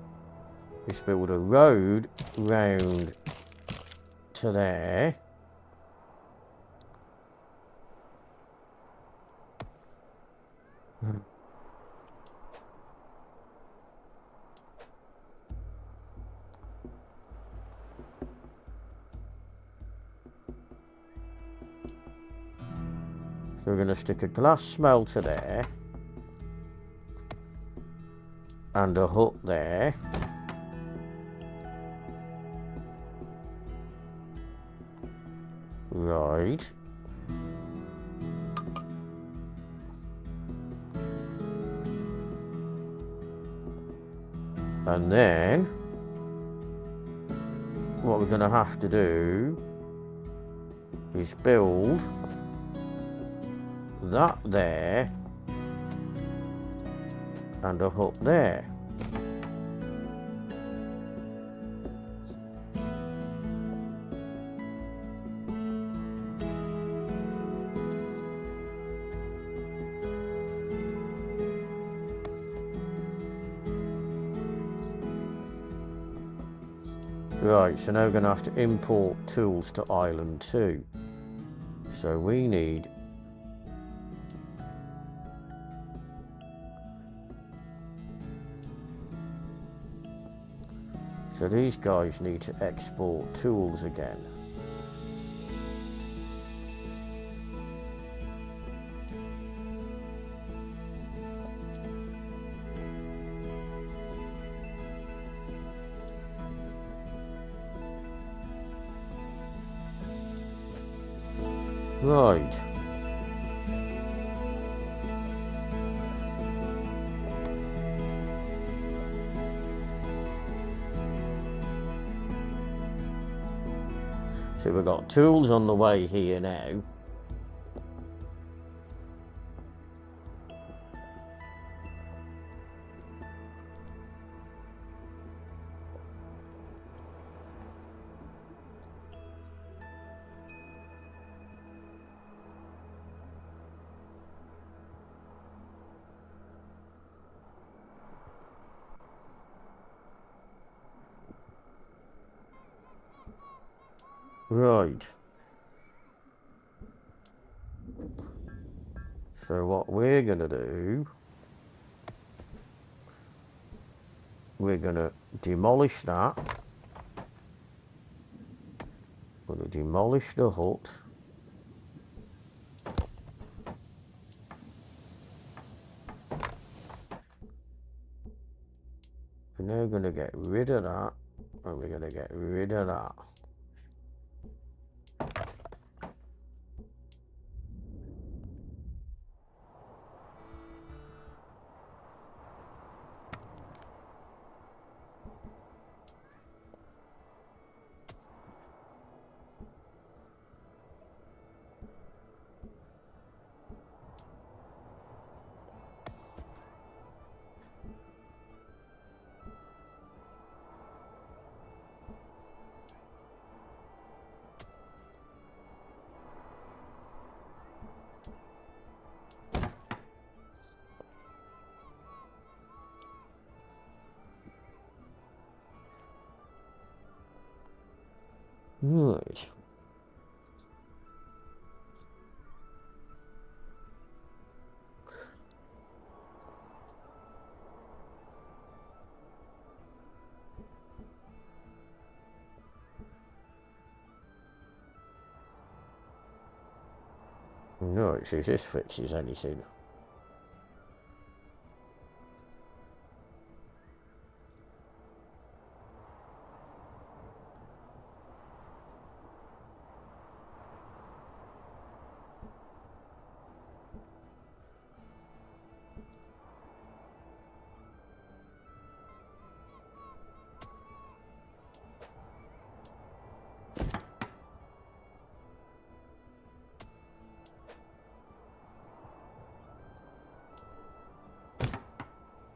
is build a road round to there. So we're going to stick a glass smelter there and a hut there. Right. And then what we're going to have to do is build that there and a hut there. Right, so now we're going to have to import tools to Island 2. So we need so these guys need to export tools again. Right. So we've got tools on the way here now. Right. So what we're going to do, we're going to demolish that. We're going to demolish the hut. We're now going to get rid of that. And we're going to get rid of that. Right. Right, see if this fixes anything.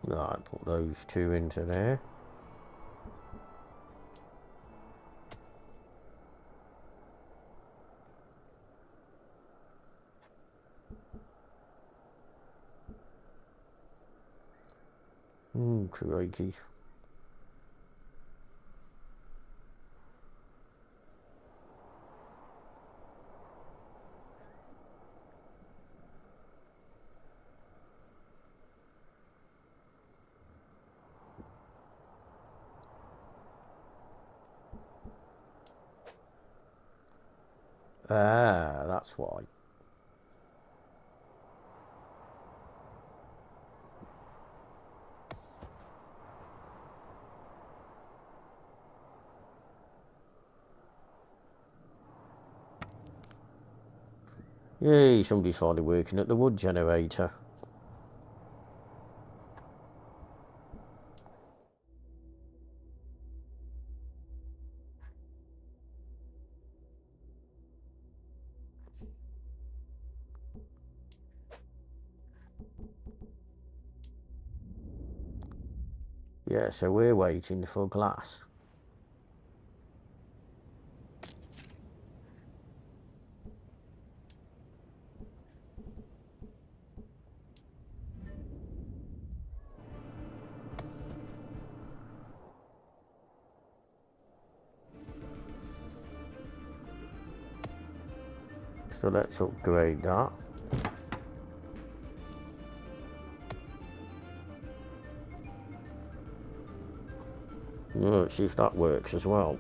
Right, put those two into there. Crikey. Ah, that's why. Yay, somebody's finally working at the wood generator. Yeah, so we're waiting for glass. So let's upgrade that. Let's see if that works as well.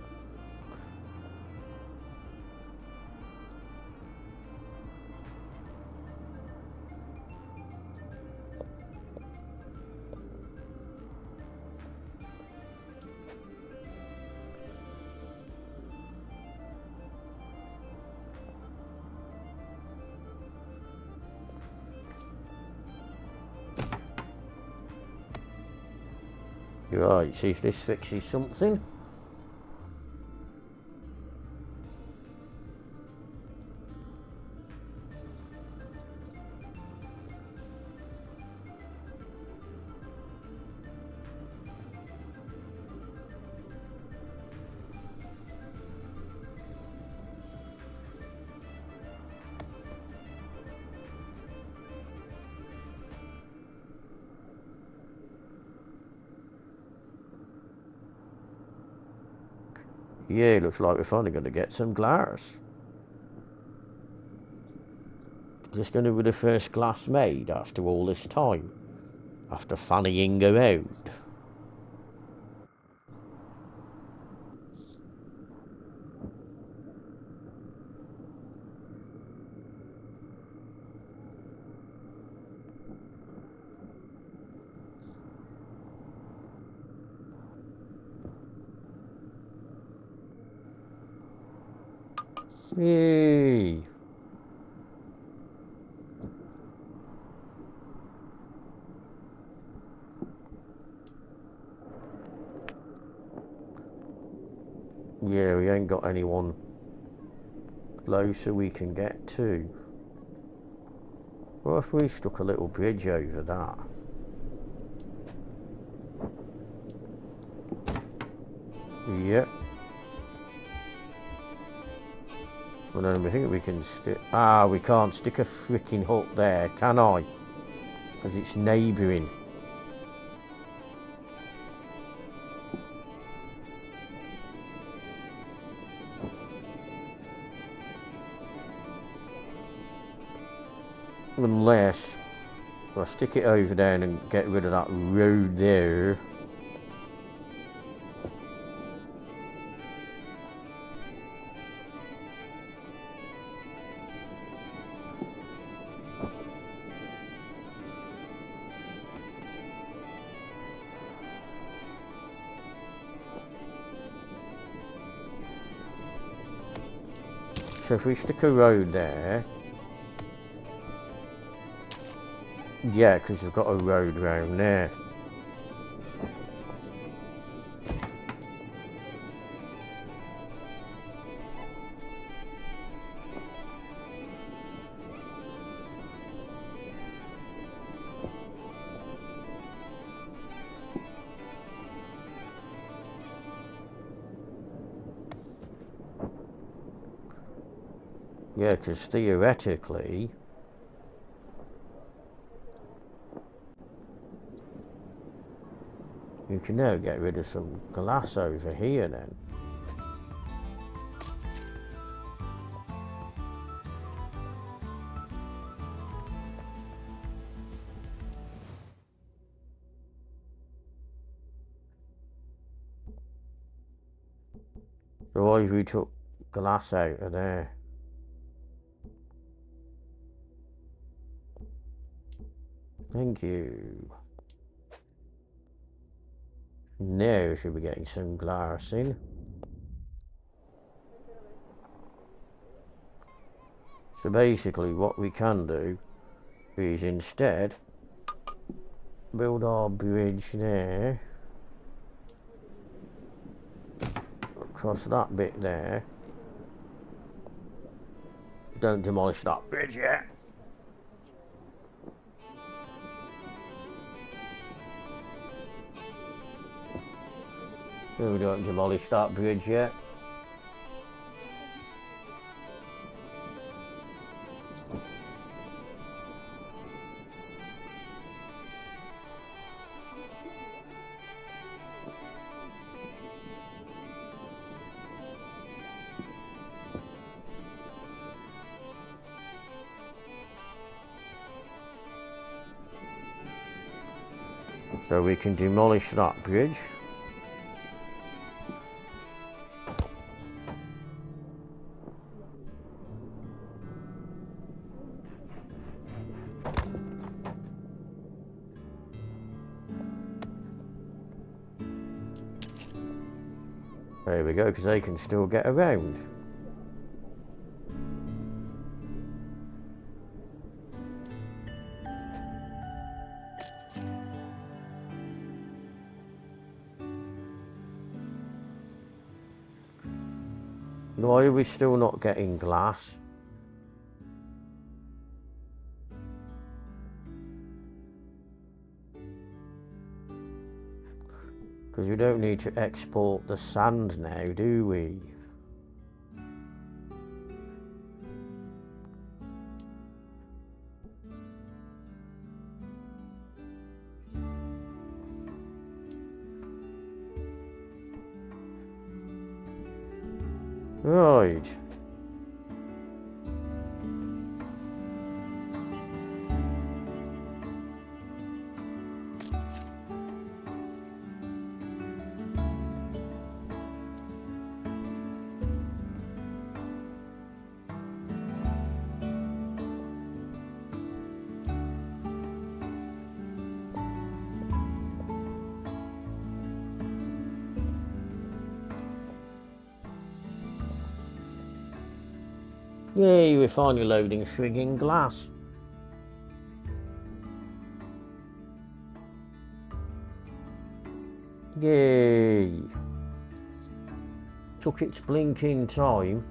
Right, see if this fixes something. Yeah, looks like we're finally going to get some glass. Is this going to be the first glass made after all this time? After fannying around? Yay! Yeah, we ain't got anyone closer we can get to. What if we stuck a little bridge over that? Yep. And then we think we can stick... Ah, we can't stick a freaking hut there, can I? Because it's neighbouring. Unless I stick it over there and get rid of that road there. So if we stick a road there... Yeah, because we've got a road round there. Yeah, because theoretically... You can now get rid of some glass over here then. So why have we took glass out of there? Thank you. Now we should be getting some glass in. So basically what we can do is instead build our bridge there across that bit there. Don't demolish that bridge yet. We don't demolish that bridge yet. So we can demolish that bridge. There we go, because they can still get around. Why are we still not getting glass? Because we don't need to export the sand now, do we? Right. Yay, we're finally loading frigging glass. Yay. Took its blinking time.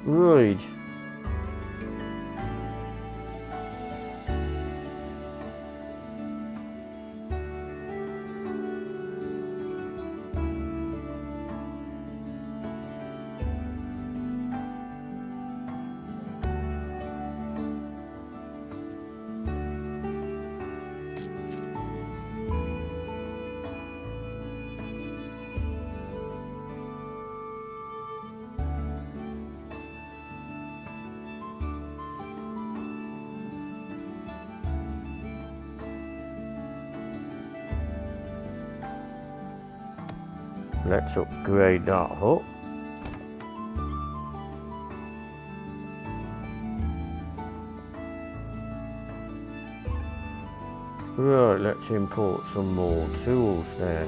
Right. Let's upgrade that hut. Right, let's import some more tools now.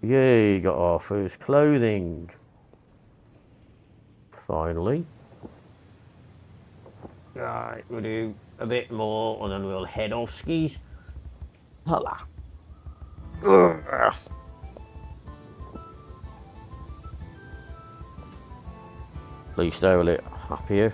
Yay, got our first clothing. Finally. Right, we'll do a bit more and then we'll head off skis. Holla. Please stay a little happier.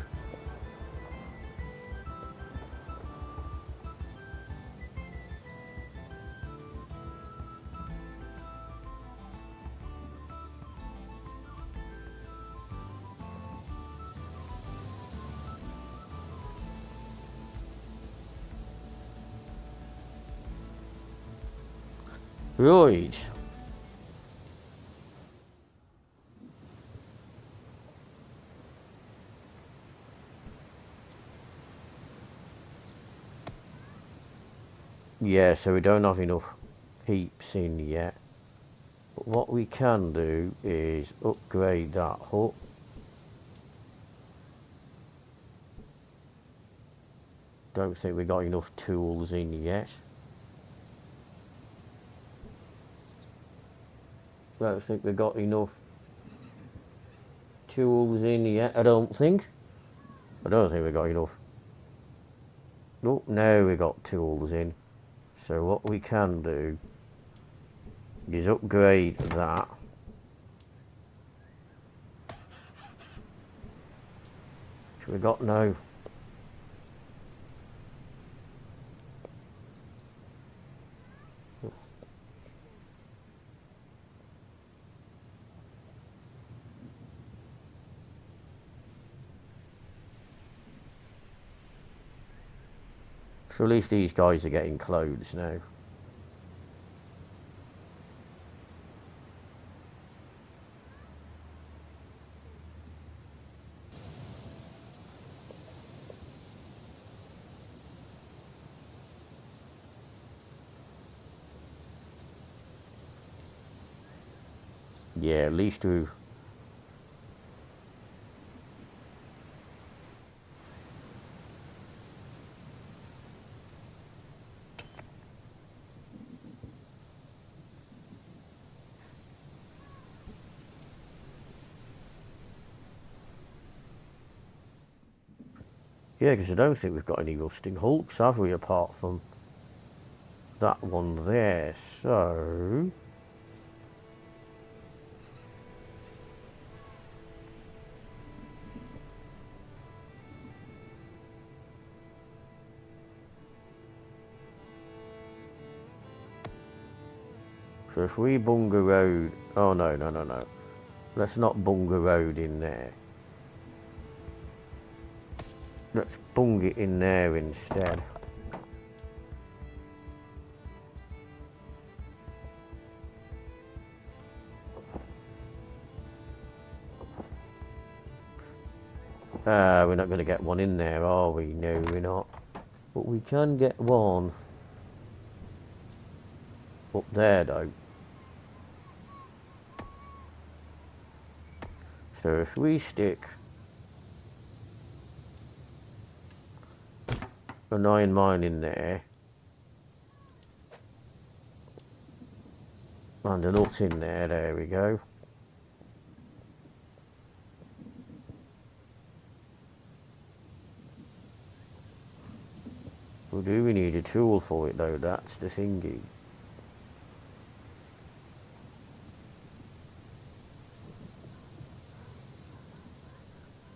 Right. Yeah, so we don't have enough heaps in yet. But what we can do is upgrade that hut. Don't think we got enough tools in yet. Don't think we got enough tools in yet, I don't think. I don't think we got enough. Nope, now we got tools in. So what we can do is upgrade that. Which we got now. So at least these guys are getting clothes now. Yeah, at least we... Yeah, because I don't think we've got any rusting hulks, have we, apart from that one there, so... So if we bung a road... Oh, no, no, no, no. Let's not bung a road in there. Let's bung it in there instead. We're not going to get one in there, are we? No, we're not. But we can get one up there, though. So if we stick an iron mine in there, and a nut in there we go. Well, do we need a tool for it, though? That's the thingy.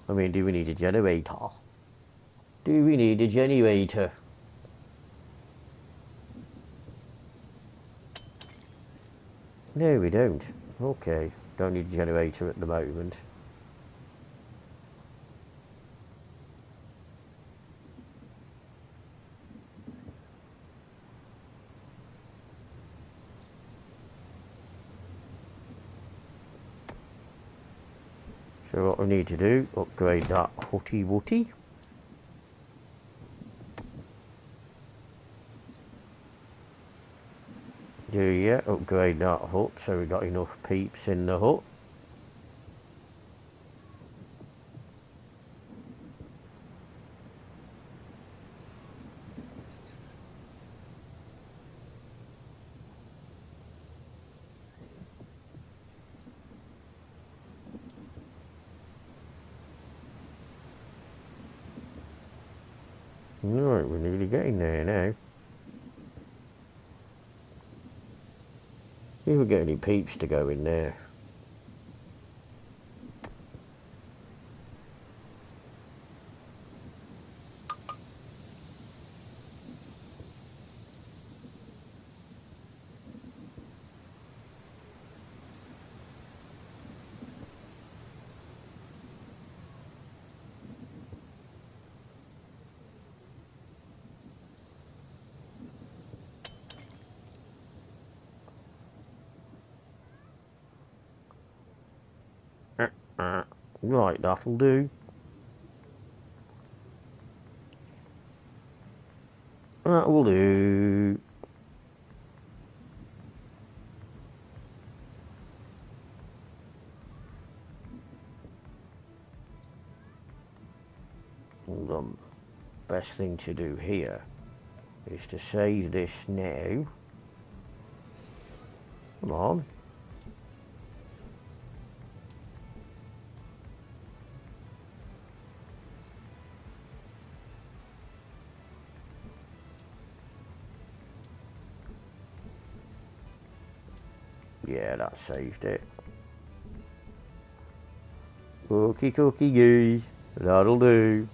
I mean, do we need a generator? Do we need a generator? No, we don't. Okay, don't need a generator at the moment. So what we need to do, upgrade that hutty wutty. Do you upgrade that hut so we got enough peeps in the hut? Right, we're nearly getting there now. See if we get any peeps to go in there. Right, that'll do. That will do. The best thing to do here is to save this now. Come on. Yeah, that saved it. Okie dokie, that'll do.